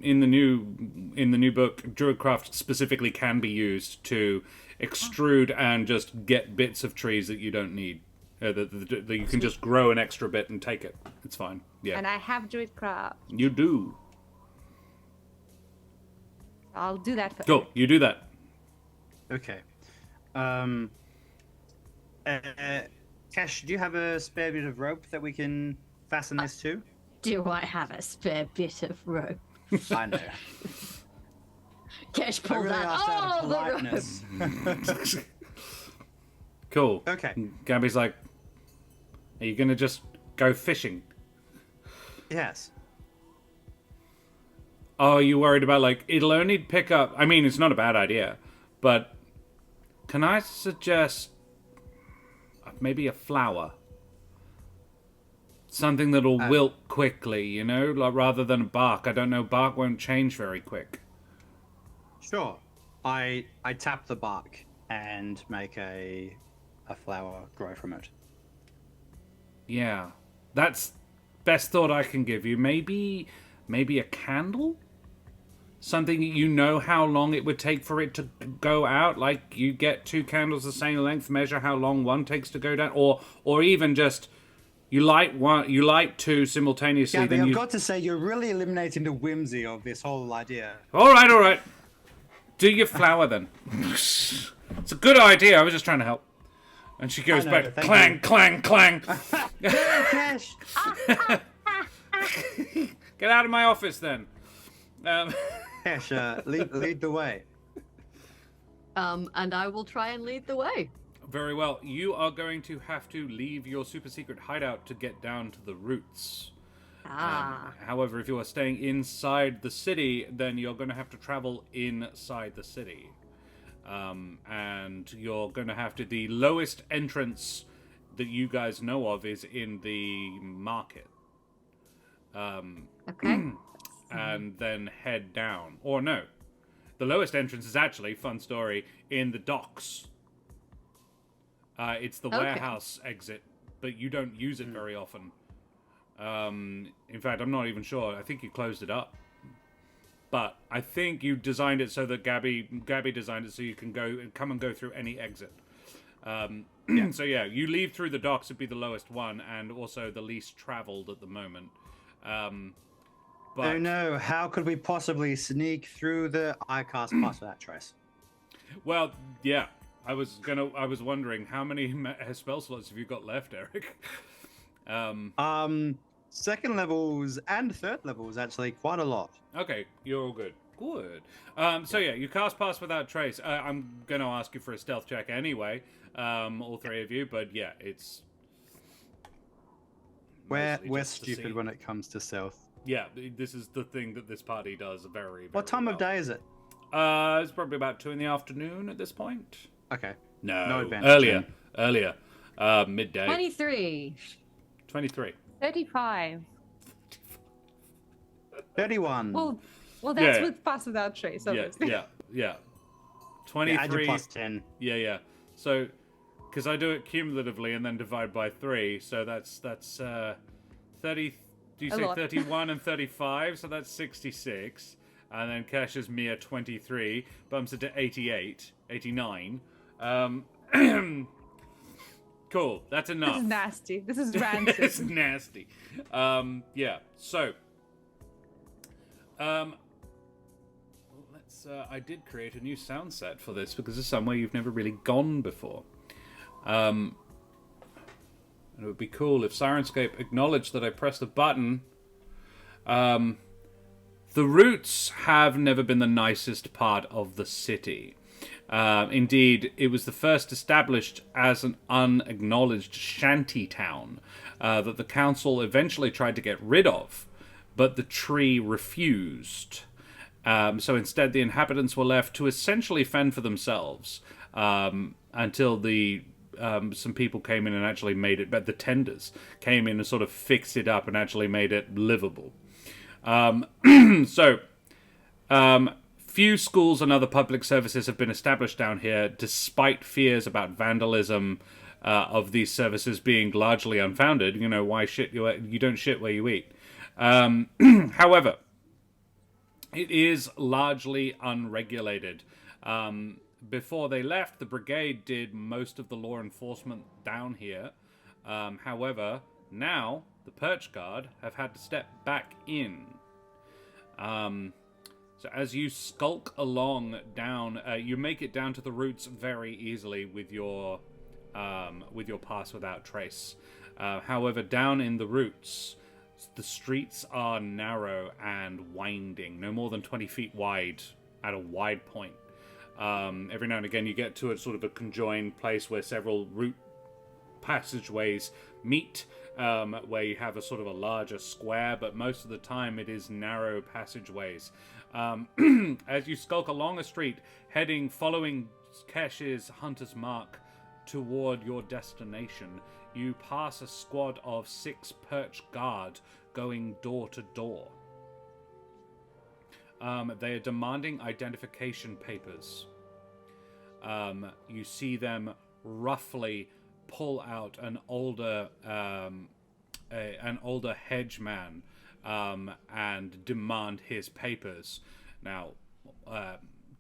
in the new book. Druidcraft specifically can be used to extrude and just get bits of trees that you don't need. That you can just grow an extra bit and take it. It's fine. Yeah. And I have Druidcraft. You do. I'll do that first. Cool. You do that. Okay. Cash, do you have a spare bit of rope that we can fasten this to? Do I have a spare bit of rope? I know. Kesh I pulled really out asked out all of the rope. politeness. Cool. Okay. Gabby's like, are you gonna just go fishing? Yes. Oh, are you worried about, like, it'll only pick up... I mean, it's not a bad idea, but can I suggest maybe a flower? Something that'll wilt quickly, you know, like, rather than a bark. I don't know, bark won't change very quick. Sure. I tap the bark and make a flower grow from it. Yeah, that's best thought I can give you. Maybe a candle? Something you know how long it would take for it to go out, like you get 2 candles the same length, measure how long one takes to go down, or even just you light 2 simultaneously. Gabby, then I've got to say, you're really eliminating the whimsy of this whole idea. All right. Do your flower then. It's a good idea. I was just trying to help. And she goes back, clang, clang, clang. Cash. Get out of my office then. Cash, lead the way. And I will try and lead the way. Very well. You are going to have to leave your super secret hideout to get down to the roots. However, if you are staying inside the city, then you're going to have to travel inside the city. And you're going to have to... The lowest entrance that you guys know of is in the market. Okay. And then head down. Or no. The lowest entrance is actually, fun story, in the docks. It's the warehouse exit, but you don't use it very often. In fact, I'm not even sure. I think you closed it up. But I think you designed it so that Gabby designed it so you can come and go through any exit. So yeah, you leave through the docks would be the lowest one, and also the least traveled at the moment. But Oh no, how could we possibly sneak through the... I cast past that trace. Well, yeah. I was wondering, how many spell slots have you got left, Ereq? Second levels and third levels, actually, quite a lot. Okay, you're all good. Good. So yeah, you cast Pass Without Trace. I'm going to ask you for a stealth check anyway, all 3 of you, but yeah, it's... We're stupid when it comes to stealth. Yeah, this is the thing that this party does very, very What time of day is it? It's probably about 2 in the afternoon at this point. Okay. No, advantage. earlier. Midday. 23. 23. 35. 31. Well, that's Yeah. with Pass Without Trace, obviously. Yeah. 23. Add your plus 10. Yeah. So, because I do it cumulatively and then divide by 3, so that's 30. Do you say 31 and 35? So that's 66. And then Kesh's mere 23 bumps it to 88, 89. Cool. That's enough. This is nasty. This is rancid. It's nasty. Yeah. So, let's. I did create a new sound set for this because it's somewhere you've never really gone before. And it would be cool if Sirenscape acknowledged that I pressed a button. The roots have never been the nicest part of the city. Indeed, it was the first established as an unacknowledged shanty town that the council eventually tried to get rid of, but the tree refused. So instead, the inhabitants were left to essentially fend for themselves until some people came in and actually made it, but the tenders came in and sort of fixed it up and actually made it livable. Few schools and other public services have been established down here, despite fears about vandalism of these services being largely unfounded. You know, why shit you don't shit where you eat. However, it is largely unregulated. Before they left, the brigade did most of the law enforcement down here. However, now the Perch Guard have had to step back in. So as you skulk along down, you make it down to the roots very easily with your Pass Without Trace. However, down in the roots, The streets are narrow and winding, no more than 20 feet wide at a wide point. Every now and again you get to a sort of a conjoined place where several route passageways meet, where you have a sort of a larger square, but most of the time it is narrow passageways. As you skulk along a street, following Kesh's hunter's mark toward your destination, you pass a squad of 6 perch guard going door to door. They are demanding identification papers. You see them roughly pull out an older hedgeman and demand his papers. Now,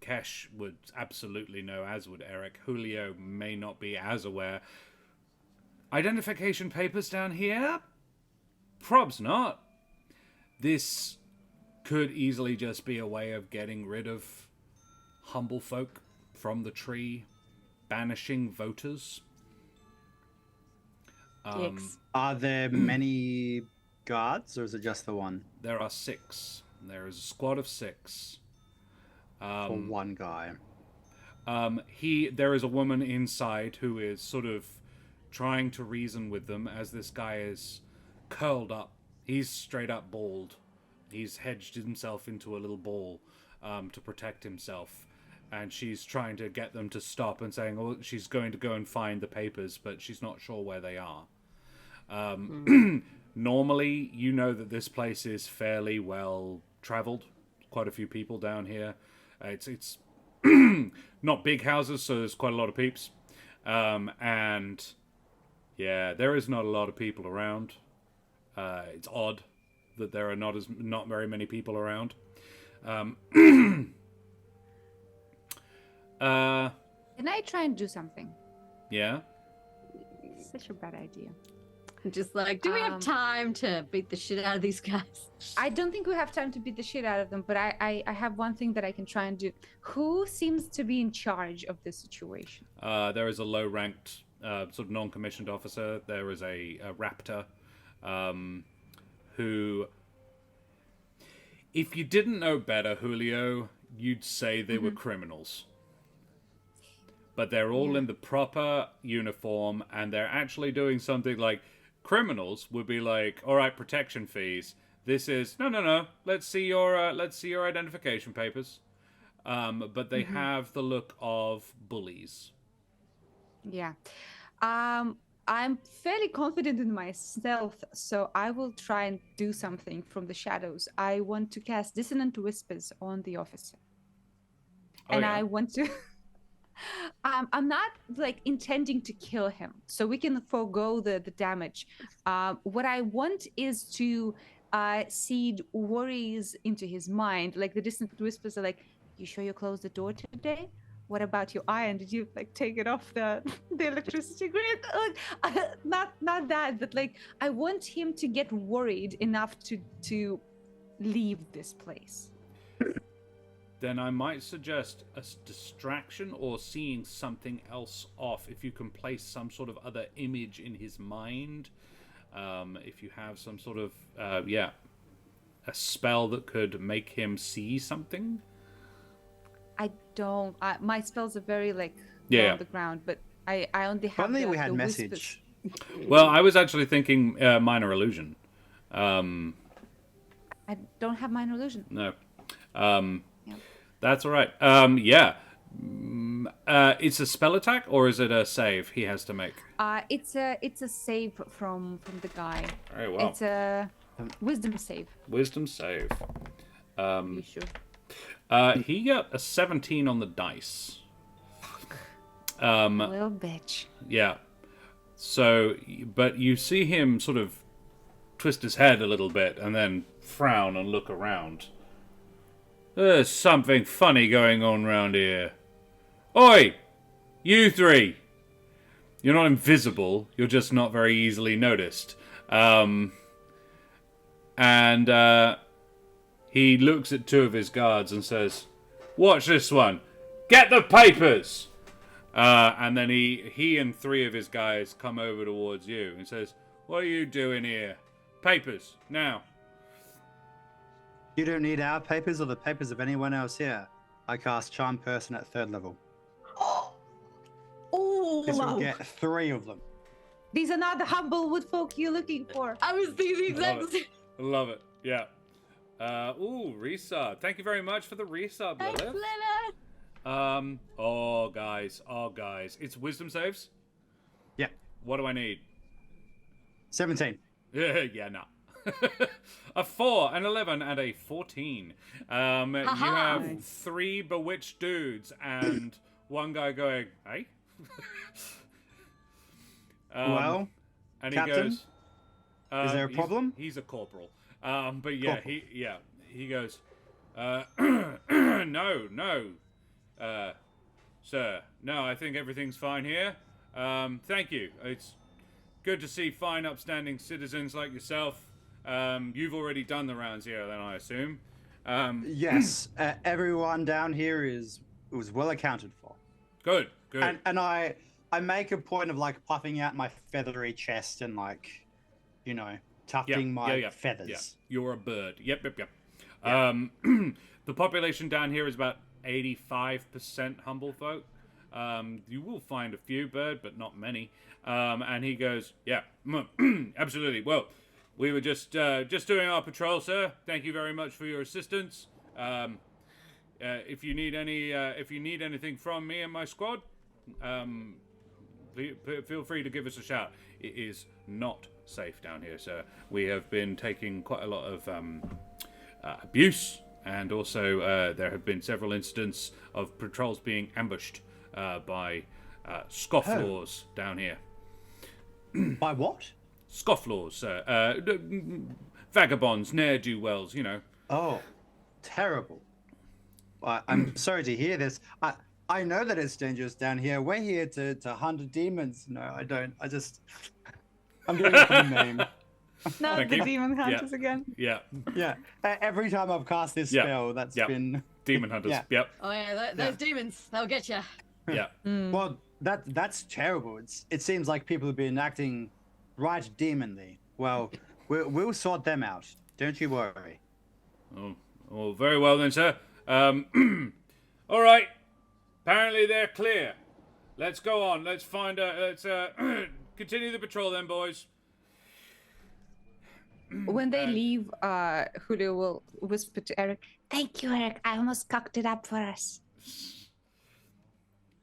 Kesh would absolutely know, as would Ereq. Julio may not be as aware. Identification papers down here? Probs not. This could easily just be a way of getting rid of humble folk from the tree, banishing voters. Are there many guards, or is it just the one? There are 6. There is a squad of 6. For one guy. There is a woman inside who is sort of trying to reason with them as this guy is curled up. He's straight up bald. He's hedged himself into a little ball to protect himself. And she's trying to get them to stop and saying, oh, she's going to go and find the papers, but she's not sure where they are. Normally, you know that this place is fairly well traveled. Quite a few people down here. It's not big houses, so there's quite a lot of peeps. And yeah, there is not a lot of people around. It's odd that there are not very many people around. Can I try and do something? Yeah? Such a bad idea. Just like, do we have time to beat the shit out of these guys? I don't think we have time to beat the shit out of them, but I have one thing that I can try and do. Who seems to be in charge of this situation? There is a low-ranked, sort of non-commissioned officer. There is a raptor, who... If you didn't know better, Julio, you'd say they were criminals. But they're all in the proper uniform, and they're actually doing something like... Criminals would be like, all right, protection fees. This is no. Let's see your identification papers. But they have the look of bullies. Yeah, I'm fairly confident in my stealth, so I will try and do something from the shadows. I want to cast Dissonant Whispers on the officer, I want to. I'm not like intending to kill him, so we can forego the damage. What I want is to seed worries into his mind. Like the distant whispers are like, "You sure you closed the door today? What about your iron? Did you like take it off the electricity grid?" Not that, but like I want him to get worried enough to leave this place. Then I might suggest a distraction or seeing something else off. If you can place some sort of other image in his mind, if you have some sort of a spell that could make him see something. I don't. My spells are very like on the ground, but I only have. Only we had the message. Well, I was actually thinking minor illusion. I don't have minor illusion. No. That's all right. It's a spell attack, or is it a save he has to make? It's a save from the guy. Very well. It's a wisdom save. Wisdom save. You sure? He got a 17 on the dice. Little bitch. Yeah. So, but you see him sort of twist his head a little bit and then frown and look around. There's something funny going on round here. Oi! You 3! You're not invisible, you're just not very easily noticed. He looks at 2 of his guards and says, "Watch this one. Get the papers!" And then he and 3 of his guys come over towards you and says, "What are you doing here? Papers, now. You don't need our papers or the papers of anyone else here. I cast Charm Person at 3rd level. Oh, This will get 3 of them. These are not the Humblewood folk you're looking for. I was thinking the exact same. Love it. Yeah. Resub. Thank you very much for the resub, Thanks, Lilith. Lilith. Oh, guys. It's wisdom saves? Yeah. What do I need? 17. Yeah, no. A 4, an 11, and a 14. You have 3 bewitched dudes and one guy going, hey? Well, and Captain, he goes, is there a problem? He's a corporal. But yeah, Corporal. he goes, no, sir, no, I think everything's fine here. Thank you. It's good to see fine, upstanding citizens like yourself. You've already done the rounds here, then, I assume. Yes, everyone down here was well accounted for. Good. And I make a point of like puffing out my feathery chest and like, you know, tufting my feathers. Yeah. You're a bird. Yep. Yeah. The population down here is about 85% humble folk. You will find a few bird, but not many. And he goes, yeah, absolutely. Well, we were just doing our patrol, sir. Thank you very much for your assistance. If you need anything from me and my squad, feel free to give us a shout. It is not safe down here, sir. We have been taking quite a lot of abuse, and also there have been several incidents of patrols being ambushed by scofflaws down here. By what? Scofflaws, sir. Vagabonds, ne'er-do-wells, you know. Oh, terrible. I'm sorry to hear this. I know that it's dangerous down here. We're here to hunt demons. No, I don't. I'm doing it for the name. Not Thank the you. demon hunters again. Yeah. Yeah. Every time I've cast this spell, that's been Demon hunters. Yeah. Yep. Oh yeah, those demons, they'll get you. Yeah. Well, that's terrible. It seems like people have been acting right demonly. Well, we'll sort them out. Don't you worry. Oh, very well then, sir. All right. Apparently they're clear. Let's go on. Let's continue the patrol then, boys. When they leave, Julio will whisper to Ereq, "Thank you, Ereq. I almost cocked it up for us."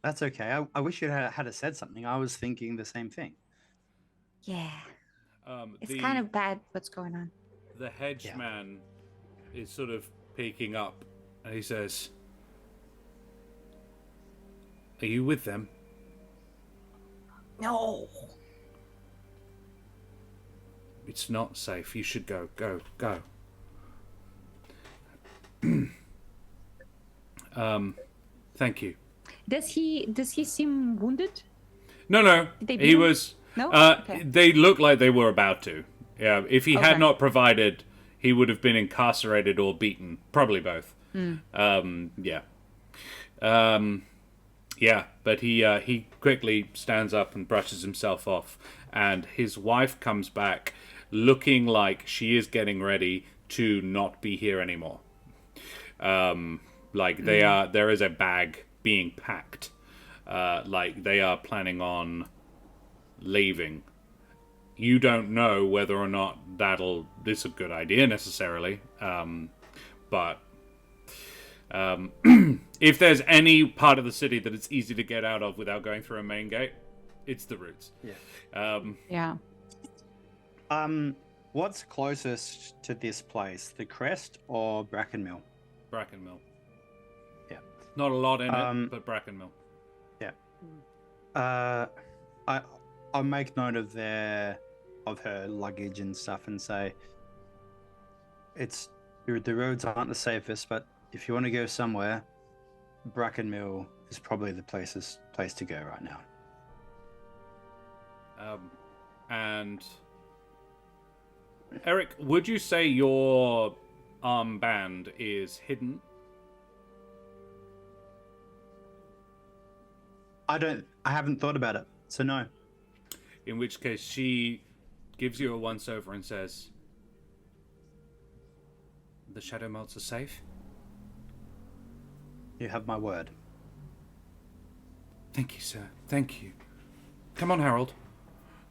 That's okay. I wish you had said something. I was thinking the same thing. Yeah. It's kind of bad what's going on. The hedgeman is sort of peeking up, and he says, "Are you with them?" No. It's not safe. You should go. Go. Thank you. Does he seem wounded? No. Did they beat He him? was. No? Okay. They look like they were about to. Yeah. If he had Okay. not provided, he would have been incarcerated or beaten. Probably both. Yeah. Yeah. But he quickly stands up and brushes himself off, and his wife comes back, looking like she is getting ready to not be here anymore. Like there is a bag being packed. Like they are planning on leaving. You don't know whether or not this is a good idea necessarily. But if there's any part of the city that it's easy to get out of without going through a main gate, it's the Roots. Yeah. Yeah. What's closest to this place, the Crest or Brackenmill? Brackenmill. Yeah. Not a lot in it, but Brackenmill. Yeah. I'll make note of her luggage and stuff and say, the roads aren't the safest, but if you want to go somewhere, Brackenmill is probably the place to go right now. And Ereq, would you say your armband is hidden? I haven't thought about it, so no. In which case she gives you a once over and says, the Shadow Motes are safe? You have my word. Thank you, sir. Thank you. Come on, Harold.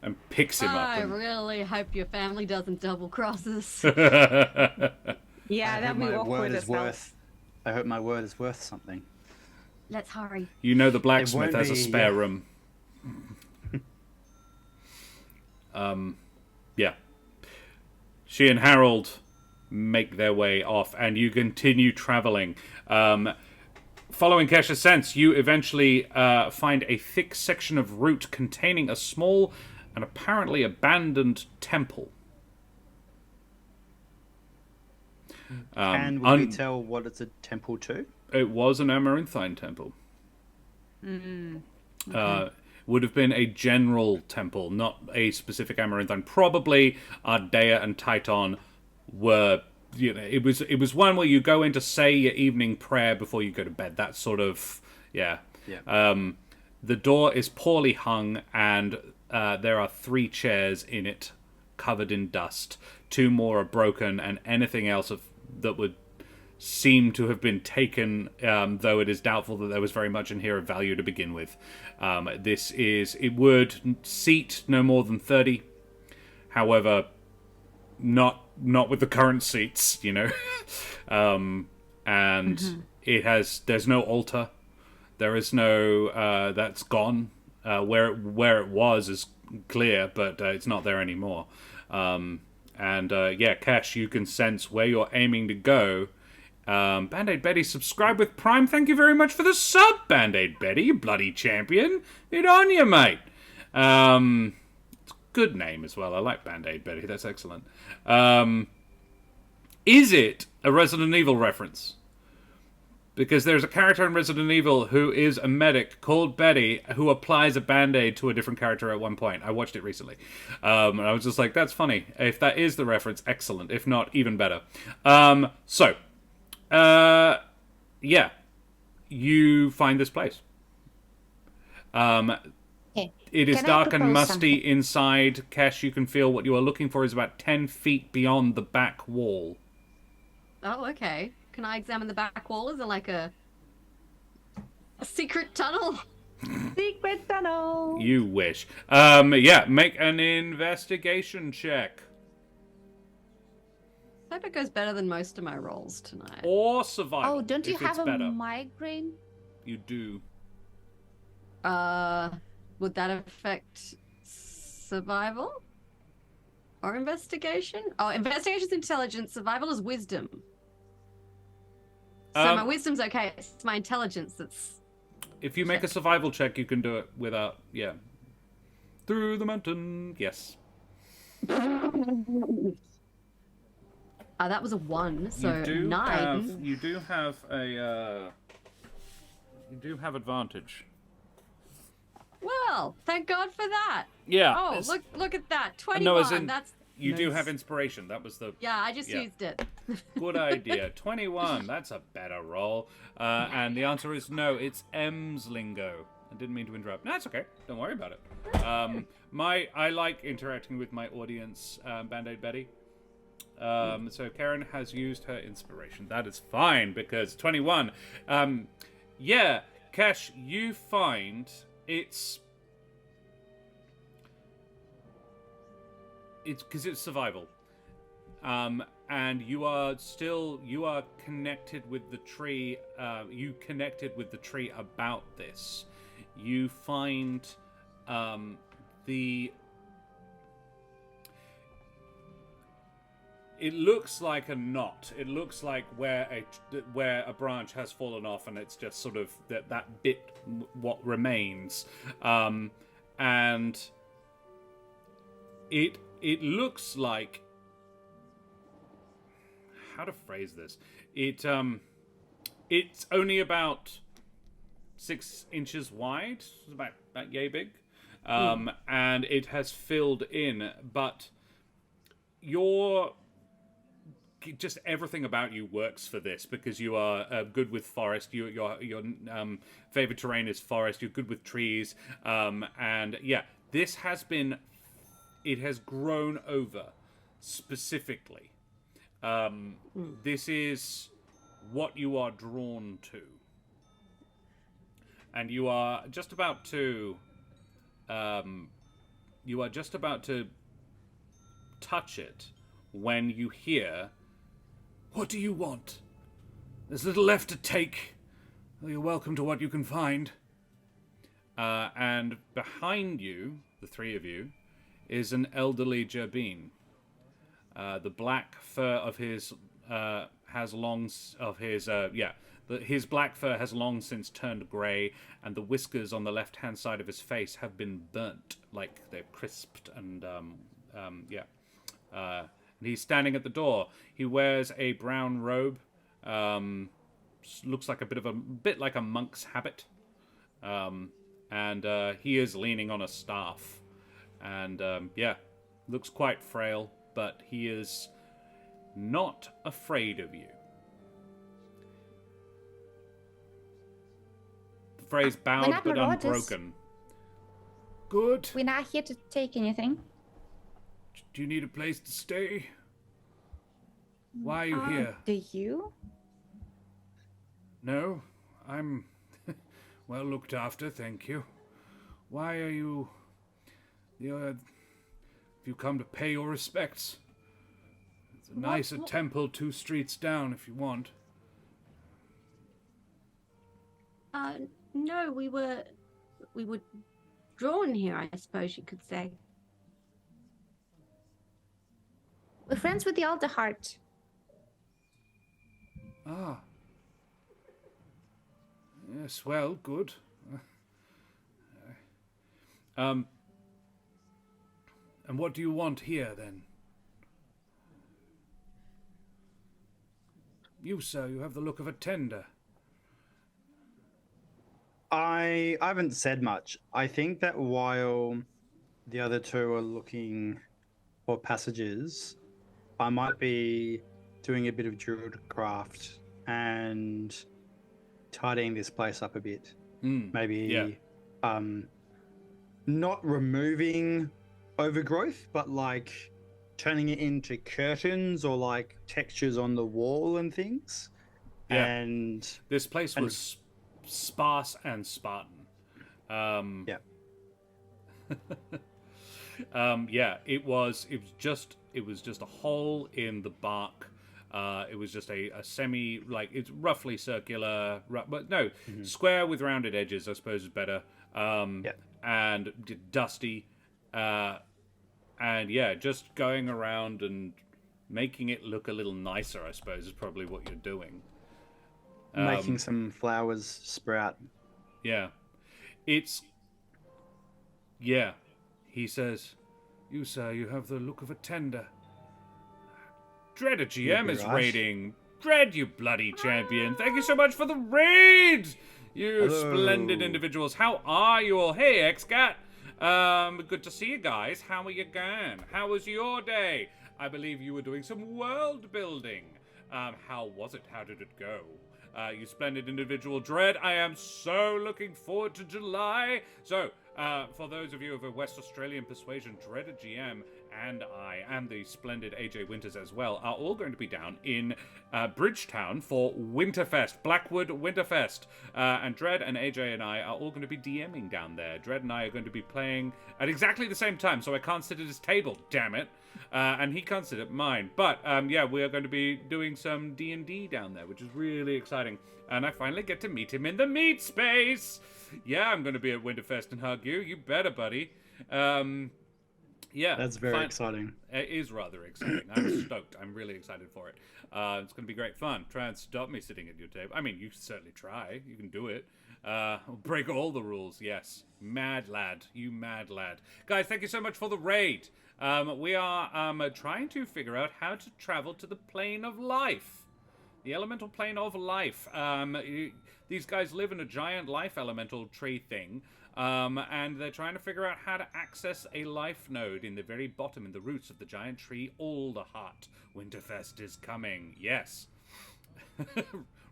And picks him up. I really hope your family doesn't double cross us. Yeah, that'd be awkward as hell. I hope my word is worth something. Let's hurry. You know the blacksmith has a spare room. Yeah. She and Harold make their way off, and you continue traveling. Following Kesha's sense, you eventually find a thick section of route containing a small and apparently abandoned temple. Can we tell what it's a temple to? It was an Amaranthine temple. Okay. Would have been a general temple, not a specific Amaranthine. Probably Ardea and Titan were, you know, it was one where you go in to say your evening prayer before you go to bed. That sort of, yeah. The door is poorly hung, and there are 3 chairs in it, covered in dust. 2 more are broken, and anything else that would seem to have been taken, though it is doubtful that there was very much in here of value to begin with. It would seat no more than 30. However, not with the current seats, you know. There's no altar. There is no, that's gone. Where it was is clear, but it's not there anymore. Cash, you can sense where you're aiming to go. Band-Aid Betty, subscribe with Prime. Thank you very much for the sub, Band-Aid Betty, you bloody champion. Good on you, mate. It's a good name as well. I like Band-Aid Betty. That's excellent. Is it a Resident Evil reference? Because there's a character in Resident Evil who is a medic called Betty who applies a Band-Aid to a different character at one point. I watched it recently. And I was just like, that's funny. If that is the reference, excellent. If not, even better. You find this place. It is dark and musty inside. Kesh, you can feel what you are looking for is about 10 feet beyond the back wall. Oh, okay. Can I examine the back wall? Is it like a secret tunnel? Secret tunnel. You wish. Make an investigation check. I hope it goes better than most of my rolls tonight. Or survival. Oh, don't you have a migraine? You do. Would that affect survival? Or investigation? Oh, investigation's intelligence, survival is wisdom. So my wisdom's okay, it's my intelligence that's... If you make a survival check, you can do it without, Through the mountain, yes. That was a 1, so 9. You do have advantage. Well, thank God for that. Yeah. Oh, look at that. 21. No, as in, that's... You do have inspiration. That was the... Yeah, I just used it. Good idea. 21. That's a better roll. And the answer is no. It's M's lingo. I didn't mean to interrupt. No, it's okay. Don't worry about it. I like interacting with my audience, Band-Aid Betty. So Karen has used her inspiration. That is fine, because 21. Kesh, you find it's because it's survival. And you are connected with the tree. You connected with the tree about this. You find it looks like a knot. It looks like where a branch has fallen off, and it's just sort of that bit what remains. And it looks like, how to phrase this? It's only about 6 inches wide. It's about yay big. And it has filled in, but just everything about you works for this, because you are good with forest. Your favorite terrain is forest. You're good with trees. It has grown over specifically. This is what you are drawn to. And you are just about to touch it when you hear, "What do you want? There's little left to take. You're welcome to what you can find." And behind you, the three of you, is an elderly Jerbeen. The black fur of his his black fur has long since turned grey, and the whiskers on the left-hand side of his face have been burnt, like they're crisped, and and he's standing at the door. He wears a brown robe, looks like a bit like a monk's habit, and he is leaning on a staff, and looks quite frail, but he is not afraid of you. The phrase bowed but unbroken. Good. We're not here to take anything. Do you need a place to stay? Why are you here? Do you? No, I'm well looked after, thank you. Why are you... Have you come to pay your respects? It's a nicer temple 2 streets down if you want. No, we were drawn here, I suppose you could say. We're friends with the Alderheart. Ah. Yes, well, good. And what do you want here, then? You, sir, you have the look of a tender. I haven't said much. I think that while the other two are looking for passages, I might be doing a bit of druidcraft and tidying this place up a bit. Maybe not removing overgrowth, but like turning it into curtains or like textures on the wall and things. Yeah. And this place was sparse and Spartan. It was just a hole in the bark. It was just a semi, like, it's roughly circular, but no, square with rounded edges, I suppose is better. And dusty. And just going around and making it look a little nicer, I suppose, is probably what you're doing. Making some flowers sprout. Yeah. He says, "You, sir, you have the look of a tender." Dread a GM is raiding. Dread, you bloody champion. Thank you so much for the raid! You splendid individuals. How are you all? Hey, X-Cat. Good to see you guys. How are you going? How was your day? I believe you were doing some world building. How was it? How did it go? You splendid individual. Dread, I am so looking forward to July. So, for those of you of a West Australian persuasion, Dread a GM and I, and the splendid AJ Winters as well, are all going to be down in Bridgetown for Winterfest, Blackwood Winterfest. And Dread and AJ and I are all going to be DMing down there. Dread and I are going to be playing at exactly the same time, so I can't sit at his table, damn it. And he can't sit at mine. But, we are going to be doing some D&D down there, which is really exciting. And I finally get to meet him in the meat space. Yeah, I'm going to be at Winterfest and hug you. You better, buddy. That's very exciting. It is rather exciting. I'm stoked. I'm really excited for it. It's going to be great fun. Try and stop me sitting at your table. I mean, you can certainly try. You can do it. Break all the rules, yes. Mad lad. You mad lad. Guys, thank you so much for the raid. We are trying to figure out how to travel to the plane of life. The elemental plane of life. These guys live in a giant life elemental tree thing. And they're trying to figure out how to access a life node in the very bottom, in the roots of the giant tree Alderheart. Winterfest is coming, yes.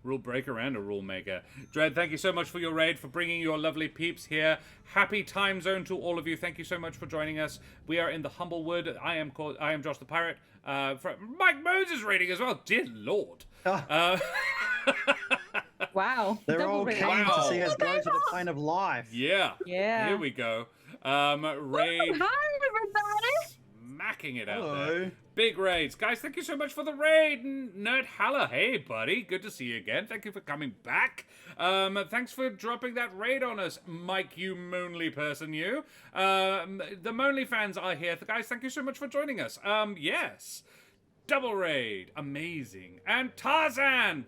rule breaker and a rule maker. Dread, thank you so much for your raid, for bringing your lovely peeps here. Happy time zone to all of you. Thank you so much for joining us. We are in the Humblewood. I am Josh the Pirate. Mike Moses raiding as well. Dear Lord. Wow. They're all raid. keen to see us go to the plane of life. Yeah. Yeah. Here we go. Raid. Hi, everybody. Smacking it out Hello. there. Big raids. Guys, thank you so much for the raid. Nerd Halla, hey, buddy. Good to see you again. Thank you for coming back. Thanks for dropping that raid on us, Mike, you moonly person, you. The Moonly fans are here. Guys, thank you so much for joining us. Yes. Double raid. Amazing. And Tarzan.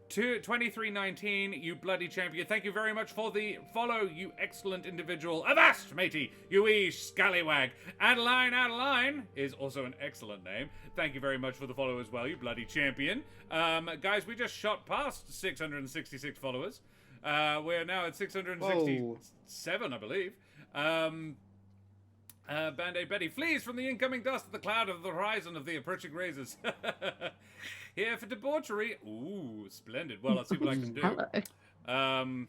2319, you bloody champion. Thank you very much for the follow, you excellent individual. Avast, matey, you wee scallywag. Adeline is also an excellent name. Thank you very much for the follow as well, you bloody champion. Guys, we just shot past 666 followers. We're now at 667, I believe. Band-Aid Betty flees from the incoming dust of the cloud of the horizon of the approaching razors. Here for debauchery. Ooh, splendid. Well, let's see what I can do. Hello.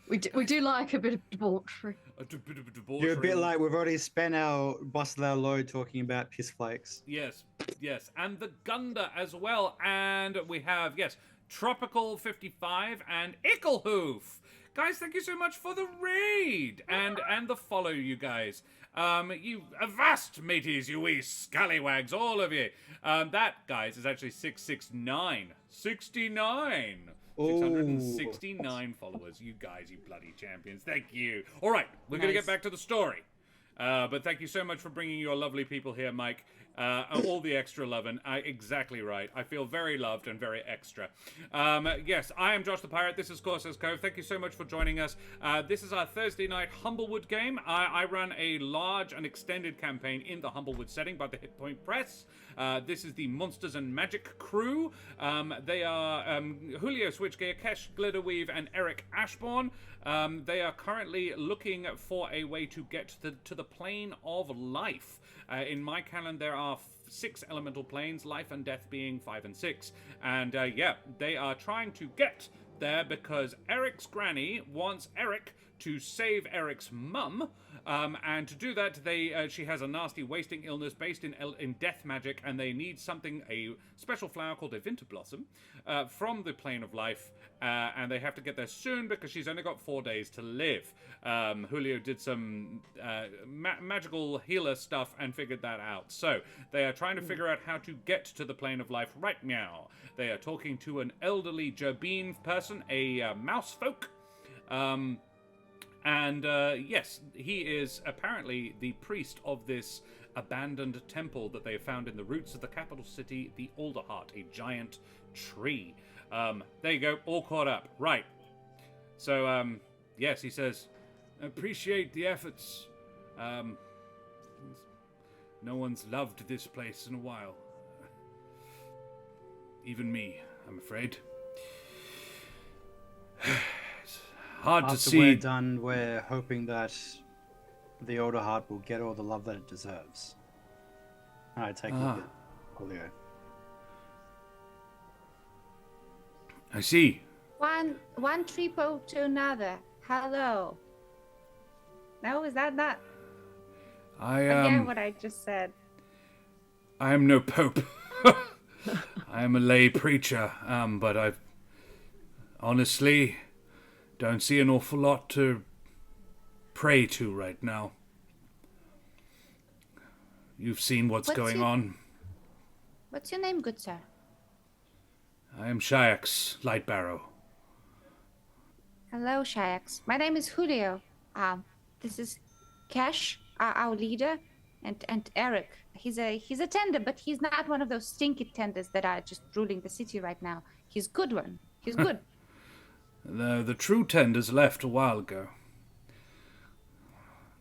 We do like a bit of debauchery. A bit of debauchery. You're a bit like we've already spent our busted our load talking about piss flakes. Yes. And the Gunda as well. And we have, Tropical 55 and Icklehoof. Guys, thank you so much for the raid and the follow, you guys. You avast, mateys, you wee scallywags, all of you. That, guys, is actually 669. 69. 669 followers. You guys, you bloody champions. Thank you. All right, we're going to get back to the story. But thank you so much for bringing your lovely people here, Mike. All the extra lovin'. Exactly right. I feel very loved and very extra. Yes, I am Josh the Pirate. This is Corsair's Cove. Thank you so much for joining us. This is our Thursday night Humblewood game. I run a large and extended campaign in the Humblewood setting by the Hit Point Press. This is the Monsters and Magic crew. They are Julio Switchgear, Kesh Glitterweave, and Ereq Ashbourne. They are currently looking for a way to get to the plane of life. In my canon, there are 6 elemental planes, life and death being 5 and 6. And they are trying to get there because Ereq's granny wants Ereq to save Ereq's mum. And to do that, she has a nasty wasting illness based in death magic, and they need a special flower called a Vinderblossom from the plane of life. And they have to get there soon because she's only got 4 days to live. Julio did some magical healer stuff and figured that out. So they are trying to figure out how to get to the plane of life right now. They are talking to an elderly Gerbine person, a mouse folk. Yes, he is apparently the priest of this abandoned temple that they found in the roots of the capital city, the Alderheart, a giant tree. There you go, all caught up. Right. So, yes, he says, appreciate the efforts. No one's loved this place in a while. Even me, I'm afraid. It's hard to see. After we're done, we're hoping that the Alderheart will get all the love that it deserves. I take it, Julio. I see. One triple to another. Hello. No, is that not? Again, what I just said. I am no pope. I am a lay preacher, but I honestly don't see an awful lot to pray to right now. You've seen what's going on. What's your name, good sir? I am Shayax Lightbarrow. Hello, Shayax. My name is Julio. This is Kesh, our leader, and Ereq. He's a tender, but he's not one of those stinky tenders that are just ruling the city right now. He's a good one. He's good. The true tenders left a while ago.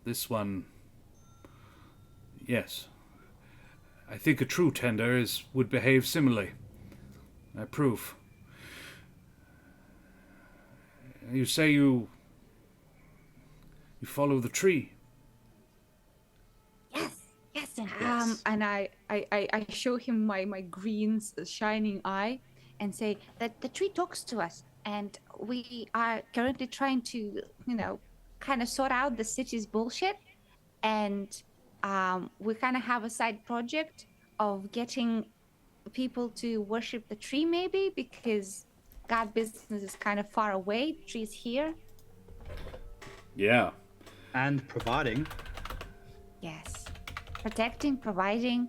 This one, yes. I think a true tender would behave similarly. I approve. You say you follow the tree. Yes. And I show him my green shining eye, and say that the tree talks to us, and we are currently trying to, kind of sort out the city's bullshit, and we kind of have a side project of getting people to worship the tree, maybe because God business is kind of far away. The tree's here. Yeah. And providing. Yes. Protecting, providing.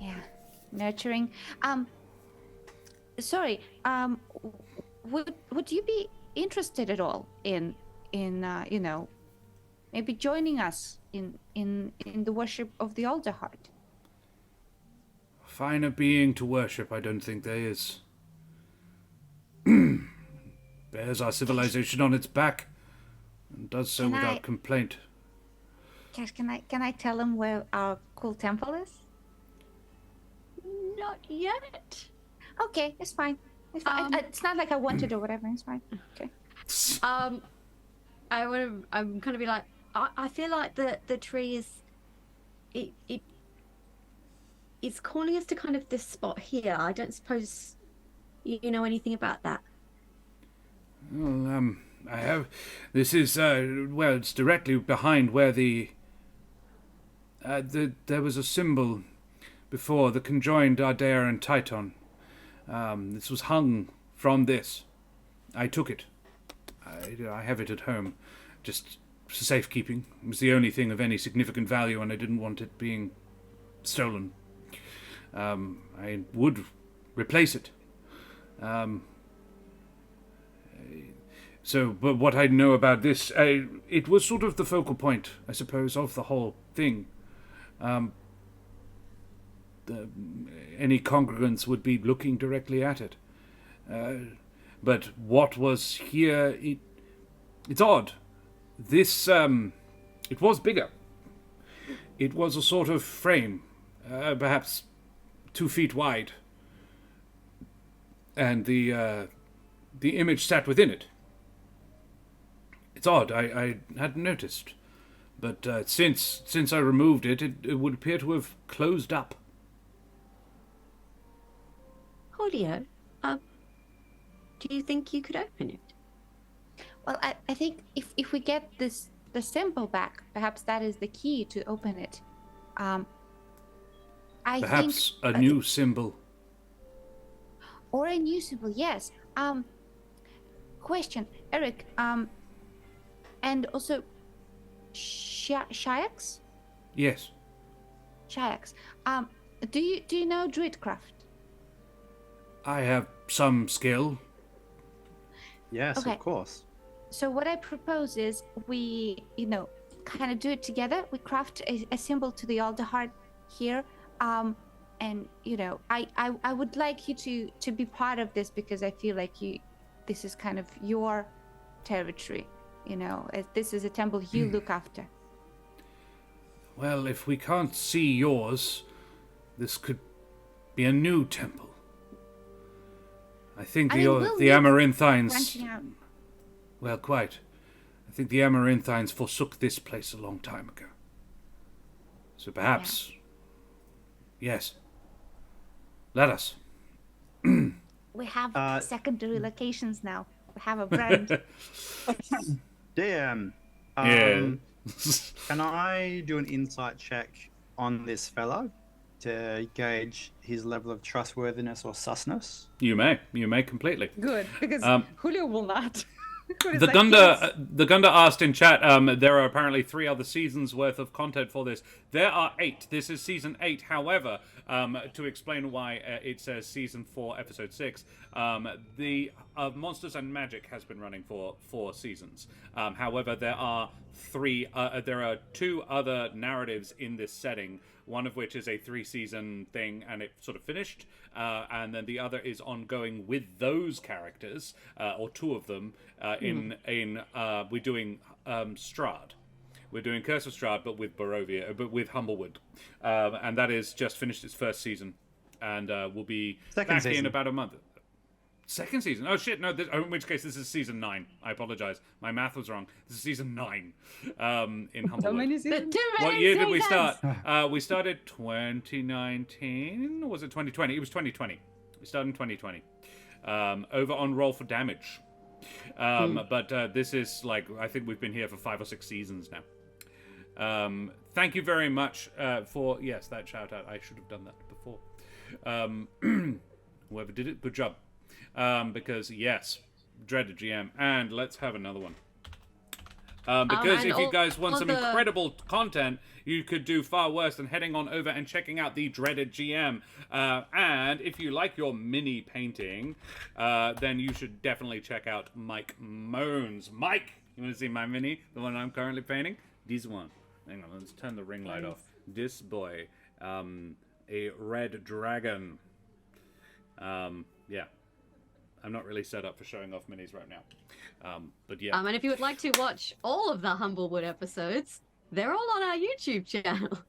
Yeah. Nurturing. Sorry. Would you be interested at all in maybe joining us in the worship of the Alderheart? Finer being to worship, I don't think there is. Bears our civilization on its back, and does so without complaint. Cash, can I tell him where our cool temple is? Not yet. Okay, it's fine. It's fine. It's not like I wanted or whatever. It's fine. Okay. I'm gonna be like, I feel like the tree is, it's calling us to kind of this spot here. I don't suppose you know anything about that. Well, I have. This is it's directly behind where there was a symbol before, the conjoined Ardea and Titan. This was hung from this. I took it. I have it at home, just for safekeeping. It was the only thing of any significant value, and I didn't want it being stolen. I would replace it. But what I know about this, it was sort of the focal point, I suppose, of the whole thing. Any congregants would be looking directly at it. But what was here, it's odd. This, it was bigger. It was a sort of frame, perhaps 2 feet wide. And the image sat within it. It's odd, I hadn't noticed. But since I removed it, it would appear to have closed up. Julio, do you think you could open it? Well, I think if we get the symbol back, perhaps that is the key to open it. Perhaps a new symbol. Or a new symbol, yes. Question, Ereq, and also Shyax? Yes. Shyax. Do you know Druidcraft? I have some skill. Yes, Okay. of course. So what I propose is we, kind of do it together. We craft a symbol to the Alderheart here. And, I would like you to be part of this because I feel like this is kind of your territory. This is a temple you look after. Well, if we can't see yours, this could be a new temple. I think the Amaranthines... Branching out. Well, quite. I think the Amaranthines forsook this place a long time ago. So perhaps... Yeah. Yes. Let us. We have secondary locations now. We have a brand. DM. Yeah. Can I do an insight check on this fellow to gauge his level of trustworthiness or susness? You may completely. Good, because Julio will not. The Gunda asked in chat, there are apparently 3 other seasons worth of content for this. There are 8. This is season 8. However, to explain why it says season 4, episode 6, the Monsters and Magic has been running for 4 seasons. However, there are 2 other narratives in this setting, one of which is a 3-season thing and it sort of finished, and then the other is ongoing with those characters, or 2 of them, we're doing Strahd. We're doing Curse of Strahd, but with but with Humblewood, and that is just finished its 1st season, and will be back in about a month. 2nd season? Oh shit! No, in which case this is season 9. I apologize, my math was wrong. This is season 9 in Humblewood. So many seasons? What year did we start? We started 2019. Or was it 2020? It was 2020. We started in 2020. Over on Roll for Damage. But this is like, I think we've been here for 5 or 6 seasons now. Thank you very much for, yes, that shout out. I should have done that before. Whoever did it, good job. Because, yes, dreaded GM. And let's have another one. Because if you guys want some incredible content, you could do far worse than heading on over and checking out the dreaded GM. And if you like your mini painting, then you should definitely check out Mike Moans. Mike, you want to see my mini? The one I'm currently painting? This one. Hang on, let's turn the ring light off. This boy, a red dragon. Yeah. I'm not really set up for showing off minis right now. But yeah. And if you would like to watch all of the Humblewood episodes, they're all on our YouTube channel.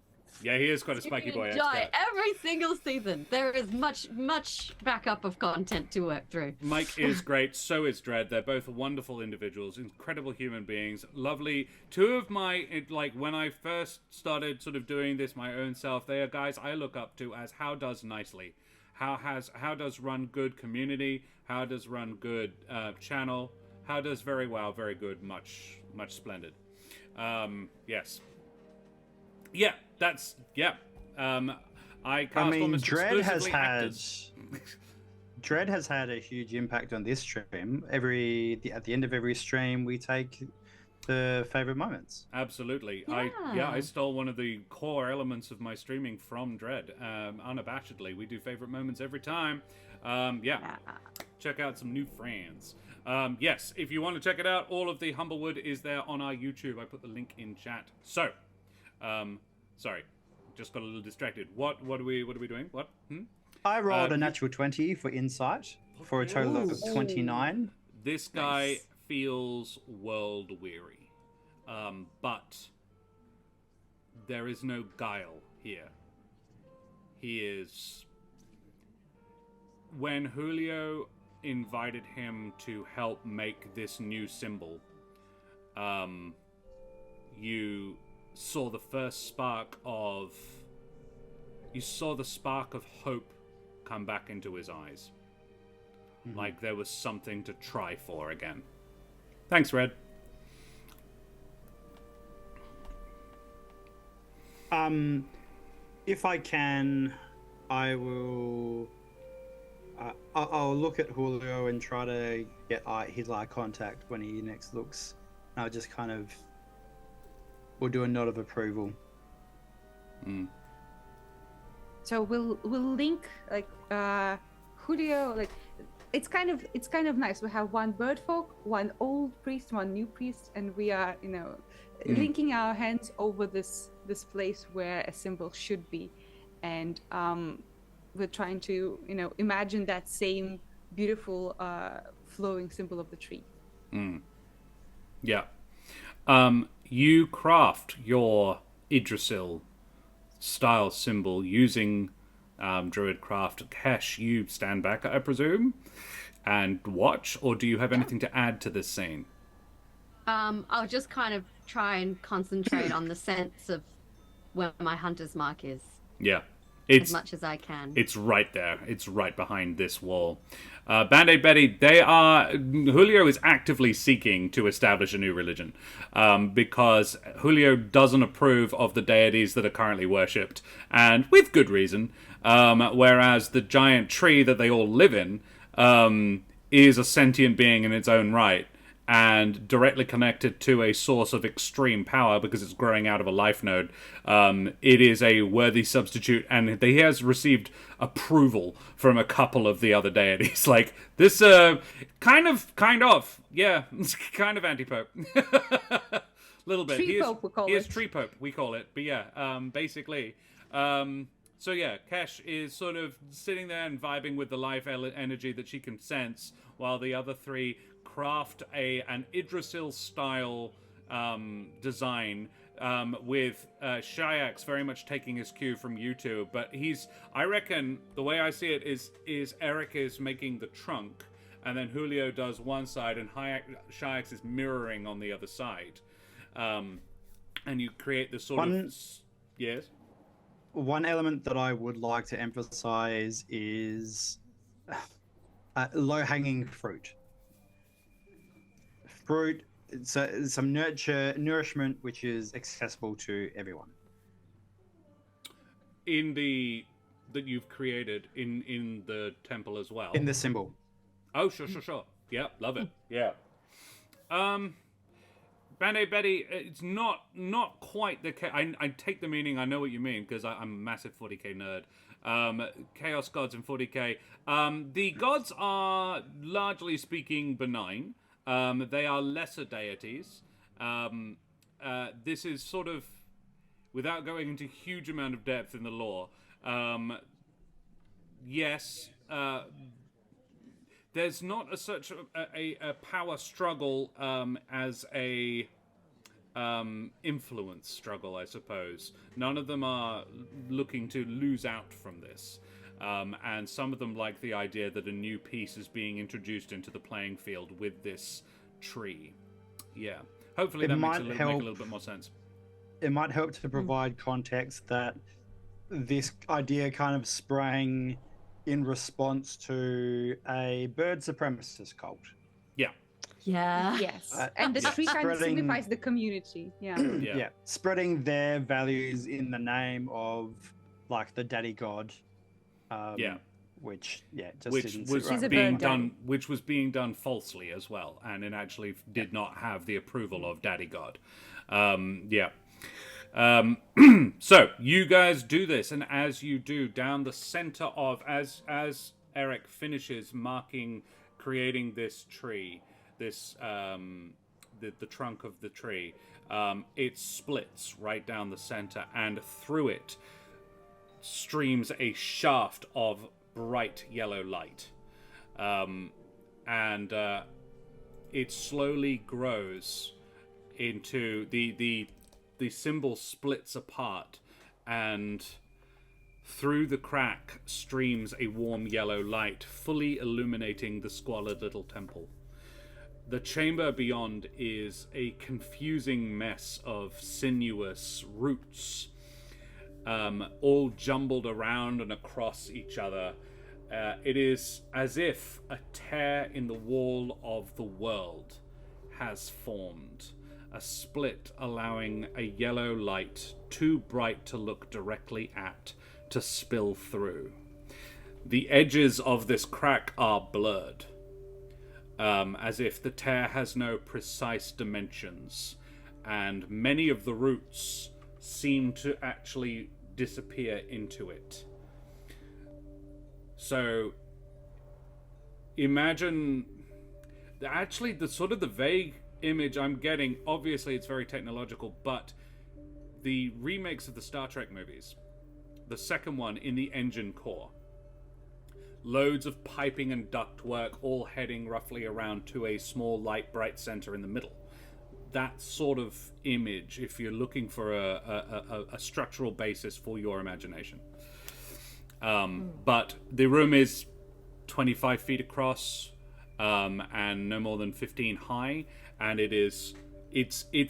Yeah, he is quite a spiky boy. Enjoy every single season. There is much backup of content to work through. Mike is great. So is Dread. They're both wonderful individuals, incredible human beings, lovely. Two of my, like, when I first started sort of doing this my own self, they are guys I look up to as how does nicely. How does run good community? How does run good channel? How does very well, very good, much splendid. Yes. Yeah, that's I mean, Dread has had a huge impact on this stream. At the end of every stream, we take the favorite moments. Absolutely. I stole one of the core elements of my streaming from Dread. Unabashedly, we do favorite moments every time. Check out some new friends. Yes, if you want to check it out, all of the Humblewood is there on our YouTube. I put the link in chat. So, sorry, just got a little distracted. What are we doing? What? I rolled a natural 20 for insight for a total of 29. This guy feels world weary, but there is no guile here. He is. When Julio invited him to help make this new symbol, you saw the first spark of hope come back into his eyes. Mm-hmm. Like there was something to try for again. Thanks, Red. If I can, I will. I'll look at Julio and try to get his eye contact when he next looks. I'll just kind of. We'll do a nod of approval. So we'll link like Julio, like it's kind of nice. We have one bird folk, one old priest, one new priest, and we are linking our hands over this place where a symbol should be, and we're trying to imagine that same beautiful flowing symbol of the tree. Yeah. You craft your Yggdrasil style symbol using Druidcraft. Kesh, you stand back, I presume, and watch, or do you have anything to add to this scene? I'll just kind of try and concentrate on the sense of where my hunter's mark is. Yeah. As much as I can. It's right there. It's right behind this wall. Band-Aid Betty, Julio is actively seeking to establish a new religion because Julio doesn't approve of the deities that are currently worshipped, and with good reason, whereas the giant tree that they all live in is a sentient being in its own right, and directly connected to a source of extreme power because it's growing out of a life node. It is a worthy substitute, and he has received approval from a couple of the other deities. Like, this, kind of, yeah, it's kind of anti-pope. Little bit. Tree Pope, we call it. He is Tree Pope, we call it. But yeah, basically. So yeah, Kesh is sort of sitting there and vibing with the life energy that she can sense, while the other three craft an Yggdrasil style design with Shayax very much taking his cue from YouTube. But I reckon the way I see it is Ereq is making the trunk, and then Julio does one side, and Shayax is mirroring on the other side, and you create this sort of yes. One element that I would like to emphasize is low-hanging fruit. Fruit, some nourishment which is accessible to everyone. That you've created in the temple as well. In the symbol. Oh, sure. Yeah, love it. Yeah. Band-Aid Betty, it's not quite the case. I take the meaning. I know what you mean because I'm a massive 40k nerd. Chaos gods in 40k. The gods are largely speaking benign. They are lesser deities. This is sort of, without going into huge amount of depth in the lore. Yes. There's not such a power struggle as a influence struggle, I suppose. None of them are looking to lose out from this. And some of them like the idea that a new piece is being introduced into the playing field with this tree. Yeah. Hopefully that makes make a little bit more sense. It might help to provide context that this idea kind of sprang in response to a bird supremacist cult. Yeah. Yeah. Yes. And the tree kind of signifies the community. Yeah. Spreading their values in the name of like the daddy god. Which was being done falsely as well, and it actually did not have the approval of Daddy God. So you guys do this, and as you do, down the center of as Ereq finishes creating this tree, this the trunk of the tree, it splits right down the center, and through it streams a shaft of bright yellow light, and it slowly grows into the symbol splits apart, and through the crack streams a warm yellow light, fully illuminating the squalid little temple. The chamber beyond is a confusing mess of sinuous roots, all jumbled around and across each other. It is as if a tear in the wall of the world has formed, a split allowing a yellow light too bright to look directly at to spill through. The edges of this crack are blurred, as if the tear has no precise dimensions, and many of the roots seem to actually disappear into it. So imagine, actually the sort of the vague image I'm getting, obviously it's very technological, but the remakes of the Star Trek movies, the second one in the engine core, loads of piping and ductwork all heading roughly around to a small light bright center in the middle. That sort of image, if you're looking for a structural basis for your imagination. But the room is 25 feet across, and no more than 15 high, and it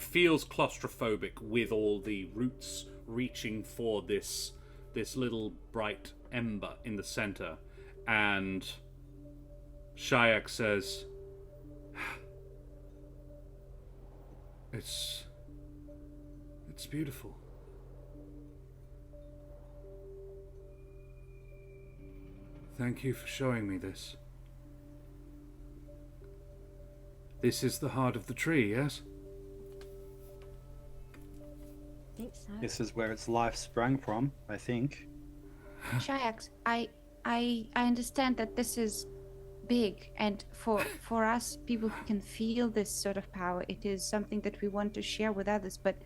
feels claustrophobic with all the roots reaching for this little bright ember in the center. And Shayak says, It's beautiful. Thank you for showing me this. This is the heart of the tree, yes? I think so. This is where its life sprang from, I think. Shayax, I understand that this is big, and for us people who can feel this sort of power, it is something that we want to share with others, but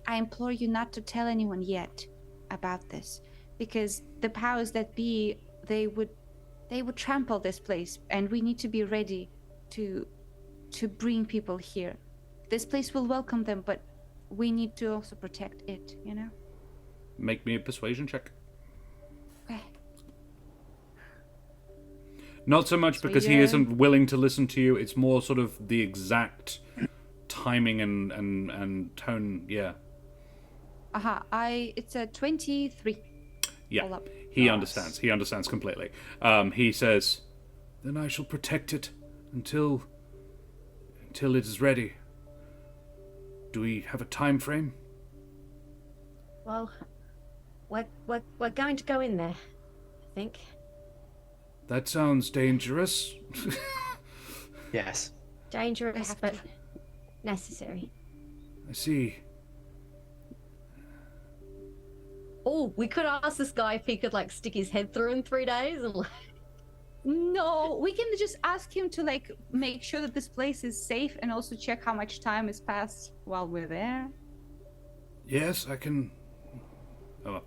I implore you not to tell anyone yet about this, because the powers that be, they would trample this place, and we need to be ready to bring people here. This place will welcome them, but we need to also protect it, you know? Make me a persuasion check. Okay. Not so much because he isn't willing to listen to you, it's more sort of the exact timing and tone, yeah. It's a 23. Yeah. All up. He understands. He understands completely. He says, "Then I shall protect it until it is ready. Do we have a time frame?" Well, we're going to go in there, I think. That sounds dangerous. Yes. Dangerous, but necessary. I see. Oh, we could ask this guy if he could like stick his head through in 3 days and No, we can just ask him to like make sure that this place is safe and also check how much time has passed while we're there. Yes, I can. Oh,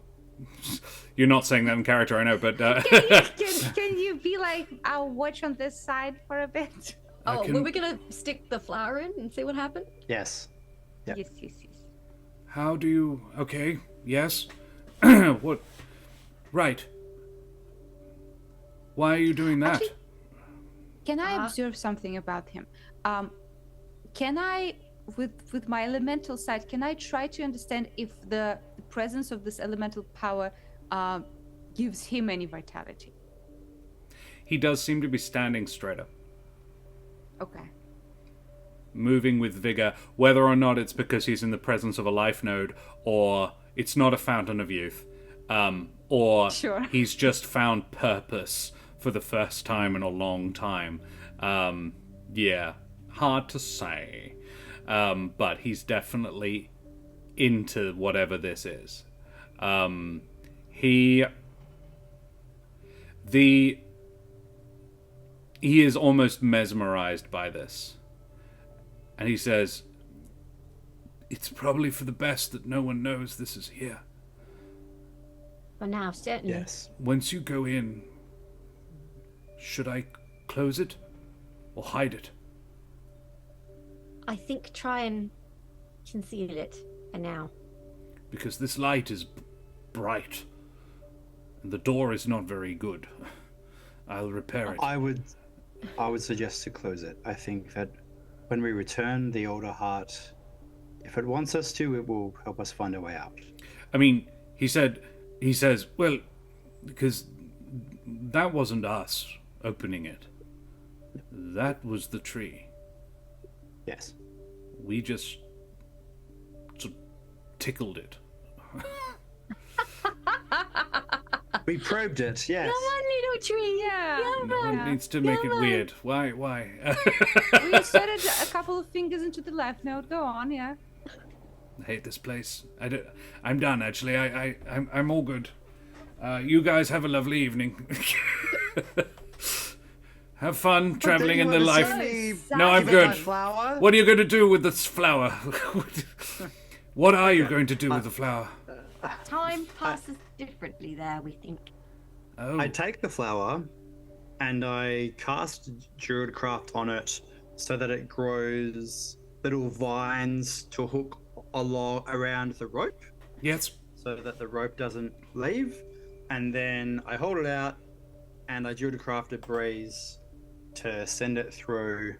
you're not saying that in character, I know, but. Can you be like, I'll watch on this side for a bit? were we gonna stick the flower in and see what happened? Yes. Yep. Yes. How do you? Okay. Yes. What? Right. Why are you doing that? Actually, can I observe something about him? Can I, with my elemental side, can I try to understand if the presence of this elemental power gives him any vitality? He does seem to be standing straighter, Okay. moving with vigor, whether or not it's because he's in the presence of a life node, or it's not a fountain of youth, or Sure. he's just found purpose for the first time in a long time. Yeah, hard to say. But he's definitely into whatever this is. He is almost mesmerized by this. And he says, "It's probably for the best that no one knows this is here. For now, certainly. Yes. Once you go in, should I close it or hide it?" I think try and conceal it for now. Because this light is bright, and the door is not very good. I'll repair it. I would suggest to close it. I think that when we return, the Alderheart, if it wants us to, it will help us find a way out. I mean, he says, well, because that wasn't us opening it. That was the tree. Yes. We just sort of tickled it. We probed it, yes. Come on, little tree. Yeah. No one needs to make it weird. Why? We inserted a couple of fingers into the life node. Go on, yeah. I hate this place. I'm done, actually. I'm all good. You guys have a lovely evening. Have fun traveling in the life. No, I'm good. What are you going to do with this flower? What are you going to do with the flower? Time passes differently there, we think. Oh, I take the flower and I cast Druidcraft on it so that it grows little vines to hook along around the rope yes. so that the rope doesn't leave. And then I hold it out and I Druidcraft a breeze to send it through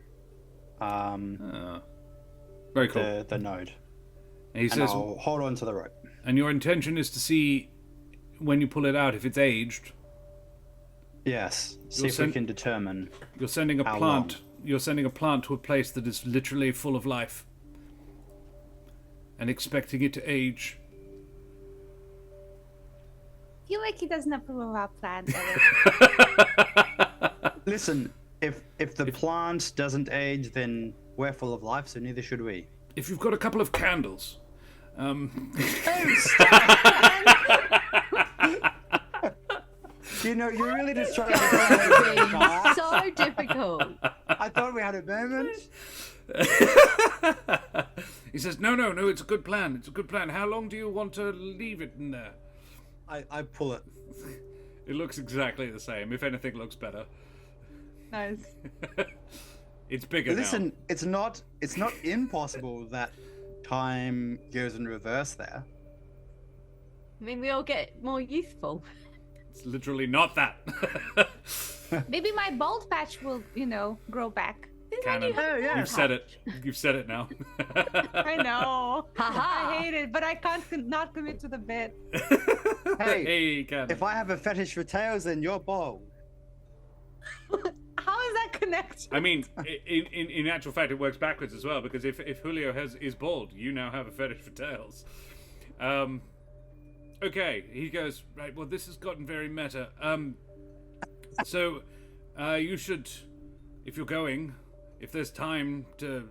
Very cool. the node. And he And says, I'll hold on to the rope. and your intention is to see when you pull it out if it's aged. Yes. See You'll if we send- can determine. You're sending a How plant. long? You're sending a plant to a place that is literally full of life, and expecting it to age. I feel like he doesn't approve of our plan. Listen, if the plant doesn't age, then we're full of life, so neither should we. If you've got a couple of candles, You know, you're really just trying to. So difficult. I thought we had a moment. he says, no, it's a good plan. It's a good plan. How long do you want to leave it in there? I pull it. It looks exactly the same. If anything, looks better. Nice. It's bigger Listen, now. it's not impossible that time goes in reverse there. I mean, we all get more youthful. It's literally not that. Maybe my bald patch will, grow back. Canon. Oh, yeah. You've said it. You've said it now. I know. Haha. I hate it, but I can't not commit to the bit. Hey, Hey, Cannon. if I have a fetish for tails, then you're bald. How is that connected? I mean, in actual fact, it works backwards as well, because if Julio is bald, you now have a fetish for tails. Okay, he goes, right, well, this has gotten very meta. So, you should, if you're going, if there's time to...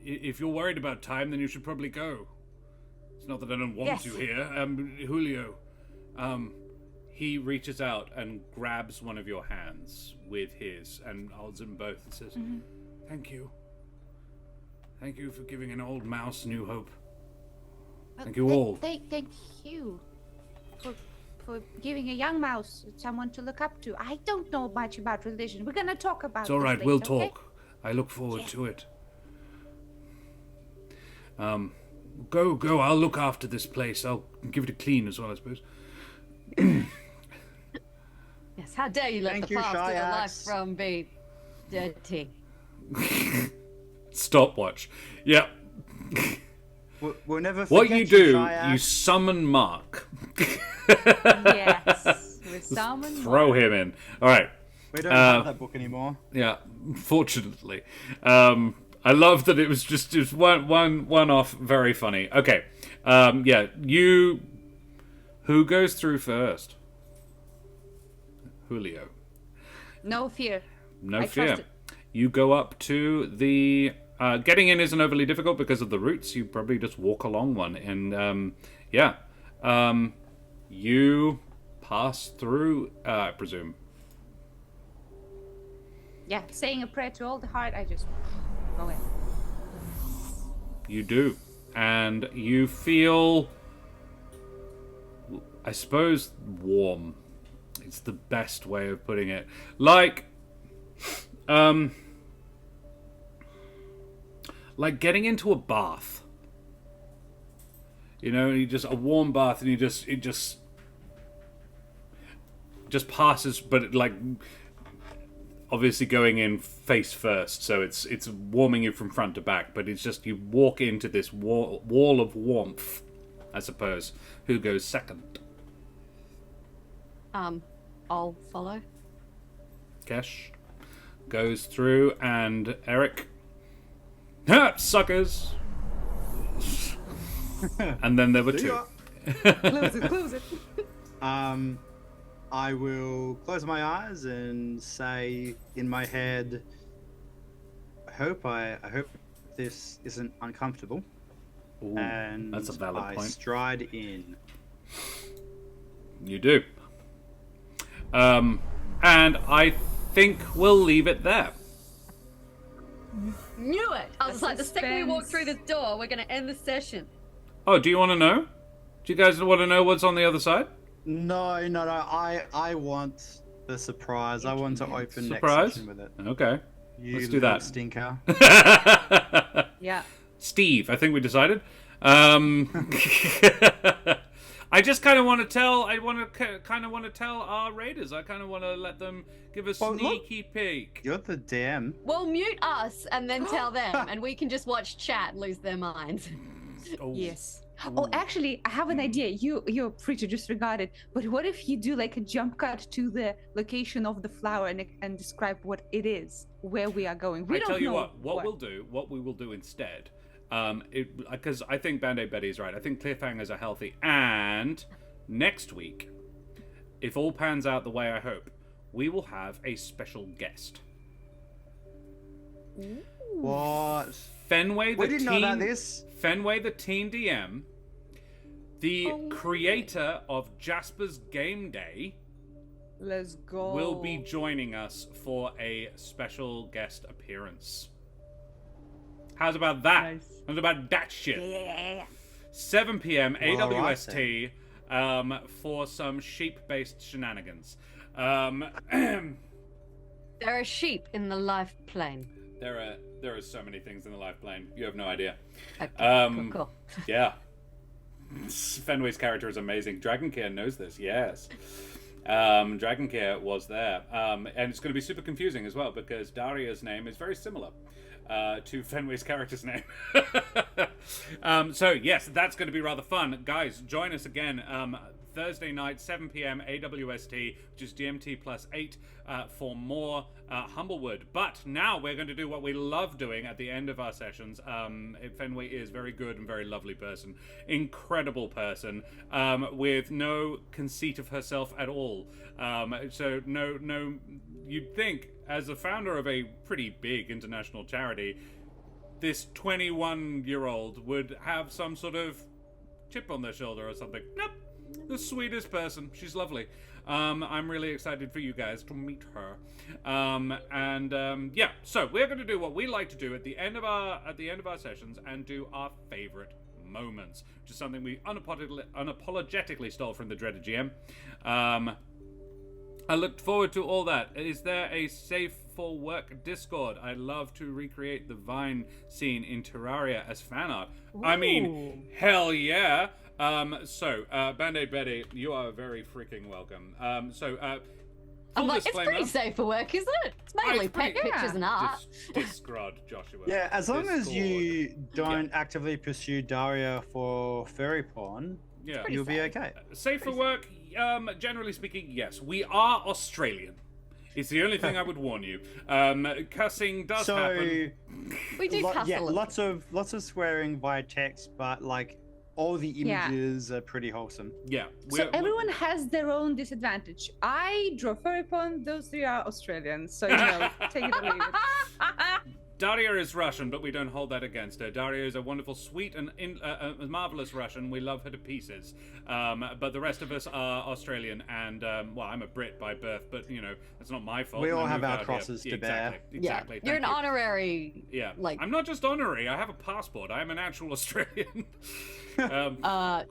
If you're worried about time, then you should probably go. It's not that I don't want you here. Julio, he reaches out and grabs one of your hands with his and holds them both and says, Thank you. Thank you for giving an old mouse new hope. Thank you all. Thank you for giving a young mouse someone to look up to. I don't know much about religion. We're gonna talk about It's all right, this we'll later, okay? talk. I look forward to it. Go, I'll look after this place. I'll give it a clean as well, I suppose. Yes, how dare you let Thank the you, past of your life Shyax. from be dirty. Stopwatch. Yeah. We'll never forget What you do, Shyax. you summon Mark. Yes. With someone. Throw him in. All right. We don't have that book anymore. Yeah, fortunately. I love that it was just one off, very funny. Okay. Yeah, who goes through first? Julio. No fear. No I fear. trust it. You go up to the... getting in isn't overly difficult because of the routes. You probably just walk along one. And, yeah. You pass through, I presume. Yeah, saying a prayer to Alderheart, I just go in. You do. And you feel... I suppose warm. It's the best way of putting it. Like getting into a bath. You know, you just a warm bath, and it just passes, but obviously going in face first, so it's warming you from front to back. But it's just you walk into this wall of warmth, I suppose. Who goes second? I'll follow. Kesh goes through, and Ereq. Ha! Suckers! And then there were See two. ya. Close it. I will close my eyes and say in my head, I hope this isn't uncomfortable. Ooh, And that's a valid I point. stride in. You do. And I think we'll leave it there. Knew it! I was like, the second we walk suspense. through this door, we're going to end the session. Oh, do you want to know? Do you guys want to know what's on the other side? No. I want the surprise. I want to open Surprise? next session with it. Okay. You Let's do little that. Stinker. Yeah. Steve, I think we decided. I just kind of want to tell. I kind of want to tell our raiders. I kind of want to let them give a Well, look. sneaky peek. You're the DM. Well, mute us and then tell them, and we can just watch chat lose their minds. Oh. Yes. Oh, actually, I have an idea. You're free to disregard it. But what if you do like a jump cut to the location of the flower and describe what it is, where we are going? We I don't tell you know what we will do instead. Because I think Band-Aid Betty's right. I think cliffhangers are healthy. And next week, if all pans out the way I hope, we will have a special guest. What? Fenway the We didn't know teen, about this. Fenway the teen DM, the creator of Jasper's Game Day, Let's go. will be joining us for a special guest appearance. How's about that? Nice. How's about that shit? Yeah. 7 p.m. Well, AWST for some sheep-based shenanigans. There are sheep in the life plane. There are so many things in the life plane. You have no idea. Okay, cool. Yeah. Fenway's character is amazing. Dragon Care knows this, yes. Dragoncare was there. And it's going to be super confusing as well because Daria's name is very similar to Fenway's character's name. So, yes, that's going to be rather fun. Guys, join us again Thursday night, 7 p.m. AWST, which is GMT plus 8 for more Humblewood. But now we're going to do what we love doing at the end of our sessions. Fenway is very good and very lovely person. Incredible person with no conceit of herself at all. So no, you'd think as a founder of a pretty big international charity, this 21-year-old would have some sort of chip on their shoulder or something. Nope. The sweetest person. She's lovely. I'm really excited for you guys to meet her. Yeah, so we're going to do what we like to do at the end of our sessions and do our favorite moments, which is something we unapologetically stole from the dreaded GM. I looked forward to all that. Is there a safe for work Discord? I'd love to recreate the Vine scene in Terraria as fan art. Ooh. I mean, hell yeah. Band-Aid Betty, you are very freaking welcome. I'm like, it's pretty safe for work, isn't it? It's mainly pictures and art. Discard, Joshua. Yeah, as long as you don't actively pursue Daria for furry porn, you'll be okay. Safe for work, generally speaking, yes. We are Australian. It's the only thing I would warn you. Cussing does happen. We do cuss a lot. Lots of swearing via text, but like all the images are pretty wholesome. Yeah. So everyone has their own disadvantage. I draw furry porn. Those three are Australians, so take it or leave it. Daria is Russian, but we don't hold that against her. Daria is a wonderful, sweet, and marvelous Russian. We love her to pieces. But the rest of us are Australian, and I'm a Brit by birth, but that's not my fault. We all have our crosses to bear. Exactly. You're an honorary. Yeah. I'm not just honorary. I have a passport. I am an actual Australian. I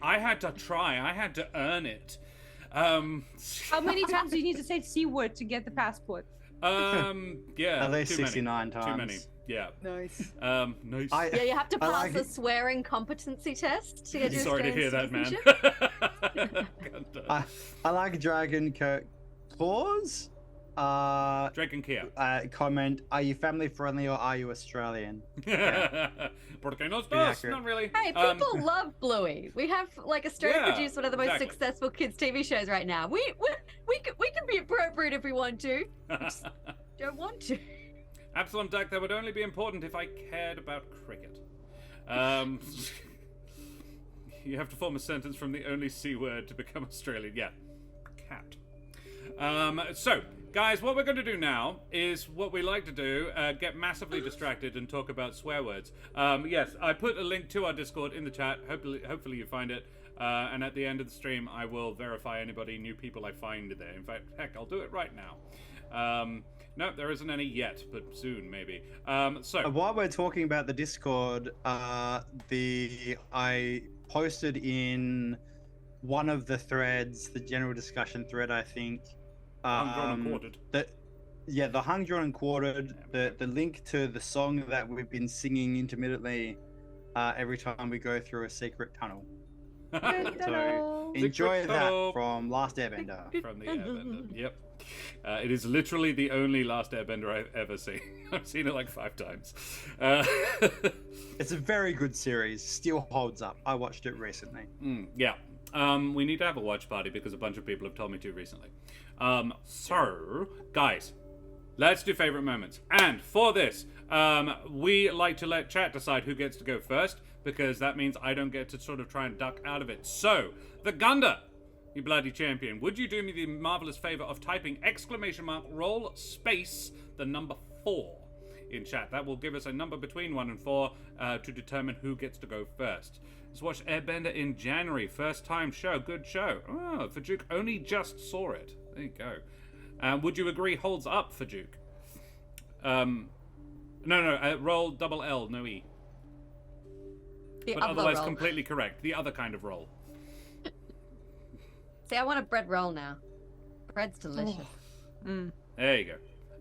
had to try. I had to earn it. How many times do you need to say C word to get the passport? Yeah. At least 69 times. Too many. Yeah. Nice. Nice. You have to pass a swearing competency test to get your Sorry to hear that, man. I like Dragon Claws. Dragon Kia. Comment: are you family friendly or are you Australian? Porque no estás? Not really. Hey, people love Bluey. We have Australia produced one of the most successful kids TV shows right now. We can be appropriate if we want to. Just don't want to. Absalom Duck, that would only be important if I cared about cricket. You have to form a sentence from the only C word to become Australian. Yeah. Cat. So, guys, what we're going to do now is what we like to do, get massively distracted and talk about swear words. Yes, I put a link to our Discord in the chat. Hopefully you find it. And at the end of the stream, I will verify anybody, new people I find there. In fact, heck, I'll do it right now. No, there isn't any yet, but soon, maybe. So while we're talking about the Discord, I posted in one of the threads, the general discussion thread, I think. Hung, drawn, and quartered. The hung, drawn, and quartered. The link to the song that we've been singing intermittently every time we go through a secret tunnel. So enjoy that from Last Airbender. From the Airbender. Yep. It is literally the only Last Airbender I've ever seen. I've seen it like 5 times. It's a very good series. Still holds up. I watched it recently. Yeah. We need to have a watch party because a bunch of people have told me to recently. So, guys, let's do favorite moments. And for this, we like to let chat decide who gets to go first, because that means I don't get to sort of try and duck out of it. So, the Gunda, you bloody champion, would you do me the marvelous favor of typing !roll space the number 4 in chat? That will give us a number between 1 and 4 to determine who gets to go first. Let's watch Airbender in January. First time show. Good show. Oh, Fajuk only just saw it. There you go. Would you agree holds up for Duke? No, roll double L, no E. But otherwise roll. Completely correct. The other kind of roll. See, I want a bread roll now. Bread's delicious. There you go.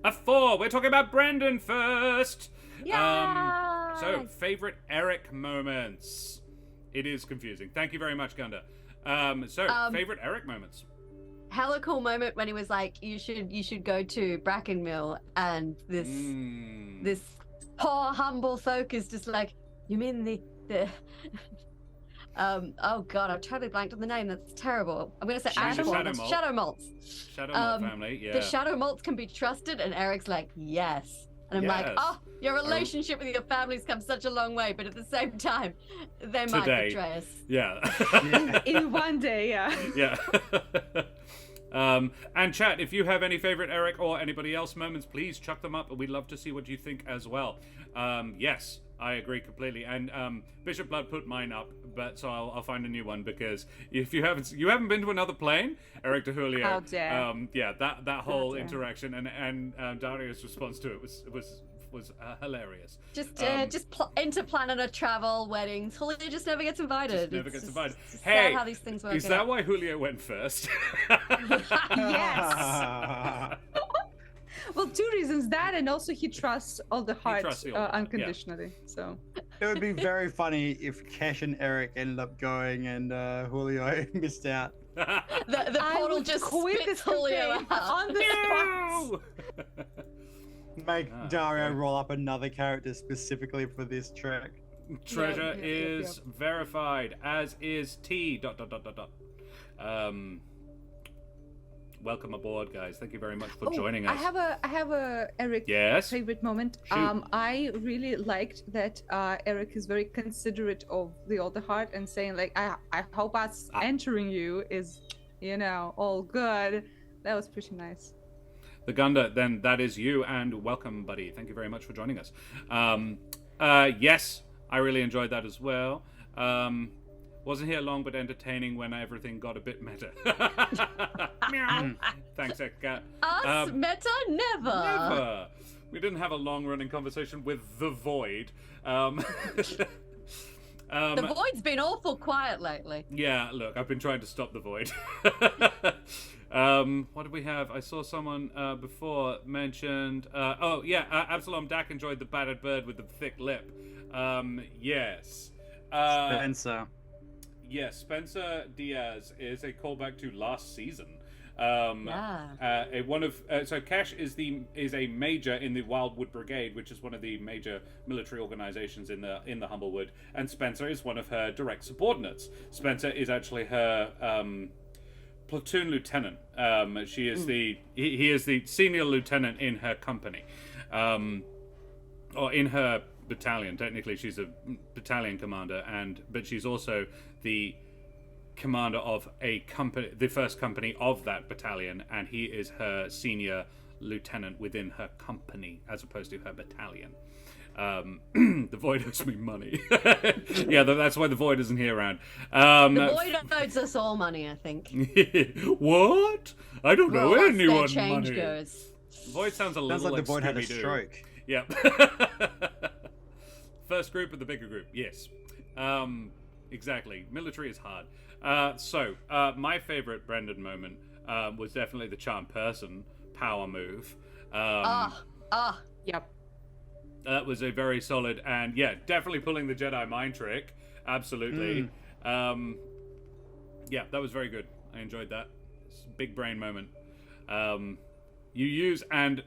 A 4. We're talking about Brendan first. Yeah. So, favorite Ereq moments. It is confusing. Thank you very much, Gunda. Favorite Ereq moments. hella cool moment when he was like, you should go to Bracken Mill, and this poor humble folk is just like, you mean the oh god, I've totally blanked on the name. That's terrible. I'm gonna say Shadow Shadow Malts. Shadow Malt family, yeah. The Shadow Malts can be trusted, and Ereq's like, yes. And I'm like, oh, your relationship with your family's come such a long way, but at the same time, they might betray us. Yeah. In one day, yeah. Yeah. And chat, if you have any favorite Ereq or anybody else moments, please chuck them up. We'd love to see what you think as well. Yes, I agree completely. And Bishop Blood put mine up, but so I'll find a new one, because if you haven't been to another plane, Ereq de Julio. How dare. Yeah, that whole interaction and Daria's response to it was hilarious. Just interplanet travel weddings. Julio just never gets invited. Never gets invited. It's Hey, sad how these things work. Is that why Julio went first? Yes. Well, two reasons: that, and also he trusts Alderheart unconditionally. Yeah. So it would be very funny if Cash and Ereq ended up going and Julio missed out. The portal just spits Julio out on the spot. Make Dario roll up another character specifically for this track. Treasure is verified, as is T. ... Welcome aboard, guys. Thank you very much for joining us. I have a Ereq favorite moment. Shoot. I really liked that Ereq is very considerate of the Alderheart and saying like, I hope us entering you is, all good. That was pretty nice. The Gunda, then that is you, and welcome, buddy. Thank you very much for joining us. Yes, I really enjoyed that as well. Wasn't here long, but entertaining when everything got a bit meta. Meow. Thanks, Eka. Us meta? Never. We didn't have a long-running conversation with the Void. The Void's been awful quiet lately. Yeah, look, I've been trying to stop the Void. What did we have? I saw someone before mentioned... Absalom Dak enjoyed the battered bird with the thick lip. Yes. Spencer. Yes, Spencer Diaz is a callback to last season. So Cash is a major in the Wildwood Brigade, which is one of the major military organizations in the Humblewood, and Spencer is one of her direct subordinates. Spencer is actually her platoon lieutenant. He is the senior lieutenant in her company, or in her battalion. Technically, she's a battalion commander, but she's also the commander of a company, the first company of that battalion, and he is her senior lieutenant within her company as opposed to her battalion. The Void owes me money. Yeah, that's why the Void isn't here around. The Void owes us all money, I think. What? I don't know anyone change money. Goes. Void sounds a little like the Void had a Scooby-Doo. stroke. Yep. First group of the bigger group, yes. Exactly. Military is hard. So my favorite Brendan moment was definitely the charm person power move. Yep. That was a very solid, and yeah, definitely pulling the Jedi mind trick. Absolutely. Yeah, that was very good. I enjoyed that. It's a big brain moment. You use, and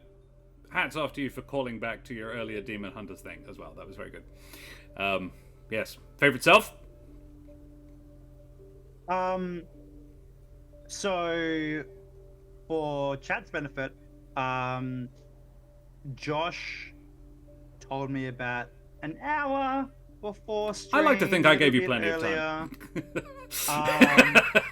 hats off to you for calling back to your earlier Demon Hunters thing as well. That was very good. Yes. Favorite self? So for chat's benefit, Josh told me about an hour before stream. I like to think I gave you plenty of time.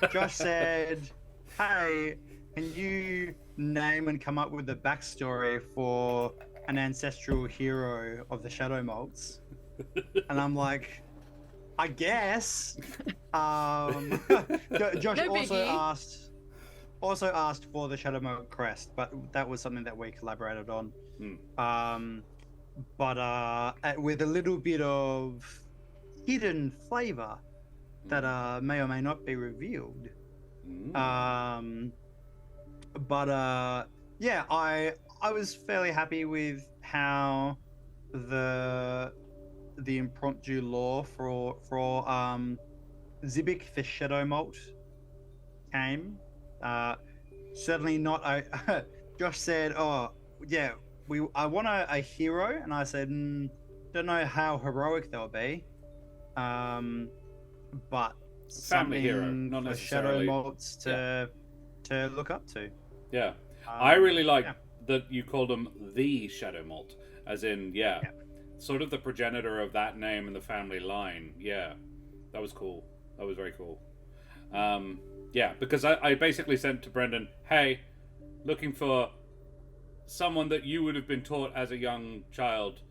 Josh said, hey, can you name and come up with the backstory for an ancestral hero of the Shadow Malts? And I'm like, I guess. Josh also asked for the Shadow Malt crest, but that was something that we collaborated on. But with a little bit of hidden flavor that may or may not be revealed. Yeah, I was fairly happy with how the impromptu lore for Zibik the Shadow Malt came. certainly not. Josh said, "Oh, yeah, I want a hero," and I said, "Don't know how heroic they'll be, but Family hero, not for shadow necessarily. mods to look up to." Yeah, I really like that you called him the Shadow Malt, as in, sort of the progenitor of that name in the family line. Yeah, that was cool. That was very cool. Yeah, because I basically sent to Brendan, hey, looking for someone that you would have been taught as a young child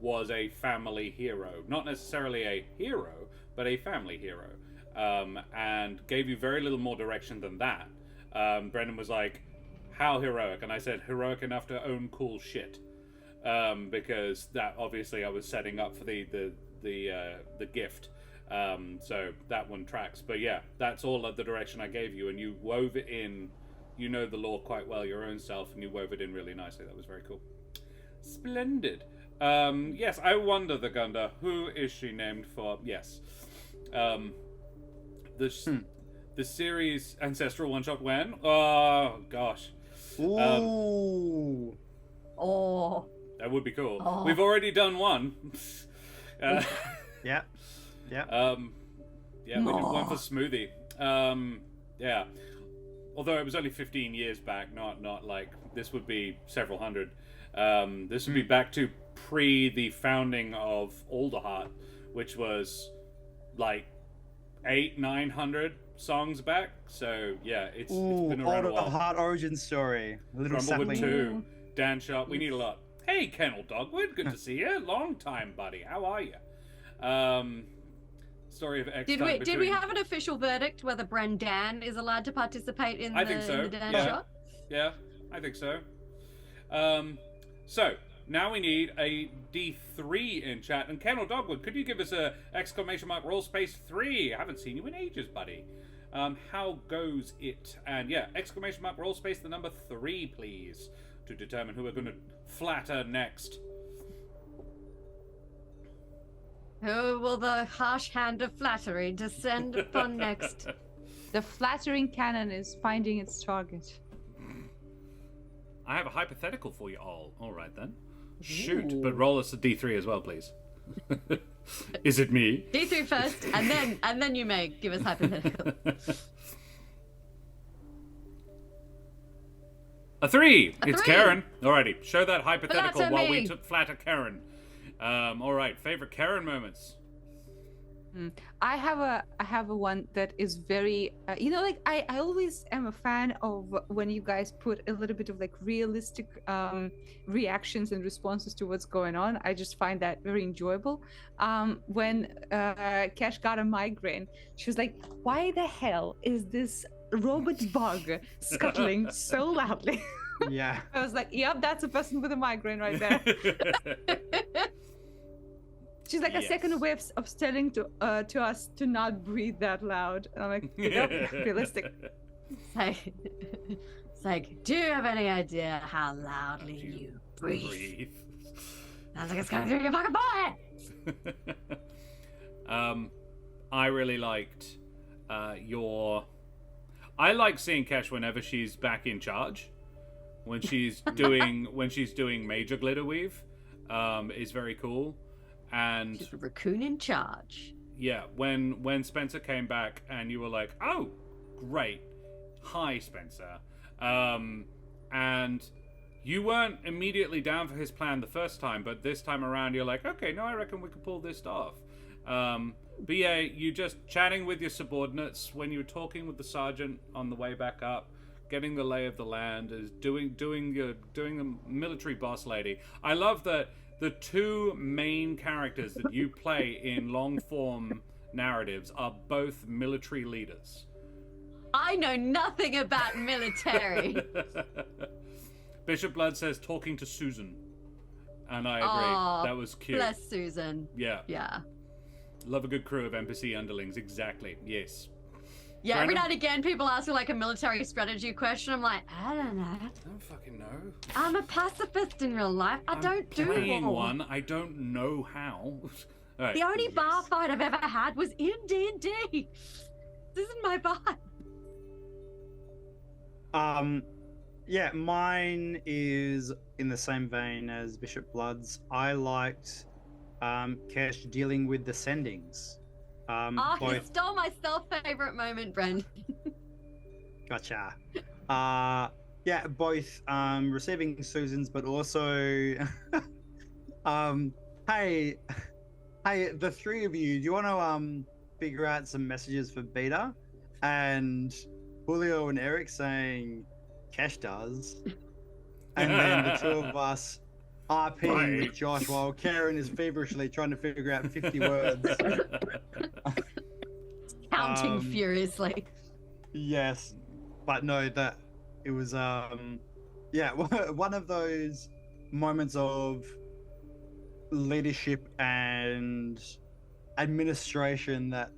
was a family hero. Not necessarily a hero, but a family hero. And gave you very little more direction than that. Brendan was like, how heroic? And I said, heroic enough to own cool shit. Because that obviously I was setting up for the gift. So that one tracks. But yeah, that's all of the direction I gave you, and you wove it in. You know the lore quite well, your own self, and you wove it in really nicely. That was very cool. Splendid. Yes, I wonder, the Gunda, who is she named for? Yes. The series Ancestral One Shot when? Oh, gosh. Ooh. That would be cool. Oh. We've already done one. Yeah. Yeah, we did one for Smoothie. Yeah. Although it was only 15 years back, not like this would be several hundred. This would be back to pre the founding of Alderheart, which was like 800-900 songs back. So yeah, it's been around a while. Alderheart origin story. A little Grumblewood sapling. 2, Dan Sharp. We need a lot. Hey, Kennel Dogwood, good to see you. Long time, buddy. How are you? Story of X. Did we have an official verdict whether Brendan is allowed to participate in I think so. the Dan Yeah. shot? Yeah, I think so. So now we need a D3 in chat. And Kennel Dogwood, could you give us a ! Roll space 3? I haven't seen you in ages, buddy. How goes it? And yeah, ! Roll space the number 3, please, to determine who we're going to flatter next. Who will the harsh hand of flattery descend upon next? The flattering cannon is finding its target. I have a hypothetical for you all. All right then. Shoot, but roll us a D3 as well, please. Is it me? D3 first, and then you may give us hypothetical. A 3! A It's 3. Karen. Alrighty, show that hypothetical Flatter while me. we flatter Karen. Alright, favorite Karen moments. I have a one that is very like I always am a fan of when you guys put a little bit of like realistic reactions and responses to what's going on. I just find that very enjoyable. When Cash got a migraine, she was like, why the hell is this robot bug scuttling so loudly? Yeah. I was like, yep, that's a person with a migraine right there. She's like a second way of telling to us to not breathe that loud. And I'm like, yep, realistic. It's like, do you have any idea how loudly you breathe? Sounds like it's going through your fucking body. I really liked I like seeing Kesh whenever she's back in charge. When she's doing major glitter weave, is very cool. And she's a raccoon in charge. Yeah, when Spencer came back and you were like, oh, great. Hi, Spencer. And you weren't immediately down for his plan the first time, but this time around you're like, okay, no, I reckon we could pull this off. But yeah, you just chatting with your subordinates when you were talking with the sergeant on the way back up, getting the lay of the land, is doing the military boss lady. I love that the two main characters that you play in long form narratives are both military leaders. I know nothing about military. Bishop Blood says talking to Susan. And I agree. Aw, that was cute. Bless Susan. Yeah. Yeah. Love a good crew of NPC underlings. Exactly. Yes. Yeah, every now and again people ask me like a military strategy question. I'm like, I don't know. I don't fucking know. I'm a pacifist in real life. I'm playing one. I don't know how. Right. The only bar fight I've ever had was in D&D. This isn't my vibe. Yeah, mine is in the same vein as Bishop Blood's. I liked Kesh dealing with the sendings. You Both... stole my favorite moment, Bren. Gotcha. Yeah, both receiving Susans, but also hey, the three of you, do you want to figure out some messages for Beta? And Julio and Ereq saying Cash does. And then the two of us RPing with Josh while Karen is feverishly trying to figure out 50 words. Counting furiously. Yes. But no, that it was yeah, one of those moments of leadership and administration that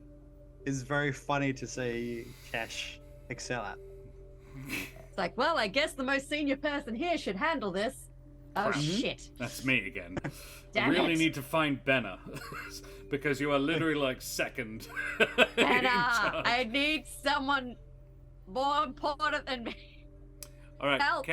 is very funny to see Cash excel at. It's like, well, I guess the most senior person here should handle this. Oh, shit. That's me again. Damn I really it. need to find Benna. Because you are literally like second. Benna, I need someone more important than me. All right, Help.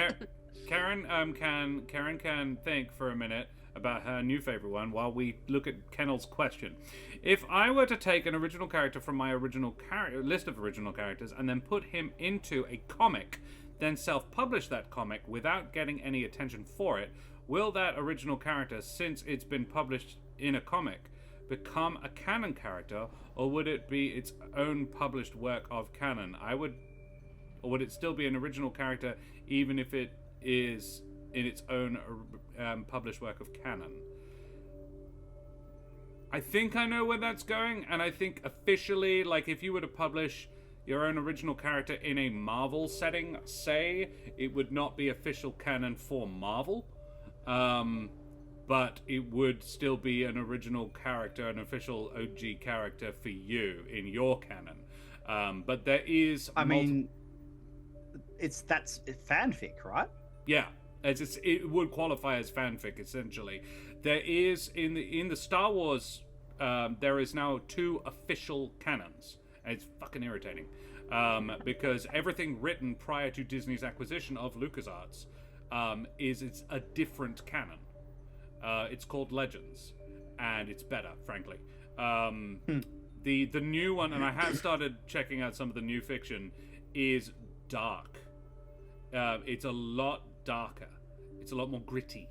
Karen can think for a minute about her new favorite one while we look at Kennel's question. If I were to take an original character from my original list of original characters and then put him into a comic, then self-publish that comic without getting any attention for it, will that original character, since it's been published in a comic, become a canon character, or would it be its own published work of canon? Or would it still be an original character even if it is in its own published work of canon? I think I know where that's going, and I think officially, like, if you were to publish your own original character in a Marvel setting, say, it would not be official canon for Marvel, but it would still be an original character, an official OG character for you in your canon. But there is... that's fanfic, right? Yeah, it would qualify as fanfic, essentially. There is, in the Star Wars, there is now 2 official canons. And it's fucking irritating. Because everything written prior to Disney's acquisition of LucasArts it's a different canon. It's called Legends. And it's better, frankly. The new one, and I have started checking out some of the new fiction, is dark. It's a lot darker. It's a lot more gritty.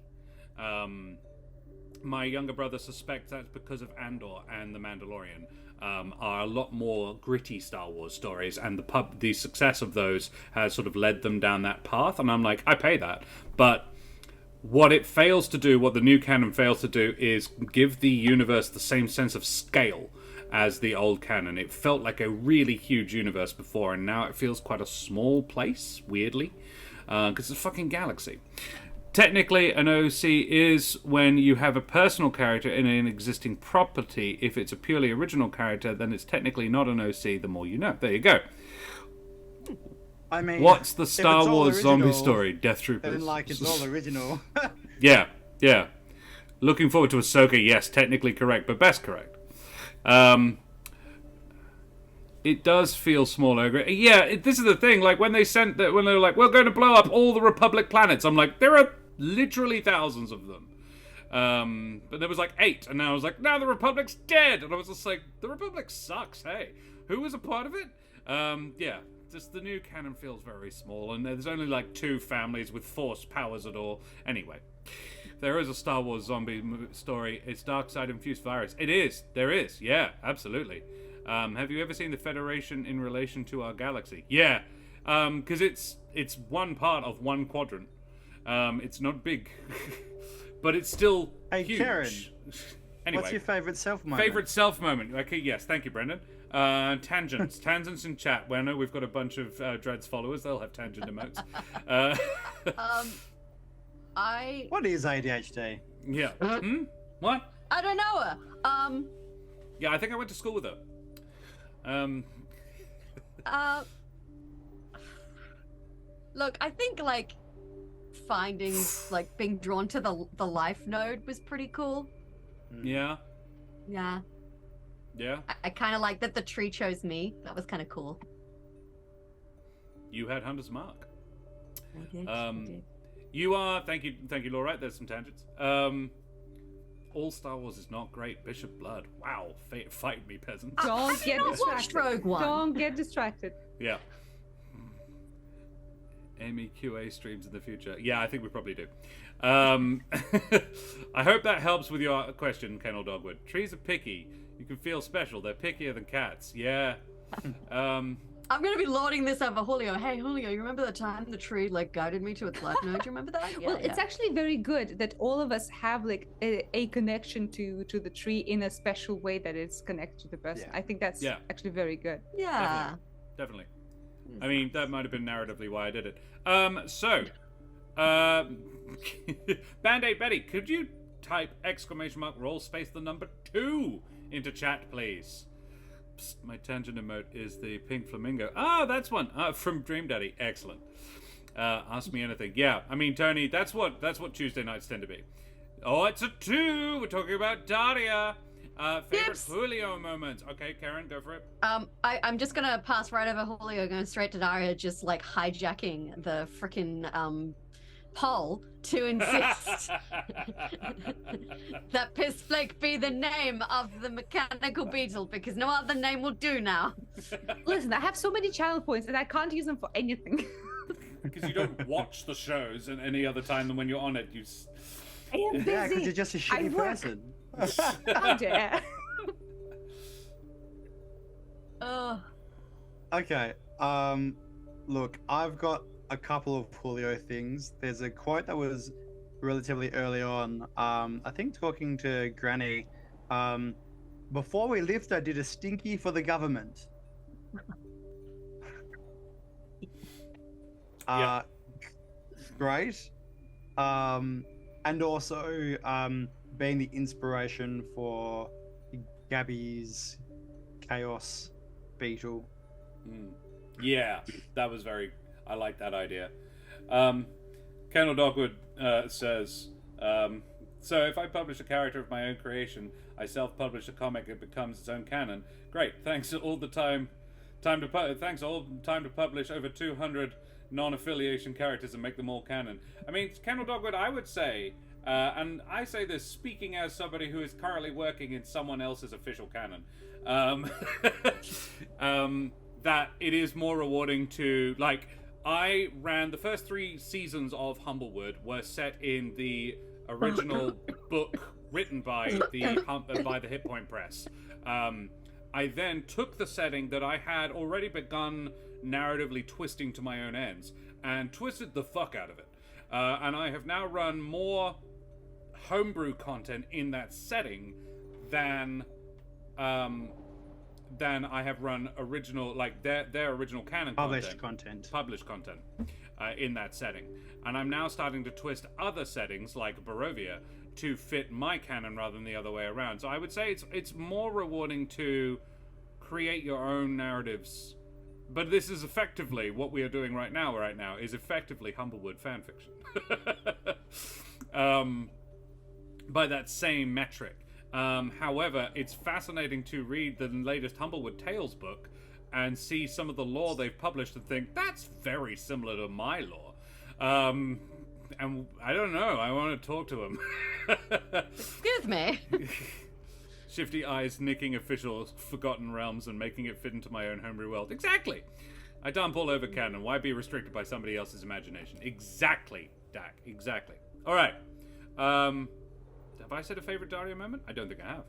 My younger brother suspects that's because of Andor and The Mandalorian are a lot more gritty Star Wars stories, and the success of those has sort of led them down that path, and I'm like, I pay that. But what it fails to do, what the new canon fails to do, is give the universe the same sense of scale as the old canon. It felt like a really huge universe before, and now it feels quite a small place, weirdly, because it's a fucking galaxy. Technically, an OC is when you have a personal character in an existing property. If it's a purely original character, then it's technically not an OC, the more you know. There you go. I mean, what's the Star Wars original, zombie story? Death Troopers. Then, like, it's all original. Yeah. Looking forward to Ahsoka, yes, technically correct, but best correct. It does feel smaller. Yeah, this is the thing. Like, when they were like, we're going to blow up all the Republic planets, I'm like, there are literally thousands of them. But there was like 8, and now I was like, now the Republic's dead. And I was just like, the Republic sucks, hey. Who was a part of it? Yeah, just the new canon feels very small, and there's only like 2 families with force powers at all. Anyway, there is a Star Wars zombie story. It's dark side infused virus. It is. There is. Yeah, absolutely. Have you ever seen the Federation in relation to our galaxy? Yeah, because it's one part of one quadrant. It's not big, but it's still huge. Karen, anyway, what's your favorite self moment? Favorite self moment? Okay, yes, thank you, Brendan. Tangents in chat. Well, I know we've got a bunch of Dreads followers. They'll have tangent emotes. What is ADHD? Yeah. What? I don't know her. Yeah, I think I went to school with her. Look, I think like finding like being drawn to the life node was pretty cool. Yeah. Yeah. Yeah. I kind of like that the tree chose me. That was kind of cool. You had Hunter's Mark. I did. You are, thank you, Laura. There's some tangents. All Star Wars is not great. Bishop Blood. Wow, fight me, peasants. Don't get distracted. Rogue One? Don't get distracted. Yeah. Amy QA streams in the future. Yeah, I think we probably do. I hope that helps with your question, Kennel Dogwood. Trees are picky. You can feel special. They're pickier than cats. Yeah. I'm going to be lording this over Julio. Hey, Julio, you remember the time the tree, guided me to its life node? Do you remember that? Yeah, Well, it's actually very good that all of us have, a connection to the tree in a special way that it's connected to the person. Yeah. I think that's actually very good. Yeah. Definitely. I mean, that might have been narratively why I did it. Band-Aid Betty, could you type !roll space the number 2 into chat, please? Psst, my tangent emote is the pink flamingo. Ah, that's one from Dream Daddy. Excellent. Ask me anything. Yeah, I mean, Tony, that's what Tuesday nights tend to be. Oh, it's a 2. We're talking about Daria. Favorite Julio moments. Okay, Karen, go for it. I'm just gonna pass right over Julio, going straight to Daria, just hijacking the frickin' poll to insist that Pissflake be the name of the mechanical beetle, because no other name will do now. Listen, I have so many channel points and I can't use them for anything. Because you don't watch the shows at any other time than when you're on it. I am busy. Yeah, because you're just a shitty work. person. How dare. Okay. Look, I've got a couple of Julio things. There's a quote that was relatively early on. I think talking to Granny. Before we left, I did a stinky for the government. Great. And also being the inspiration for Gabby's Chaos Beetle. Yeah, that was I like that idea. Colonel Dogwood says, so if I publish a character of my own creation, I self-publish a comic, it becomes its own canon. Great, thanks all the time to publish over 200 non-affiliation characters and make them all canon. I mean, Colonel Dogwood, I would say, and I say this speaking as somebody who is currently working in someone else's official canon, that it is more rewarding to, I ran the first 3 seasons of Humblewood were set in the original book written by the Hit Point Press. I then took the setting that I had already begun narratively twisting to my own ends and twisted the fuck out of it. And I have now run more homebrew content in that setting than I have run original, their original canon Published content in that setting. And I'm now starting to twist other settings like Barovia to fit my canon rather than the other way around. So I would say it's more rewarding to create your own narratives. But this is effectively what we are doing right now is effectively Humblewood fanfiction. By that same metric. However, it's fascinating to read the latest Humblewood Tales book and see some of the lore they've published and think, that's very similar to my lore. And I don't know, I want to talk to him. Excuse me. Shifty eyes nicking official Forgotten Realms and making it fit into my own homebrew world. Exactly. I dump all over canon. Why be restricted by somebody else's imagination? Exactly, Dak. Exactly. All right. Have I said a favorite Daria moment? I don't think I have.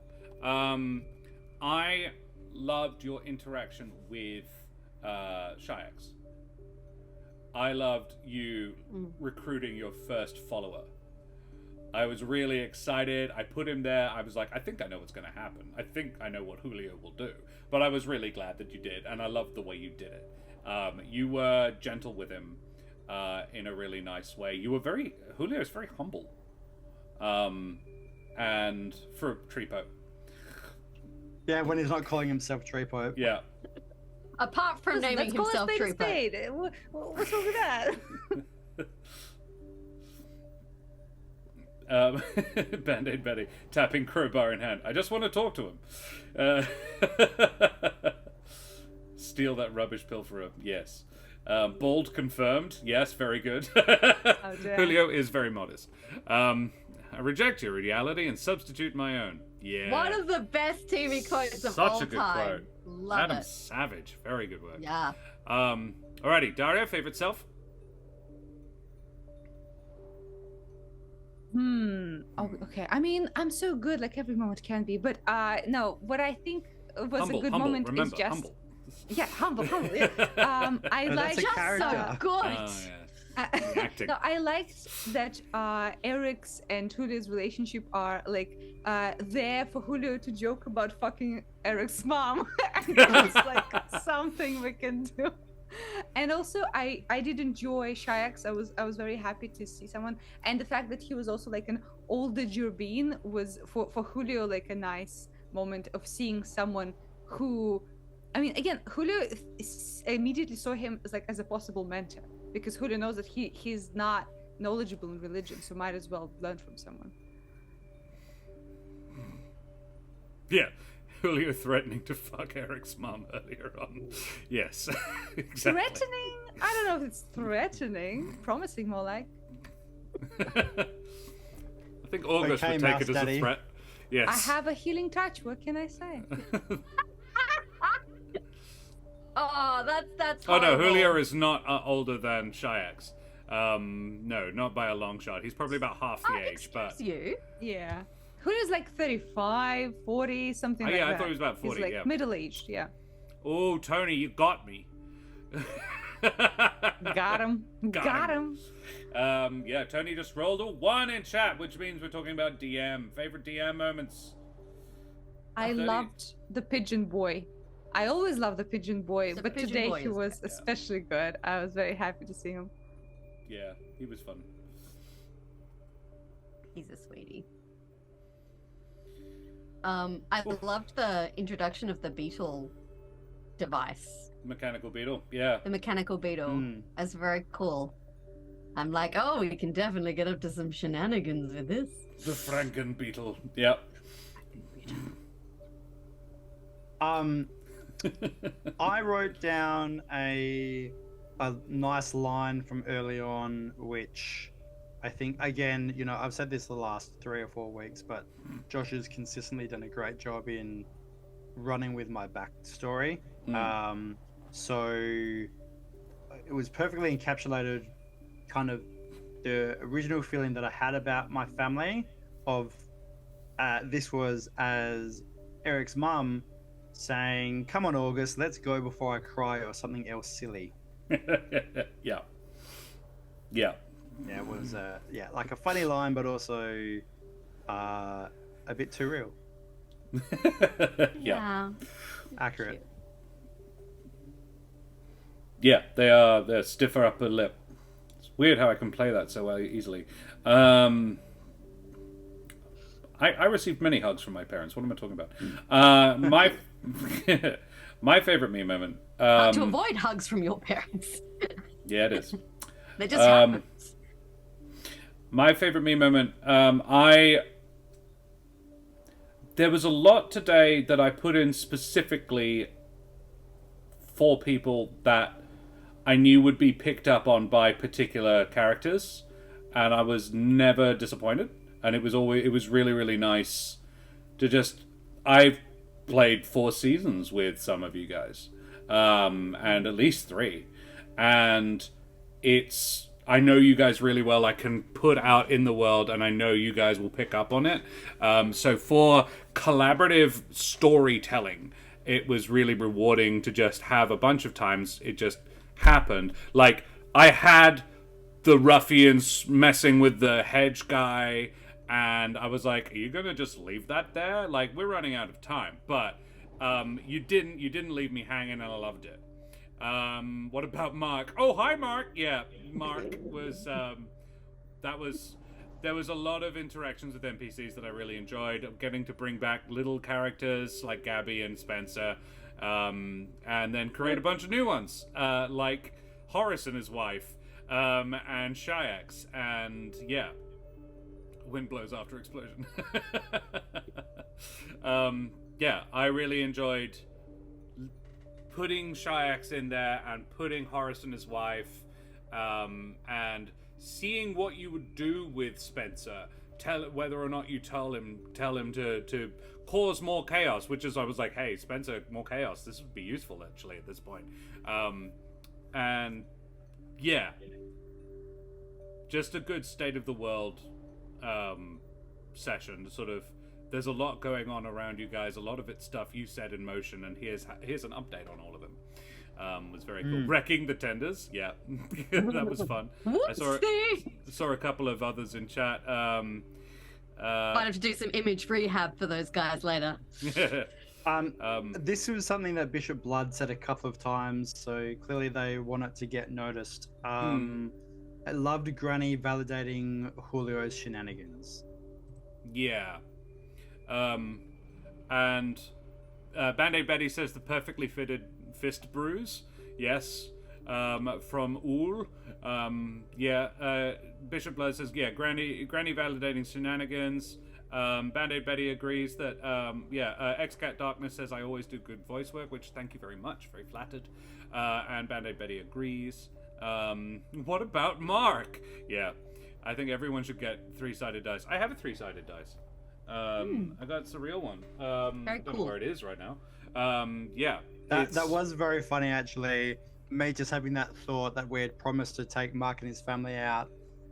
I loved your interaction with Shayax. I loved you recruiting your first follower. I was really excited. I put him there. I was like, I think I know what's going to happen. I think I know what Julio will do. But I was really glad that you did, and I loved the way you did it. You were gentle with him in a really nice way. Julio is very humble. And for Treepo. Yeah, when he's not calling himself Treepo. Yeah. Apart from naming himself Treepo. What's wrong with that? Band-Aid Betty, tapping crowbar in hand. I just want to talk to him. Steal that rubbish pilferer. Yes. Bald confirmed. Yes, very good. Oh, dear. Julio is very modest. I reject your reality and substitute my own. Yeah. One of the best TV quotes of Such all a good time. quote. Love Adam it. Savage. Very good work. Yeah. Alrighty, Daria, favorite self? Oh, okay. I mean, I'm so good, like every moment can be. But no, what I think was a good moment remember, is just humble. yeah, humble. Yeah. I Oh, that's like a Just character. so good. Oh, yeah. Acting. no, I liked that Ereq's and Julio's relationship are like there for Julio to joke about fucking Ereq's mom, and that's like something we can do. And also, I did enjoy Shayax. I was very happy to see someone, and the fact that he was also like an older Jurbine was for Julio like a nice moment of seeing someone who, I mean, again, Julio immediately saw him as a possible mentor, because Julio knows that he's not knowledgeable in religion, so might as well learn from someone. Yeah. Julio threatening to fuck Ereq's mom earlier on. Yes. Exactly. Threatening? I don't know if it's threatening. Promising, more like. I think August Okay, would take Mouse it as Daddy. a threat. Yes. I have a healing touch. What can I say? Oh, that's Oh no, horrible. Julio is not older than Shayax. No, not by a long shot. He's probably about half the age, but Excuse you. Yeah. Julio's like 35, 40, something Oh, like yeah, that. I thought he was about 40, He's like yeah. middle-aged, yeah. oh, Tony, you got me. Got him. Got him. Yeah, Tony just rolled a 1 in chat, which means we're talking about DM. Favorite DM moments. I Daddy. loved the pigeon boy. I always love the pigeon boy, The but pigeon today boy he is was good, yeah. especially good. I was very happy to see him. Yeah, he was fun. He's a sweetie. I loved the introduction of the beetle device, Mechanical beetle, yeah. the mechanical beetle. Mm. That's very cool. I'm like, oh, we can definitely get up to some shenanigans with this. The Franken beetle, yep. I wrote down a nice line from early on, which I think, again, you know, I've said this the last 3 or 4 weeks, but Josh has consistently done a great job in running with my backstory. So it was perfectly encapsulated kind of the original feeling that I had about my family of this was as Ereq's mum saying, "Come on, August, let's go before I cry," or something else silly. Yeah. Yeah. Yeah, it was like a funny line, but also a bit too real. Yeah. Accurate. Yeah, they're stiffer upper lip. It's weird how I can play that so easily. I received many hugs from my parents. What am I talking about? My favorite me moment. To avoid hugs from your parents. Yeah, it is. They just happen. My favorite me moment. There was a lot today that I put in specifically for people that I knew would be picked up on by particular characters, and I was never disappointed. And it was really, really nice to just. I've played 4 seasons with some of you guys, and at least 3, and it's. I know you guys really well. I can put out in the world, and I know you guys will pick up on it. So for collaborative storytelling, it was really rewarding to just have a bunch of times it just happened. Like, I had the ruffians messing with the hedge guy, and I was like, are you gonna just leave that there? Like, we're running out of time. But you didn't leave me hanging, and I loved it. What about Mark? Oh, hi, Mark. Yeah, Mark was there was a lot of interactions with NPCs that I really enjoyed. Getting to bring back little characters like Gabby and Spencer, and then create a bunch of new ones, like Horace and his wife, and Shayax, and yeah, wind blows after explosion. Yeah, I really enjoyed putting Shayax in there and putting Horace and his wife, and seeing what you would do with Spencer. Whether or not you tell him to cause more chaos, which is, I was like, hey, Spencer, more chaos. This would be useful actually at this point. And yeah, just a good state of the world session. Sort of, there's a lot going on around you guys. A lot of it's stuff you set in motion, and here's an update on all of them. Was very cool. Wrecking the tenders, yeah, that was fun. I saw a couple of others in chat. Might have to do some image rehab for those guys later. This was something that Bishop Blood said a couple of times, so clearly they want it to get noticed. I loved Granny validating Julio's shenanigans. Yeah. And Band-Aid Betty says the perfectly fitted fist bruise. Yes. From Ool. Bishop Blood says, yeah, Granny validating shenanigans. Band-Aid Betty agrees that, X-Cat Darkness says, I always do good voice work, which thank you very much, very flattered. And Band-Aid Betty agrees. What about Mark? Yeah, I think everyone should get 3-sided dice. I have a 3-sided dice. I got a real one. Very don't know cool. where it is right now. That was very funny, actually. Me just having that thought that we had promised to take Mark and his family out,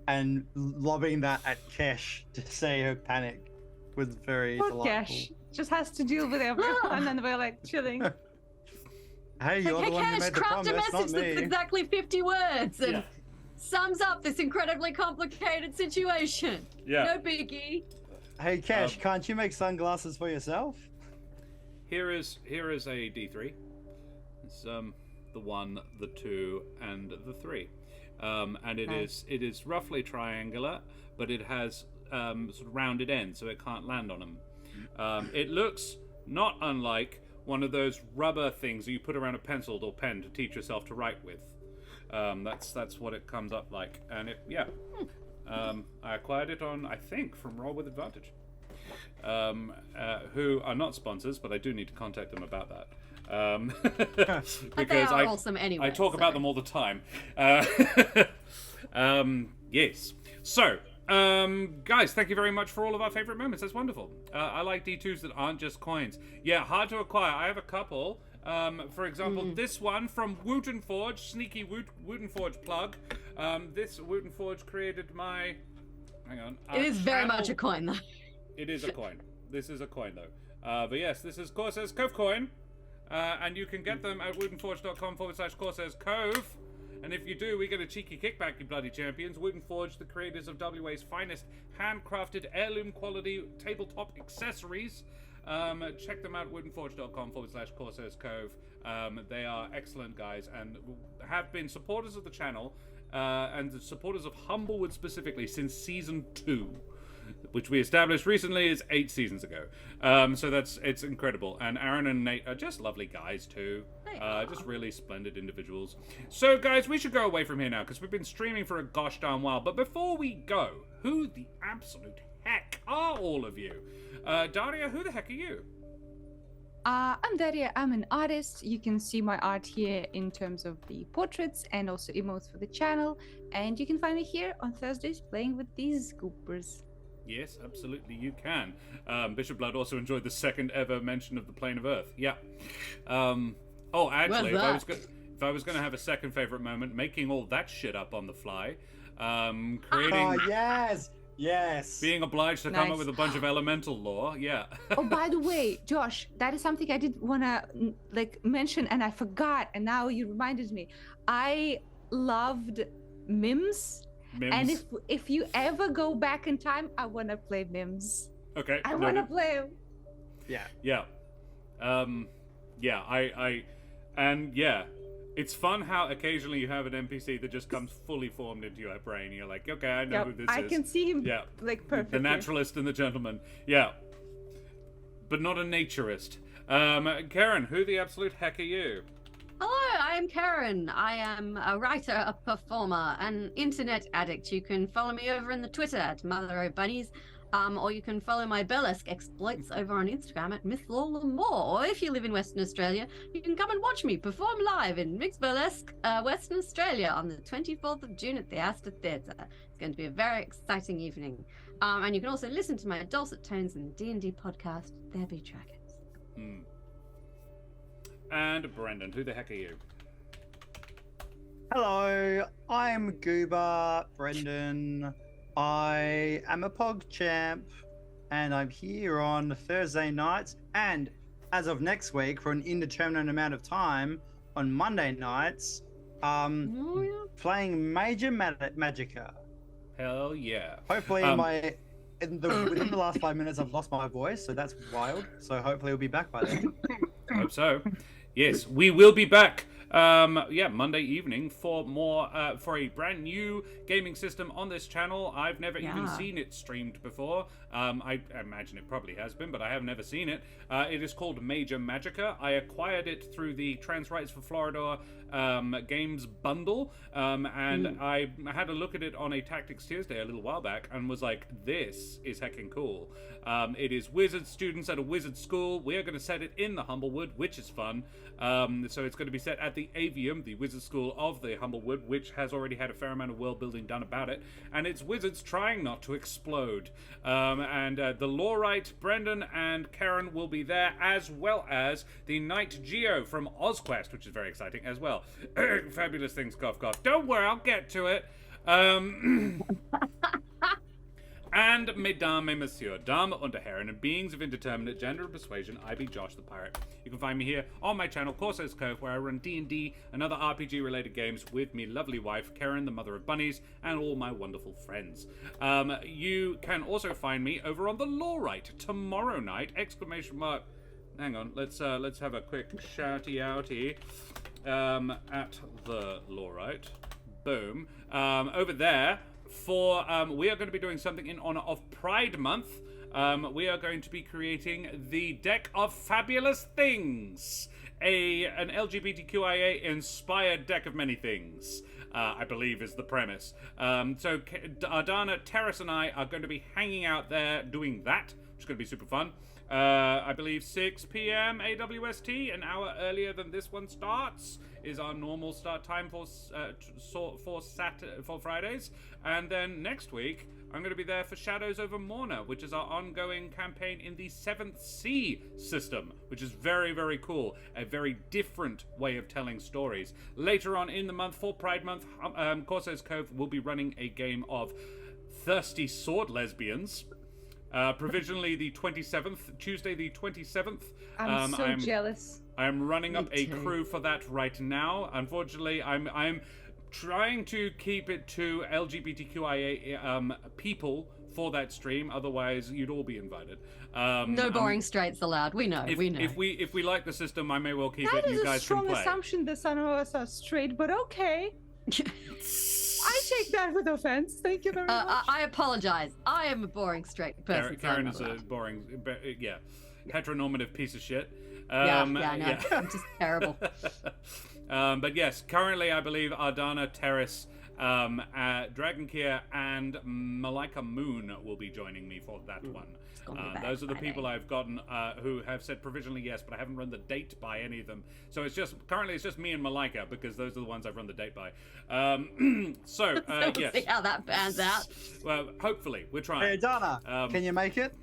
and lobbing that at Kesh to see her panic was very delightful. Kesh just has to deal with everyone, and we're like chilling. Hey, you're the one who made the craft promise, a message not me. that's exactly 50 words and sums up this incredibly complicated situation. Yeah. No biggie. Hey, Kesh, can't you make sunglasses for yourself? Here is a D3. It's the 1, the 2, and the 3, and it is roughly triangular, but it has sort of rounded ends, so it can't land on them. It looks not unlike one of those rubber things that you put around a pencil or pen to teach yourself to write with. That's what it comes up like, and I acquired it from Roll with Advantage, who are not sponsors, but I do need to contact them about that. Because anyway, I talk about them all the time. Yes. So, guys, thank you very much for all of our favorite moments. That's wonderful. I like D2s that aren't just coins. Yeah, hard to acquire. I have a couple. For example, this one from Wooten Forge, sneaky Wooten Forge plug. This Wooten Forge created my... Hang on. It is very much a coin, though. It is a coin. This is a coin, though. But yes, this is Corsair's Cove coin. And you can get them at woodenforge.com/Corsairs Cove. And if you do, we get a cheeky kickback, you bloody champions. Wooden Forge, the creators of WA's finest handcrafted heirloom quality tabletop accessories. Check them out, woodenforge.com/Corsairs Cove. They are excellent guys and have been supporters of the channel and supporters of Humblewood specifically since season 2. Which we established recently is 8 seasons ago. So it's incredible. And Aaron and Nate are just lovely guys too. Just really splendid individuals. So guys, we should go away from here now because we've been streaming for a gosh darn while. But before we go, who the absolute heck are all of you? Daria, who the heck are you? I'm Daria. I'm an artist. You can see my art here in terms of the portraits and also emotes for the channel. And you can find me here on Thursdays playing with these scoopers. Yes, absolutely, you can. Bishop Blood also enjoyed the second ever mention of the plane of Earth. Yeah. Actually, if I was going to have a second favorite moment, making all that shit up on the fly, creating. Oh yes. Being obliged to come up with a bunch of elemental lore. Yeah. Oh, by the way, Josh, that is something I did want to mention, and I forgot, and now you reminded me. I loved Mims. And if you ever go back in time, I want to play Mims. Okay. I want to play him. Yeah. It's fun how occasionally you have an NPC that just comes fully formed into your brain. You're like, okay, I know who this is. I can see him perfectly. The naturalist and the gentleman. Yeah. But not a naturist. Karen, who the absolute heck are you? Hello, I am Karen. I am a writer, a performer, an internet addict. You can follow me over in the Twitter at Mother O Bunnies. Or you can follow my burlesque exploits over on Instagram at MythLawLemore. Or if you live in Western Australia, you can come and watch me perform live in Mixed Burlesque, Western Australia on the 24th of June at the Astor Theatre. It's going to be a very exciting evening. And you can also listen to my dulcet tones in the D&D podcast, There Be Dragons. And Brendan, who the heck are you? Hello, I'm Goober Brendan. I am a Pog champ, and I'm here on Thursday nights, and as of next week, for an indeterminate amount of time, on Monday nights, playing Major Magicka. Hell yeah. Hopefully, within the last 5 minutes, I've lost my voice, so that's wild. So hopefully, we'll be back by then. Hope so. Yes, we will be back. Monday evening for more for a brand new gaming system on this channel. I've never even seen it streamed before. I imagine it probably has been, but I have never seen it. It is called Major Magicka. I acquired it through the Trans Rights for Florida games bundle, and I had a look at it on a Tactics Tuesday a little while back and was like, this is heckin' cool. It is wizard students at a wizard school. We are going to set it in the Humblewood, which is fun. So it's going to be set at the Avium, the wizard school of the Humblewood, which has already had a fair amount of world building done about it, and it's wizards trying not to explode. The Lawrite, Brendan and Karen will be there, as well as the Knight Geo from OzQuest, which is very exciting as well. Fabulous things, cough cough. Don't worry, I'll get to it. And mesdames et messieurs, dames und herren, and beings of indeterminate gender and persuasion, I be Josh the Pirate. You can find me here on my channel, Corsair's Cove, where I run D&D and other RPG-related games with me lovely wife, Karen, the mother of bunnies, and all my wonderful friends. You can also find me over on the Lawrite tomorrow night, ! Hang on, let's have a quick shouty-outy at the Lawrite. Boom. Over there, we are going to be doing something in honor of Pride Month. We are going to be creating the Deck of Fabulous Things, an LGBTQIA inspired deck of many things, I believe is the premise. So Ardana, Terrace, and I are going to be hanging out there doing that, which is going to be super fun. I believe 6 p.m. AWST, an hour earlier than this one starts, is our normal start time for Fridays. And then next week, I'm going to be there for Shadows over Morna, which is our ongoing campaign in the 7th Sea system, which is very, very cool. A very different way of telling stories. Later on in the month, for Pride Month, Corsair's Cove will be running a game of Thirsty Sword Lesbians. Provisionally the 27th, Tuesday the 27th. I'm so jealous. I'm running up a crew for that right now. Unfortunately, I'm trying to keep it to LGBTQIA people for that stream. Otherwise, you'd all be invited. No boring straights allowed. We know. We know. If we like the system, I may well keep it. And you guys can play. That is a strong assumption that some of us are straight, but okay. I take that with offense. Thank you very much. I apologize. I am a boring straight person. Karen is a boring, heteronormative piece of shit. I'm just terrible. But yes, currently I believe Ardana, Terrace, Dragonkier, and Malika Moon will be joining me for that one. Those are the people I've gotten who have said provisionally yes, but I haven't run the date by any of them. So it's just me and Malika, because those are the ones I've run the date by. So yes. See how that pans out. Well, hopefully we're trying. Hey Donna, can you make it?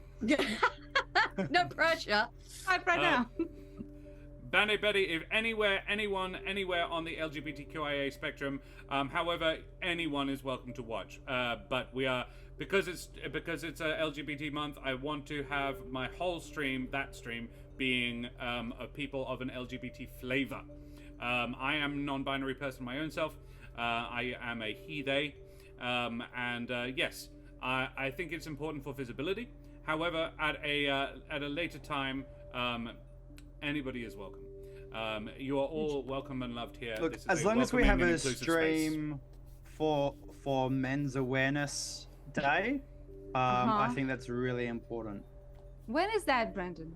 No pressure. Right now. Bane Betty, if anywhere on the LGBTQIA spectrum, however, anyone is welcome to watch. But we are, because it's a LGBT month, I want to have my whole stream, being of people of an LGBT flavor. I am a non-binary person my own self. I am a he, they. Yes, I think it's important for visibility. However, at a later time, anybody is welcome. You are all welcome and loved here. Look, as long as we have a stream for Men's Awareness Day, I think that's really important. When is that, Brandon?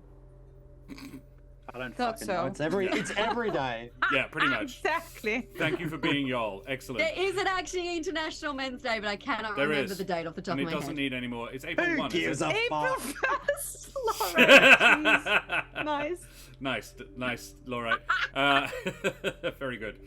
I don't Thought fucking know. so. It's every day. Yeah, pretty much. Exactly. Thank you for being y'all. Excellent. There isn't actually International Men's Day, but I cannot There remember is. the date off the top And of it my doesn't head. need any more. It's April Who 1. gives a April fuck? 1st. Laura, jeez. Nice. Nice, Laura. Very good.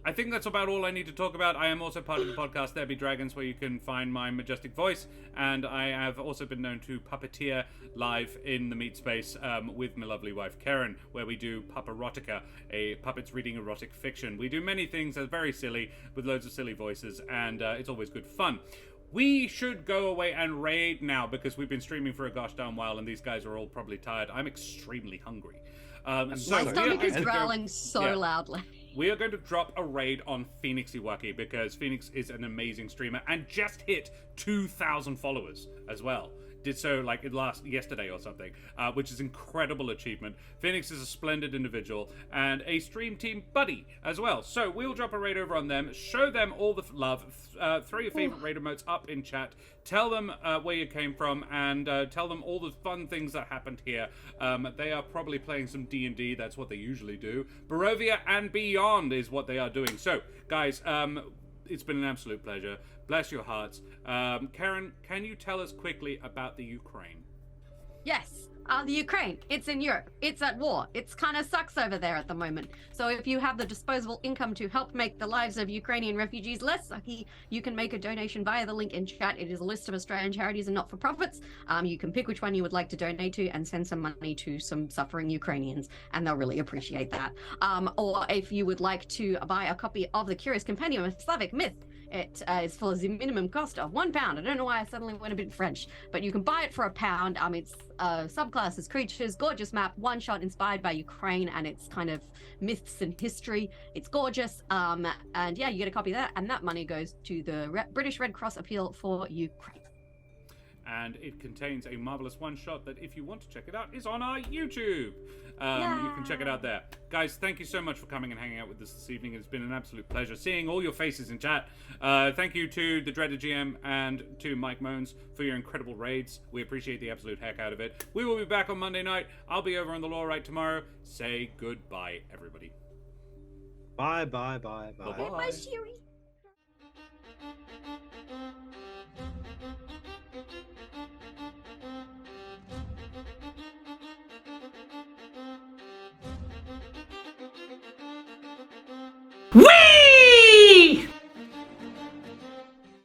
I think that's about all I need to talk about. I am also part of the podcast There Be Dragons, where you can find my majestic voice, and I have also been known to puppeteer live in the meat space with my lovely wife Karen, where we do Pupperotica, a puppets reading erotic fiction. We do many things that are very silly, with loads of silly voices, and it's always good fun. We should go away and raid now, because we've been streaming for a gosh darn while, and these guys are all probably tired. I'm extremely hungry. So My we are stomach going is to go- growling so yeah. loudly. We are going to drop a raid on Phoenix Iwaki, because Phoenix is an amazing streamer and just hit 2,000 followers as well. Did so like yesterday or something, which is incredible achievement. Phoenix is a splendid individual and a stream team buddy as well. So we'll drop a raid over on them, show them all the love, throw your favorite raid emotes up in chat, tell them where you came from, and tell them all the fun things that happened here. They are probably playing some D&D. That's what they usually do. Barovia and beyond is what they are doing. So guys, it's been an absolute pleasure. Bless your hearts. Karen, can you tell us quickly about the Ukraine? Yes, the Ukraine. It's in Europe. It's at war. It's kind of sucks over there at the moment. So if you have the disposable income to help make the lives of Ukrainian refugees less sucky, you can make a donation via the link in chat. It is a list of Australian charities and not-for-profits. You can pick which one you would like to donate to and send some money to some suffering Ukrainians, and they'll really appreciate that. Or if you would like to buy a copy of the Curious Compendium of Slavic Myth, it is for the minimum cost of £1. I don't know why I suddenly went a bit French, but you can buy it for £1. It's subclasses, creatures, gorgeous map, one shot inspired by Ukraine and its kind of myths and history. It's gorgeous. And yeah, you get a copy of that, and that money goes to the British Red Cross Appeal for Ukraine. And it contains a marvelous one-shot that, if you want to check it out, is on our YouTube. You can check it out there. Guys, thank you so much for coming and hanging out with us this evening. It's been an absolute pleasure seeing all your faces in chat. Thank you to the Dreaded GM and to Mike Moans for your incredible raids. We appreciate the absolute heck out of it. We will be back on Monday night. I'll be over on the Law Right tomorrow. Say goodbye, everybody. Bye. Bye-bye. Bye, Sherry.